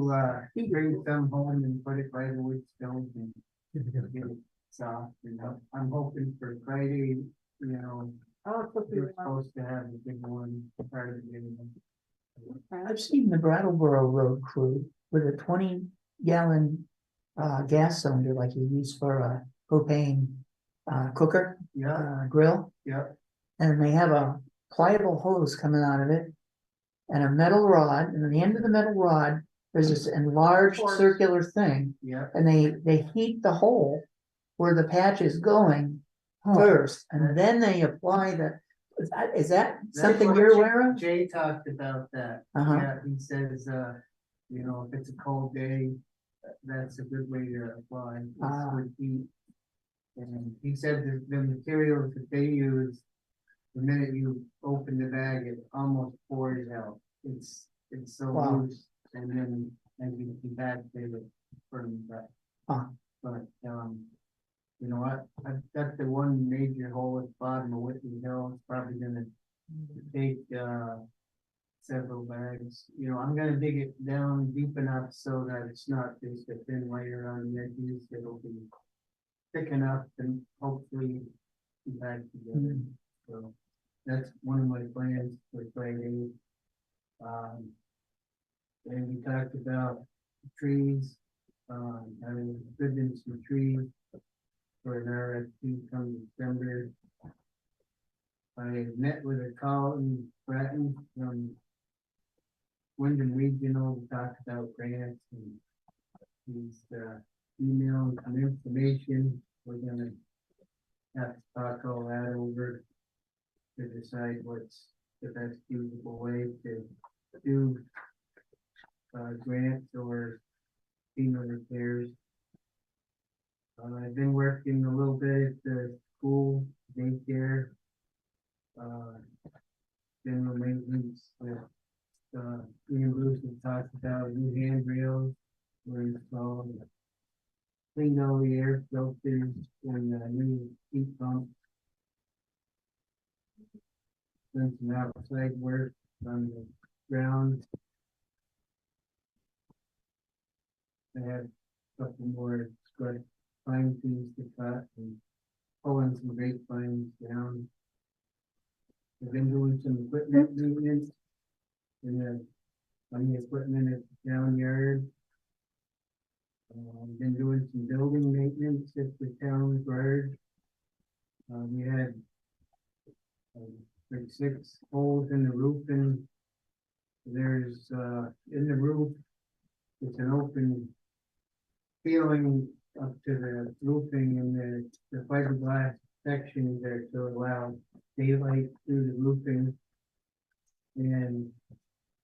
bring some home and put it by the wood stove and get it soft. And I'm hoping for Friday, you know, Oh, it's supposed to be we're supposed to have a big one part of the game. I've seen the Brattleboro Road crew with a 20-gallon gas cylinder like you use for a propane cooker Yeah, grill, yeah, and they have a pliable hose coming out of it and a metal rod, and at the end of the metal rod, there's this enlarged Course. circular thing, yeah. and they heat the hole where the patch is going first, and then they apply the, is that That's something what you're aware of? Jay talked about that. Uh-huh. Yeah, he says, you know, if it's a cold day, that's a good way to apply. Ah. With heat. And he said that the materials that they use, the minute you open the bag, it almost pours out. It's so Wow. loose, and then as you come back, they would burn back. Huh. But, you know what, I've got the one major hole at the bottom of Whitney Hill. It's probably gonna take, several bags, you know, I'm gonna dig it down deep enough so that it's not just a thin layer on the edges, it'll be thick enough and hopefully be back together, so that's one of my plans for Friday. And we talked about trees, having ribbons for trees for an RFP come December. I met with a Colin Bratton from Wyndham Regional, to talk about grants, and he's emailed some information. We're gonna have to talk all that over to decide what's the best feasible way to do grants or FEMA repairs. I've been working a little bit at the school daycare. General maintenance, me and Bruce have talked about new handrails were installed. Cleaned all the air filters and new heat pump. Done some outside work on the ground. I had a couple more square pine trees to cut and pulling some grapevines down. I've been doing some equipment maintenance and on the equipment at the town yard. Been doing some building maintenance at the town yard. We had like 6 holes in the roof, and there's in the roof, it's an open feeling up to the roofing, and the fiberglass sections there to allow daylight through the roofing. And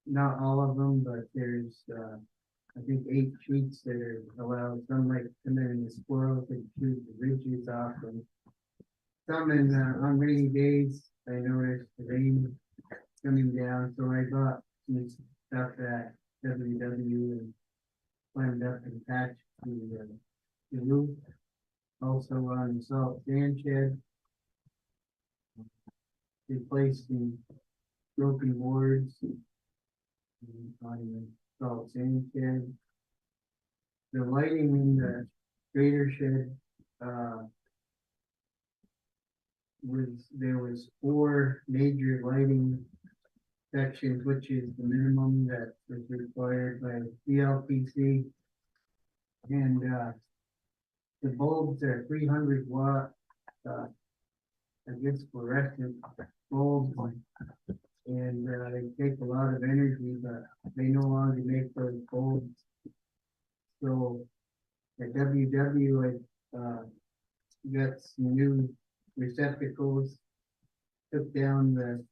not all of them, but there's I think 8 sheets that are allowed sunlight to come in, and the squirrels can shoot the ridges off them. Some in on rainy days, I noticed the rain coming down, so I bought some stuff at WW and climbed up and patched the roof. Also on the salt sand shed, replaced the broken boards on the salt sand shed. The lighting in the grader shed, there was 4 major lighting sections, which is the minimum that was required by CLPC. And the bulbs are 300 watt, I guess fluorescent bulbs. And they take a lot of energy, but they no longer make those bulbs. So at WW, I got some new receptacles, took down the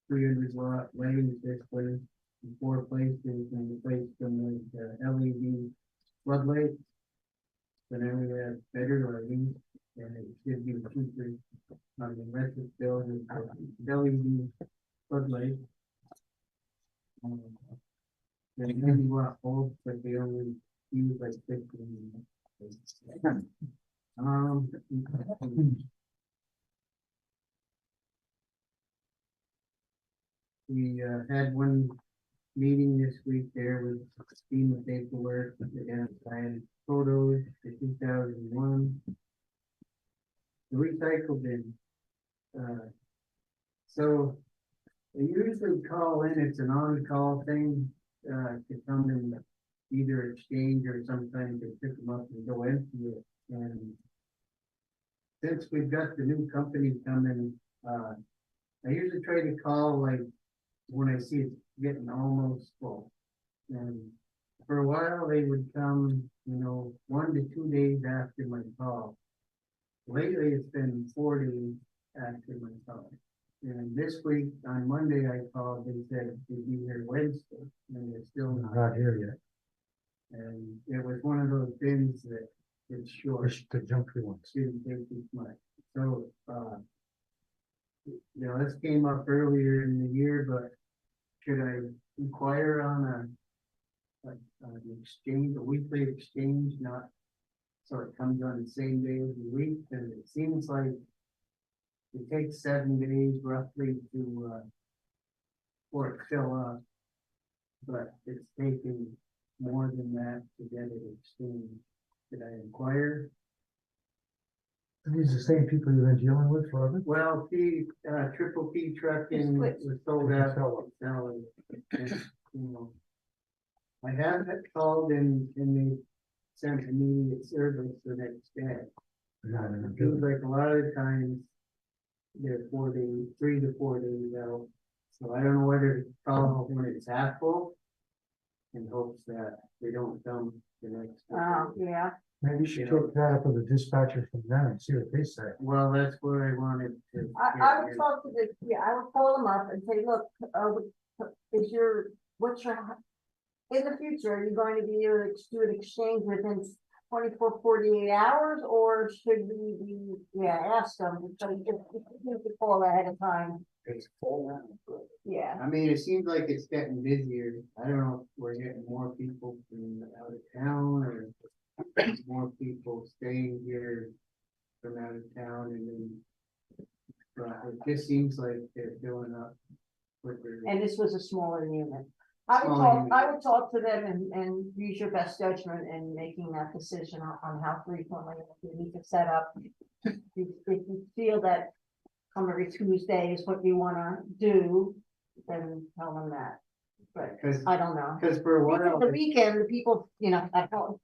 300 watt lighting system in 4 places and replaced them with LED floodlights. So now we have better lighting, and it should be cheaper on the electric bill with the LED floodlight. They're 90 watt bulbs, but they only use like 15 minutes. We had one meeting this week there with FEMA paperwork, and photos for 2001. The recycle bin. So they usually call in, it's an on-call thing, to come and either exchange or sometimes they pick them up and go empty it. And since we've got the new company coming, I usually try to call like when I see it's getting almost full. And for a while they would come, 1 to 2 days after my call. Lately it's been 4 days after my call. And this week on Monday I called, they said it'd be here Wednesday, and they're still Not here yet. And it was one of those bins that it's short. Push the jump through ones. Didn't take as much. So, this came up earlier in the year, but should I inquire on an exchange, a weekly exchange, not so it comes on the same day of the week? And it seems like it takes 7 days roughly to for it to fill up. but it's taken more than that to get it exchanged. Did I inquire? Are these the same people you've been dealing with forever? Well, Triple P trucking was sold out. Now, you know, I haven't called and they sent immediate service the next day. Yeah, they're It seems good. like a lot of the times they're 4 days, 3 to 4 days out. So I don't know whether to call when it's half full in hopes that they don't dump the next day. Yeah, Maybe you should take that up with the dispatcher from them and see what they say. Well, that's what I wanted to. I get would your- talk to the, yeah, I would call them up and say, look, what's your, in the future, are you going to be able to do an exchange within 24, 48 hours, or should we be, ask them, so you have to call ahead of time, It's full. yeah. I mean, it seems like it's getting busier. I don't know if we're getting more people from out of town or more people staying here from out of town and then. But it just seems like they're filling up quicker. And this was a smaller unit. I would Smaller talk, unit. I would talk to them and use your best judgment in making that decision on how frequently you need to set up. If you feel that come every Tuesday is what you wanna do, then tell them that. But Cause, I don't know. for a Because while, the weekend, the people, I thought,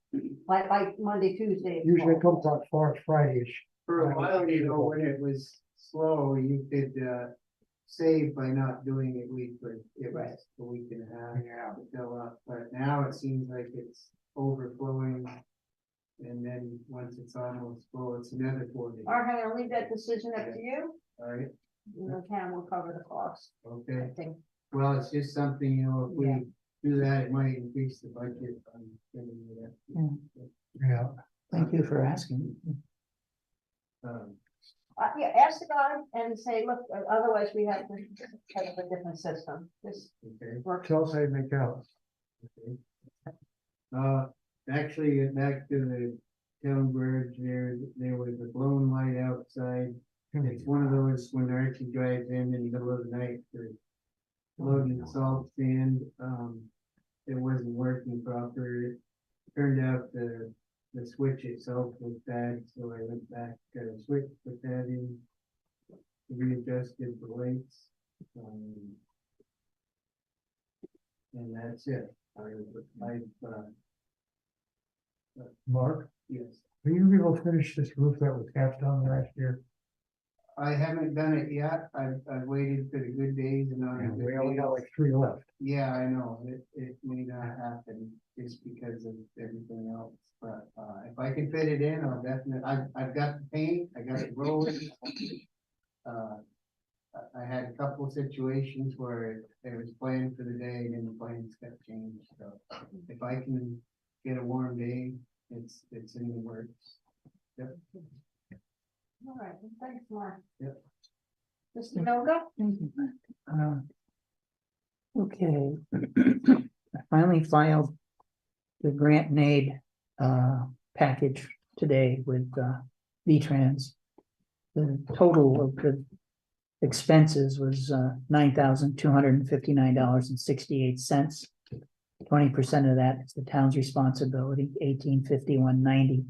like Monday, Tuesday. it's Usually full. it comes out Friday-ish. for a while, you know, when it was slow, you could, save by not doing it weekly. It Right. was a week and a half. Yeah. To fill up, but now it seems like it's overflowing. And then once it's almost full, it's another 4 days. All right, I'll leave that decision up to you. All right, You know, Cam will cover the cost, I okay. think. Well, it's just something, you know, if Yeah. we do that, it might increase the budget. Yeah. Thank you for asking. Um, Yeah, ask the guy and say, look, otherwise we have to set up a different system. This okay, works. Tell us how you make out. okay. Actually, back to the town bridge there was a blown light outside. It's one of those when Archie drives in the middle of the night for loading salt sand, it wasn't working proper. Turned out the switch itself was bad, so I went back, got a switch, put that in. Readjusted the lights. And that's it. Mark, Yes, will you be able to finish this roof that was half done last year? I haven't done it yet. I've waited for the good days and not. the And good we only days. got like 3 left. Yeah, I know, it may not happen just because of everything else, but, if I can fit it in, I'll definitely, I've got the paint, I got the rolling. I had a couple situations where it was planned for the day and then the plans got changed, so if I can get a warm day, it's in the works. Yep. All right, well, thanks, Mark. Yep. Mr. Noga? Thank you. Okay. I finally filed the grant and aid package today with V-Trans. The total of the expenses was $9,259.68. 20% of that is the town's responsibility, $1,851.90.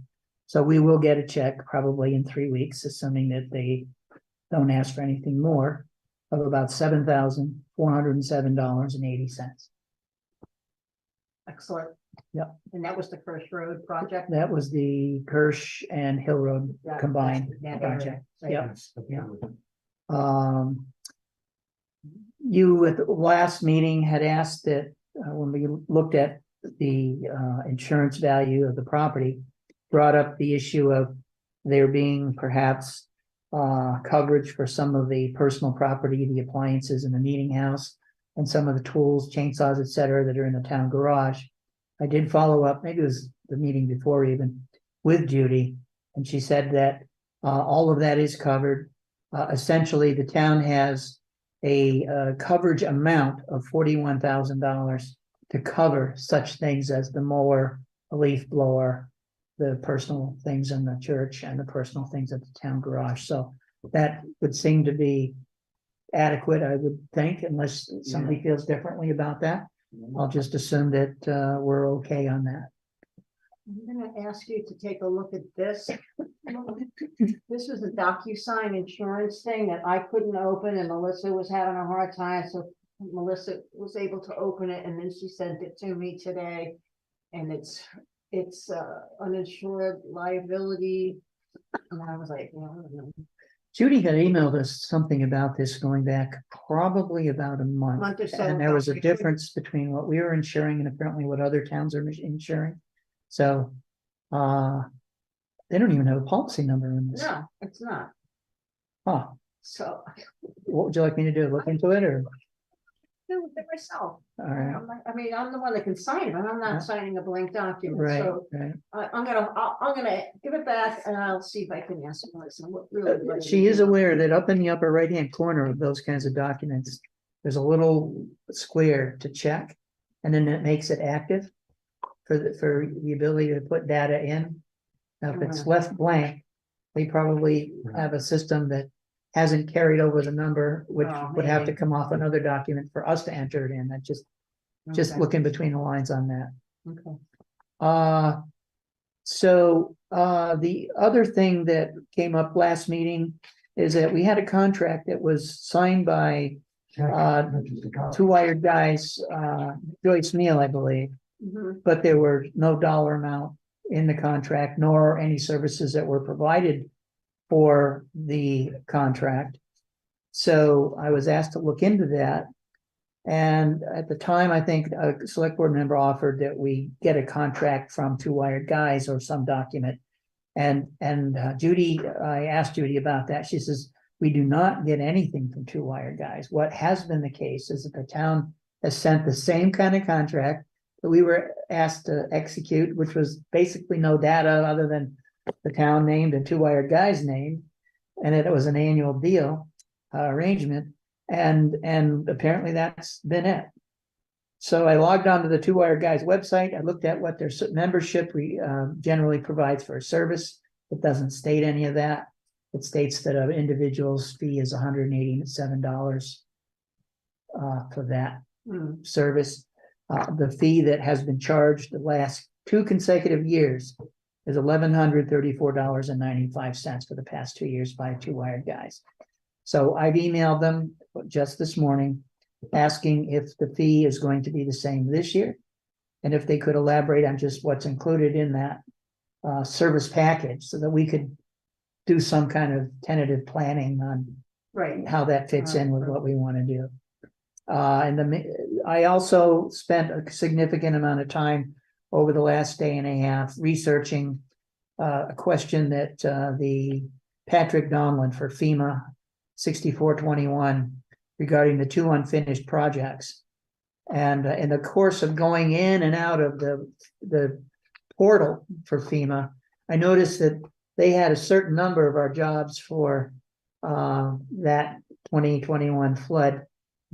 So we will get a check probably in 3 weeks, assuming that they don't ask for anything more, of about $7,407.80. Excellent. Yep. And that was the First Road project? That was the Kirsch and Hill Road Yeah, combined that project. area, right. Yep. Yes, Yeah. okay. You at the last meeting had asked that when we looked at the insurance value of the property, brought up the issue of there being perhaps coverage for some of the personal property, the appliances in the meeting house, and some of the tools, chainsaws, et cetera, that are in the town garage. I did follow up, maybe it was the meeting before even, with Judy, and she said that all of that is covered. Essentially, the town has a coverage amount of $41,000 to cover such things as the mower, a leaf blower, the personal things in the church, and the personal things at the town garage. So that would seem to be adequate, I would think, unless somebody feels differently about that. I'll just assume that, we're okay on that. I'm gonna ask you to take a look at this. This was a DocuSign insurance thing that I couldn't open and Melissa was having a hard time, so Melissa was able to open it and then she sent it to me today. And it's uninsured liability. And I was like, well, I don't know, Judy had emailed us something about this going back probably about a month. month or so. And there was a ago. difference between what we were insuring and apparently what other towns are insuring. So, they don't even have a policy number in this. No, it's not. Huh, So what would you like me to do? Look into it or? do it myself. All right, I mean, I'm the one that can sign it, but I'm Yeah. not signing a blank document, right, so right. I'm gonna give it back and I'll see if I can ask Melissa what really. what it She is you know. aware that up in the upper right-hand corner of those kinds of documents, there's a little square to check. And then it makes it active for the ability to put data in. Now, if it's left blank, they probably have a system that hasn't carried over the number, which Oh, would have to maybe. come off another document for us to enter it in. I just Okay, looking between the lines on that. okay. The other thing that came up last meeting is that we had a contract that was signed by Two Wired Guys, Joyce Neal, I believe, Mhm. but there were no dollar amount in the contract, nor any services that were provided for the contract. So I was asked to look into that. And at the time, I think a select board member offered that we get a contract from Two Wired Guys or some document. And Judy, I asked Judy about that. She says, we do not get anything from Two Wired Guys. What has been the case is that the town has sent the same kind of contract that we were asked to execute, which was basically no data other than the town named and Two Wired Guys name. And it was an annual deal arrangement. And apparently that's been it. So I logged onto the Two Wired Guys website. I looked at what their membership generally provides for a service. It doesn't state any of that. It states that an individual's fee is $187 for that service. The fee that has been charged the last 2 consecutive years is $1,134.95 for the past 2 years by Two Wired Guys. So I've emailed them just this morning, asking if the fee is going to be the same this year. And if they could elaborate on just what's included in that service package so that we could do some kind of tentative planning on Right. how that fits in with what we want to do. I also spent a significant amount of time over the last day and a half researching a question that the Patrick Donlin for FEMA 6421 regarding the 2 unfinished projects. And in the course of going in and out of the portal for FEMA, I noticed that they had a certain number of our jobs for that 2021 flood,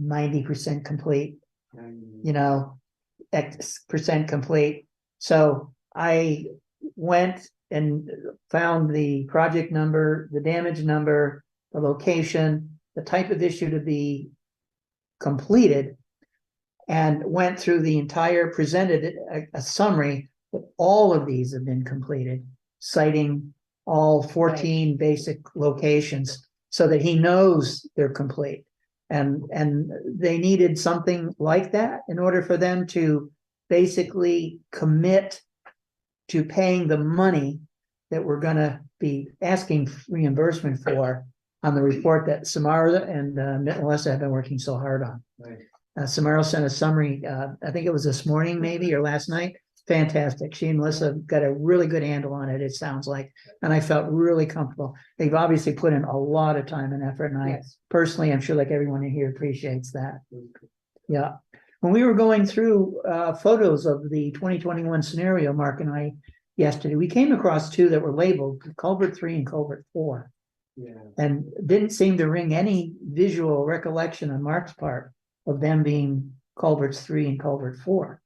90% complete, X% complete. So I went and found the project number, the damage number, the location, the type of issue to be completed, and went through the entire, presented a summary that all of these have been completed, citing all 14 basic locations so that he knows they're complete. And they needed something like that in order for them to basically commit to paying the money that we're going to be asking reimbursement for on the report that Samara and Melissa have been working so hard on. Right. Samara sent a summary, I think it was this morning maybe, or last night. Fantastic. She and Melissa got a really good handle on it, it sounds like. And I felt really comfortable. They've obviously put in a lot of time and effort. And I personally, I'm sure like everyone in here appreciates that. Yeah. When we were going through photos of the 2021 scenario, Mark and I, yesterday, we came across 2 that were labeled Culvert 3 and Culvert 4. Yeah. And didn't seem to ring any visual recollection on Mark's part of them being Culverts 3 and Culvert 4.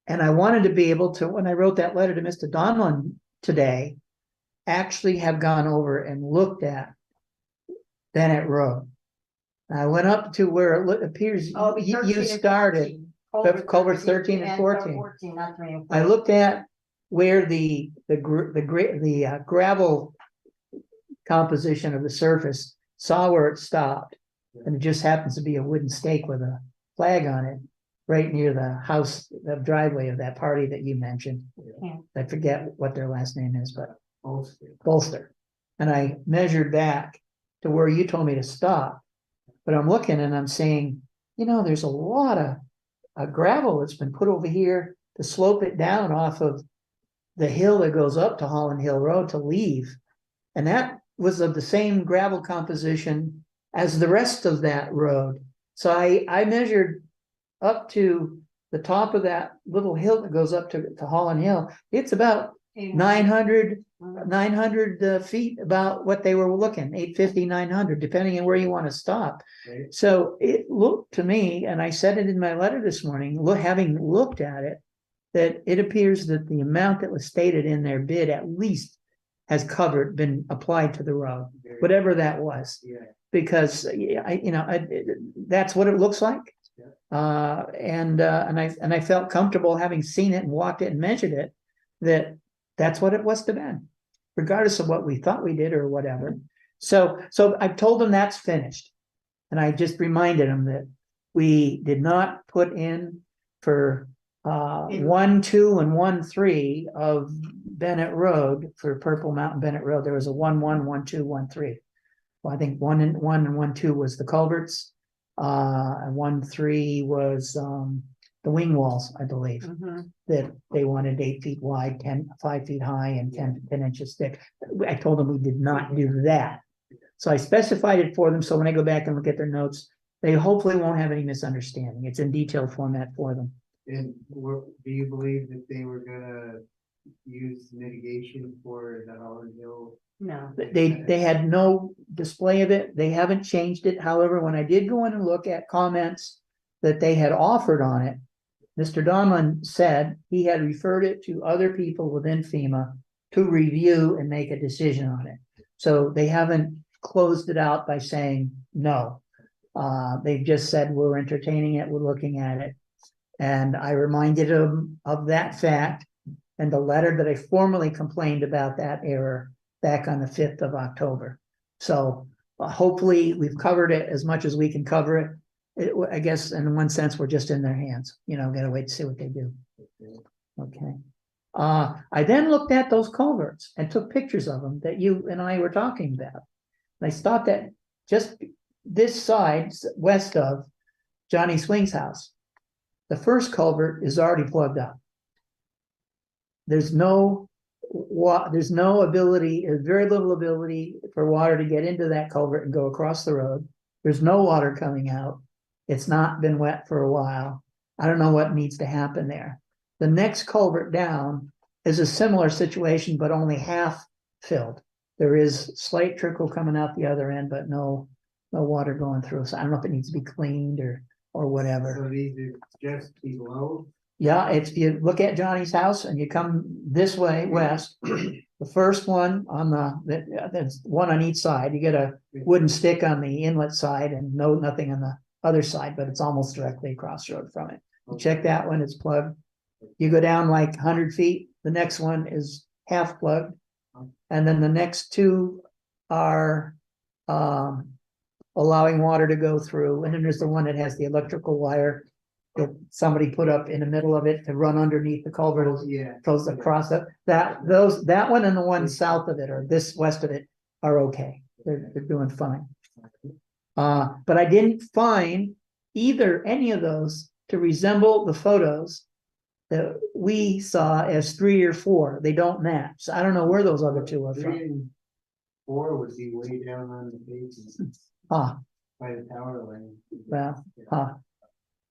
And I wanted to be able to, when I wrote that letter to Mr. Donlin today, actually have gone over and looked at Bennett Road I went up to where it appears Oh, it'd be you 13 and started. 14. Culverts 13 and 14. 14, not 3 and 4. I looked at where the gravel composition of the surface, saw where it stopped. And it just happens to be a wooden stake with a flag on it, right near the house, the driveway of that party that you mentioned. Yeah. I forget what their last name is, but Ulster. Bolster. And I measured back to where you told me to stop. But I'm looking and I'm saying, you know, there's a lot of gravel that's been put over here to slope it down off of the hill that goes up to Holland Hill Road to leave. And that was of the same gravel composition as the rest of that road. So I measured up to the top of that little hill that goes up to Holland Hill. It's about 900 feet, about what they were looking, 850, 900, depending on where you want to stop. Right. So it looked to me, and I said it in my letter this morning, having looked at it, that it appears that the amount that was stated in their bid at least has been applied to the road, whatever that was. Yeah. Because that's what it looks like. Yeah. And I felt comfortable having seen it and walked it and measured it, that's what it was to been, regardless of what we thought we did or whatever. So I told them that's finished. And I just reminded them that we did not put in for 1, 2, and 1, 3 of Bennett Road for Purple Mountain Bennett Road. There was a 1, 1, 1, 2, 1, 3. Well, I think 1 and 1 2 was the culverts. And 1, 3 was the wing walls, I believe, that they wanted 8 feet wide, 5 feet high, and 10 inches thick. I told them we did not do that. So I specified it for them. So when I go back and look at their notes, they hopefully won't have any misunderstanding. It's in detailed format for them. And do you believe that they were gonna use mitigation for the Holland Hill? No. They had no display of it. They haven't changed it. However, when I did go in and look at comments that they had offered on it, Mr. Donlin said he had referred it to other people within FEMA to review and make a decision on it. So they haven't closed it out by saying no. They've just said, we're entertaining it, we're looking at it. And I reminded him of that fact and the letter that I formally complained about that error back on the 5th of October. So hopefully we've covered it as much as we can cover it. I guess in one sense, we're just in their hands, gotta wait to see what they do. Okay. I then looked at those culverts and took pictures of them that you and I were talking about. And I stopped at just this side, west of Johnny Swing's house. The first culvert is already plugged up. There's no ability, there's very little ability for water to get into that culvert and go across the road. There's no water coming out. It's not been wet for a while. I don't know what needs to happen there. The next culvert down is a similar situation, but only half filled. There is slight trickle coming out the other end, but no water going through. So I don't know if it needs to be cleaned or whatever. So these are just below? Yeah, if you look at Johnny's house and you come this way west, the first one on there's one on each side. You get a wooden stick on the inlet side and nothing on the other side, but it's almost directly across the road from it. You check that one, it's plugged. You go down like 100 feet, the next one is half plugged. And then the next two are allowing water to go through. And then there's the one that has the electrical wire that somebody put up in the middle of it to run underneath the culvert. Yeah. Goes across it. That one and the one south of it or this west of it are okay. They're doing fine. But I didn't find any of those to resemble the photos that we saw as 3 or 4. They don't match. So I don't know where those other two are 3 from. and 4 would be way down on the page Ah, by the power line. well,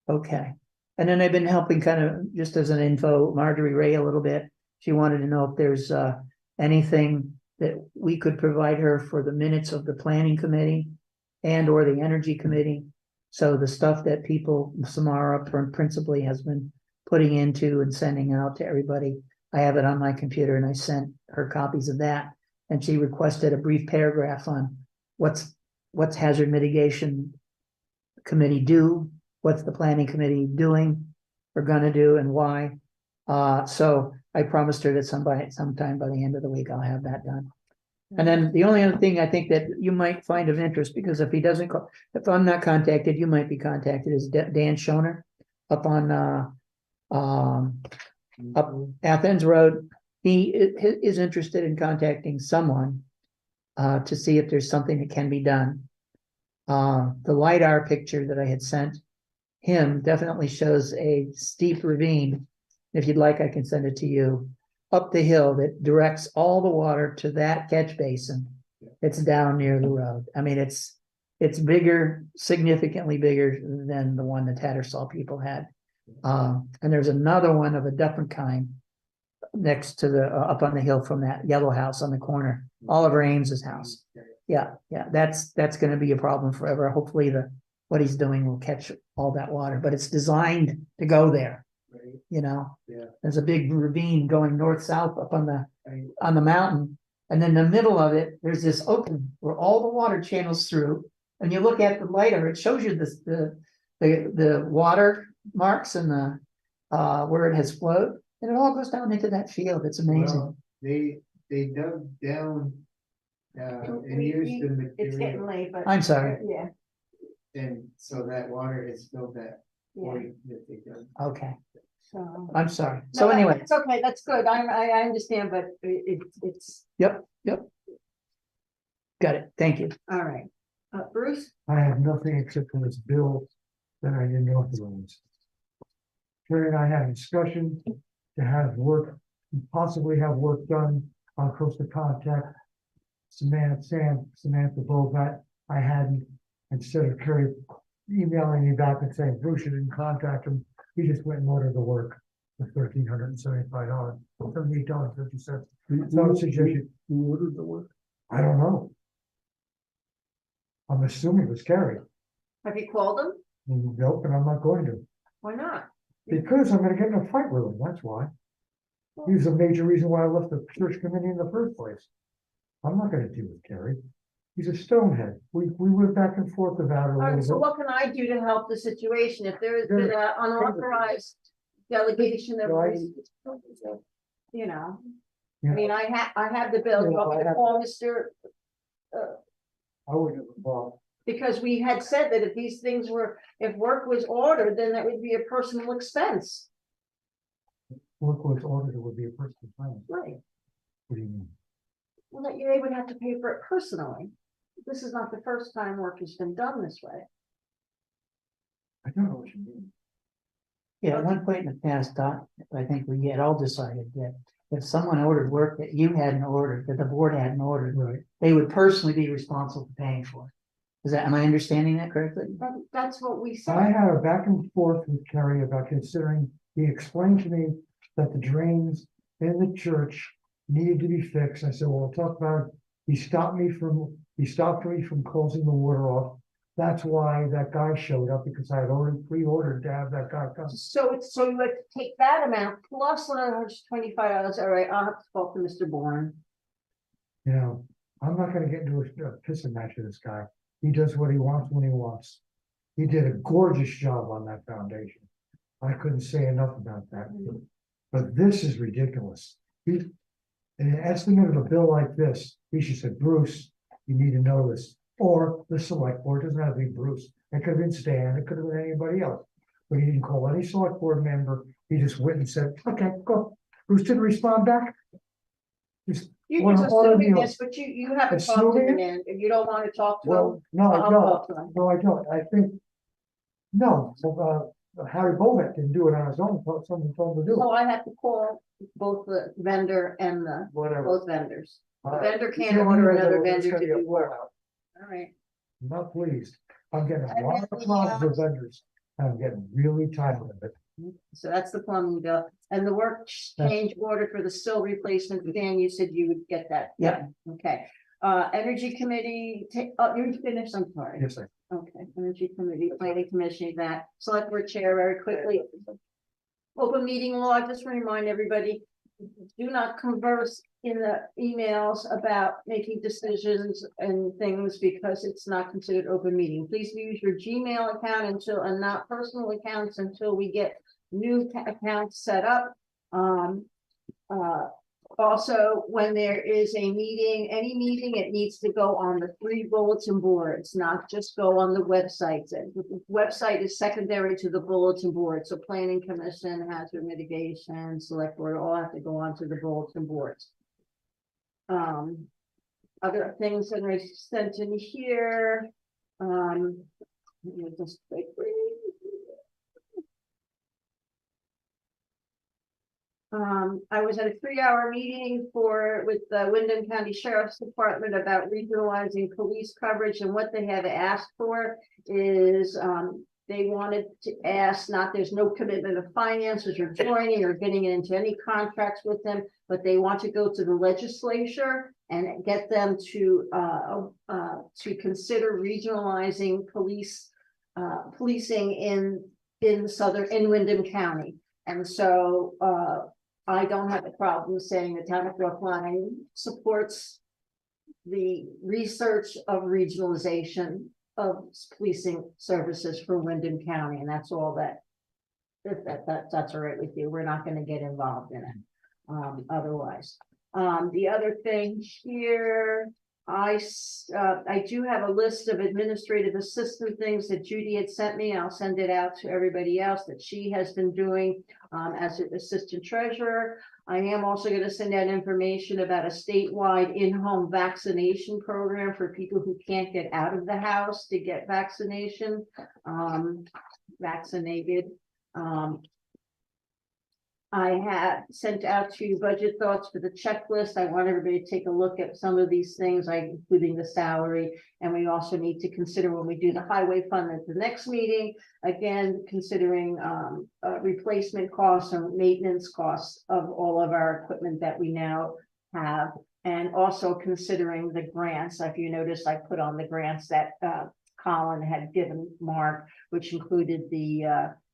okay. And then I've been helping kind of just as an info, Marjorie Ray a little bit. She wanted to know if there's anything that we could provide her for the minutes of the planning committee and or the energy committee. So the stuff that Samara principally has been putting into and sending out to everybody. I have it on my computer and I sent her copies of that. And she requested a brief paragraph on what's hazard mitigation committee do? What's the planning committee doing or gonna do and why? So I promised her that sometime by the end of the week, I'll have that done. And then the only other thing I think that you might find of interest, because if he doesn't call, if I'm not contacted, you might be contacted, is Dan Schoner up on, up Athens Road. He is interested in contacting someone to see if there's something that can be done. The LiDAR picture that I had sent him definitely shows a steep ravine. If you'd like, I can send it to you. Up the hill that directs all the water to that catch basin. It's down near the road. I mean, it's bigger, significantly bigger than the one the Tattersall people had. And there's another one of a different kind next to the, up on the hill from that yellow house on the corner, Oliver Ames's house. Yeah, that's gonna be a problem forever. Hopefully what he's doing will catch all that water, but it's designed to go there. You know, there's a big ravine going north-south up on the mountain. And then in the middle of it, there's this open where all the water channels through. And you look at the LiDAR, it shows you this, the water marks and the, where it has flowed. And it all goes down into that field. It's amazing. Well, they dug down, and used the It's getting material, late, but. I'm sorry. Yeah, and so that water has filled that yeah, void that they dug. Okay, so. I'm sorry. So No, anyway, it's okay, that's good. I understand, but it's, yep. Got it. Thank you. all right. Bruce? I have nothing except for this bill that I didn't authorize. Terry and I had a discussion to have work, possibly have work done on Coastal Contact. Samantha Bovat, I hadn't, instead of Kerry emailing me back and saying, Bruce, you didn't contact him, he just went and ordered the work for $1,375, $78.50. So I would suggest Who ordered the work? I don't know. I'm assuming it was Kerry. Have you called him? Nope, and I'm not going to. Why not? Because I'm gonna get in a fight with him, that's why. He was a major reason why I left the church committee in the first place. I'm not gonna deal with Kerry. He's a stonehead. We went back and forth about it a All right, so little bit. what can I do to help the situation? If there is an unauthorized delegation that Right. was, you know, I Yeah. mean, I have the bill. You Yeah, want me I to have- call Mr. I wouldn't have involved. Because we had said that if these things were, if work was ordered, then that would be a personal expense. Work was ordered, it would be a personal plan. Right. What do you mean? Well, that they would have to pay for it personally. This is not the first time work has been done this way. I don't know what you mean. Yeah, at one point in the past, Doc, I think we had all decided that if someone ordered work that you hadn't ordered, that the board hadn't ordered, Right. they would personally be responsible for paying for it. Am I understanding that correctly? That's what we I said. had a back and forth with Kerry about considering, he explained to me that the drains in the church needed to be fixed. I said, well, we'll talk about it. He stopped me from closing the water off. That's why that guy showed up, because I had already pre-ordered to have that guy come. So you have to take that amount plus $125. All right, I'll have to talk to Mr. Bourne. You know, I'm not gonna get into a pissing match with this guy. He does what he wants when he wants. He did a gorgeous job on that foundation. I couldn't say enough about that. But this is ridiculous. In an estimate of a bill like this, he should say, Bruce, you need to know this. Or the select board, doesn't have to be Bruce. It could have been Stan, it could have been anybody else. But he didn't call any select board member. He just went and said, okay, go. Bruce didn't respond back. Just You're Well, just all of assuming you- this, but you haven't talked to Assuming him, it? and if you don't want to talk to him. Well, no, I I'll don't. talk to him. No, I don't. I think, no, Harry Bowman didn't do it on his own. Someone told him to do So it. I have to call both the vendor and Whatever. both vendors. The All right. vendor You can't can't order even another know it's vendor gonna to be a do work. blowout. All right. I'm not pleased. I'm getting a And lot then of the, problems with vendors. And I'm getting really tired of it. So that's the plumbing bill, and the work change order for the sill replacement. Dan, you said you would get that. Yep. done. Okay, energy committee, you're finished, I'm sorry. Yes, sir. Okay, energy committee, planning commission, that select board chair very quickly. Open meeting law, just to remind everybody, do not converse in the emails about making decisions and things because it's not considered open meeting. Please use your Gmail account and not personal accounts until we get new accounts set up. Also, when there is a meeting, any meeting, it needs to go on the 3 bulletin boards, not just go on the website. The website is secondary to the bulletin board, so planning commission, hazard mitigation, select board, all have to go onto the bulletin boards. Other things that I sent in here, let me just quickly. I was at a 3-hour meeting with the Wyndham County Sheriff's Department about regionalizing police coverage, and what they have asked for is, they wanted to ask, there's no commitment of finances or joining or getting into any contracts with them, but they want to go to the legislature and get them to consider regionalizing policing in Wyndham County. And so, I don't have a problem saying the town of Brookline supports the research of regionalization of policing services for Wyndham County, and that's all that. If that's all right with you, we're not going to get involved in it. Otherwise, the other thing here, I do have a list of administrative assistant things that Judy had sent me. I'll send it out to everybody else that she has been doing as an assistant treasurer. I am also going to send out information about a statewide in-home vaccination program for people who can't get out of the house to get vaccinated. I have sent out to you budget thoughts for the checklist. I want everybody to take a look at some of these things, including the salary. And we also need to consider when we do the highway fund at the next meeting, again, considering replacement costs and maintenance costs of all of our equipment that we now have. And also considering the grants. If you notice, I put on the grants that Colin had given Mark, which included the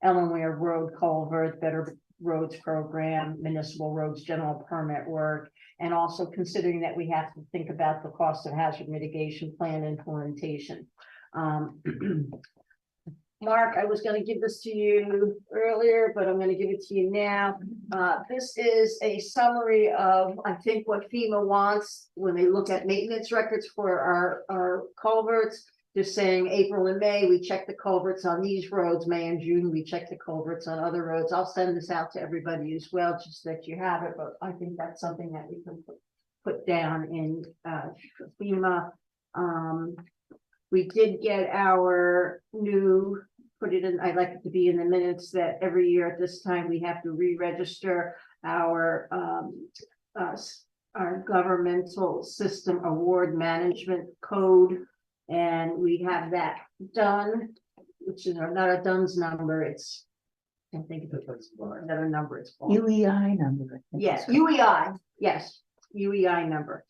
Ellenware Road Culvert, Better Roads Program, Municipal Roads General Permit work, and also considering that we have to think about the cost of hazard mitigation plan implementation. Mark, I was going to give this to you earlier, but I'm going to give it to you now. This is a summary of, I think, what FEMA wants when they look at maintenance records for our culverts. Just saying April and May, we check the culverts on these roads. May and June, we check the culverts on other roads. I'll send this out to everybody as well, just that you have it. But I think that's something that we can put down in FEMA. We did get our new, put it in, I'd like it to be in the minutes that every year at this time, we have to re-register our governmental system award management code. And we have that done, which is not a DUNS number. It's, I can't think of another number. It's called UEI number. Yes, UEI. Yes, UEI number.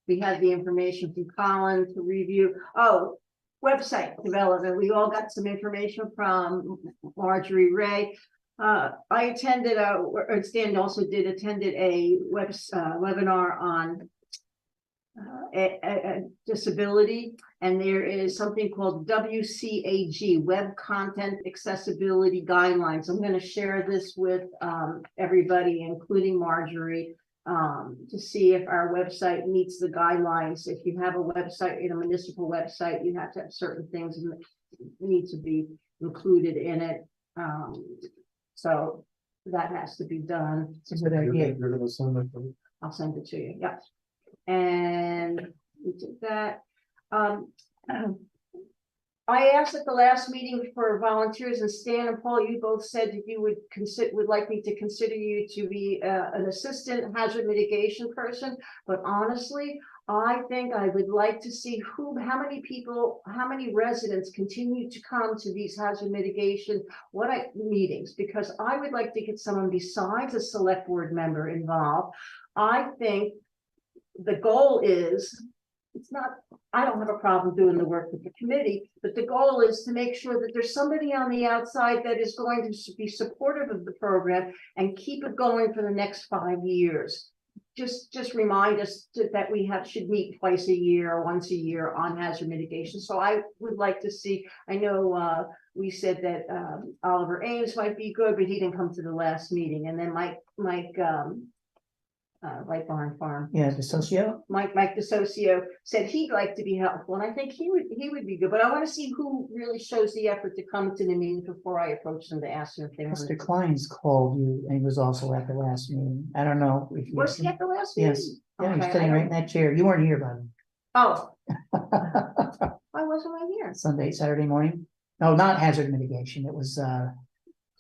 We had the information from Colin to review. Oh, website development. We all got some information from Marjorie Ray. I attended Stan also attended a webinar on disability, and there is something called WCAG, Web Content Accessibility Guidelines. I'm going to share this with everybody, including Marjorie, to see if our website meets the guidelines. If you have a website, in a municipal website, you have to have certain things that need to be included in it. So that has to be done. It's a good idea. You're gonna send it to me? I'll send it to you. Yep. And we did that. I asked at the last meeting for volunteers, and Stan and Paul, you both said that you would like me to consider you to be an assistant hazard mitigation person. But honestly, I think I would like to see how many residents continue to come to these hazard mitigation meetings, because I would like to get someone besides a select board member involved. I think the goal is it's not, I don't have a problem doing the work with the committee, but the goal is to make sure that there's somebody on the outside that is going to be supportive of the program and keep it going for the next 5 years. Just remind us that we should meet twice a year or once a year on hazard mitigation. So I would like to see, I know, we said that, Oliver Ames might be good, but he didn't come to the last meeting. And then Mike, White Barn Farm. Yeah, the socio, Mike DeSocio said he'd like to be helpful, and I think he would be good, but I want to see who really shows the effort to come to the meeting before I approach them to ask them if they want Mr. to. Klein's called you, and he was also at the last meeting. I don't know if you. Was he at the last meeting? Yes, yeah, he's Okay, sitting I right don't- in that chair. You weren't here, by Oh, the way. why wasn't I here? Saturday morning. No, not hazard mitigation. It was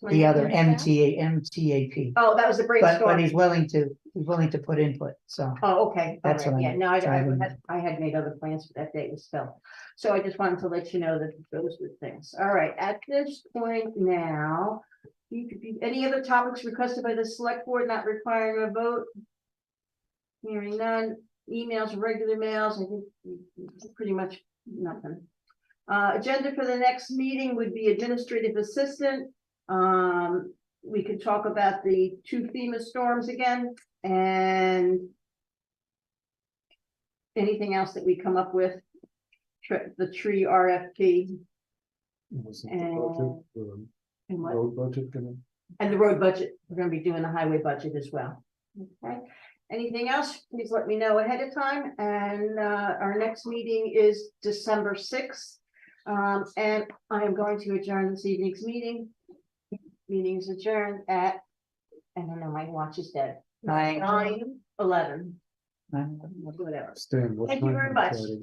the other MTAP. Oh, that was the But brainstorm. he's willing to put input, so. Oh, okay, all That's right, what yeah, I'm no, driving I had made other plans for that day with Phil. So I just wanted to let you know that those were things. All right, at this point now, any other topics requested by the select board not requiring a vote? Hearing none, emails, regular mails, I think pretty much nothing. Agenda for the next meeting would be administrative assistant. We could talk about the 2 FEMA storms again and anything else that we come up with, the tree RFP and what? Road budget gonna, And the road budget. We're gonna be doing the highway budget as well. Okay, anything else, please let me know ahead of time. And our next meeting is December 6th. And I am going to adjourn this evening's meeting. Meeting's adjourned at, I don't know, my watch is dead. 9:11, whatever. Stan, what Thank you time very on much. Friday?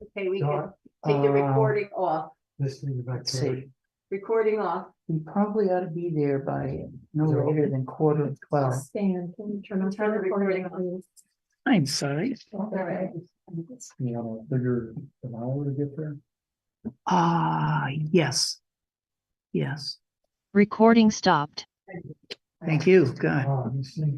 Okay, we can John, take the recording off. listening back Let's to. see. Recording off. We probably ought to be there by no later than 11:45. Stan, can you turn on Turn the recording on. please? I'm sorry. All right. You wanna figure an hour to get there? Yes. Yes. Recording stopped. Thank you. God. You see.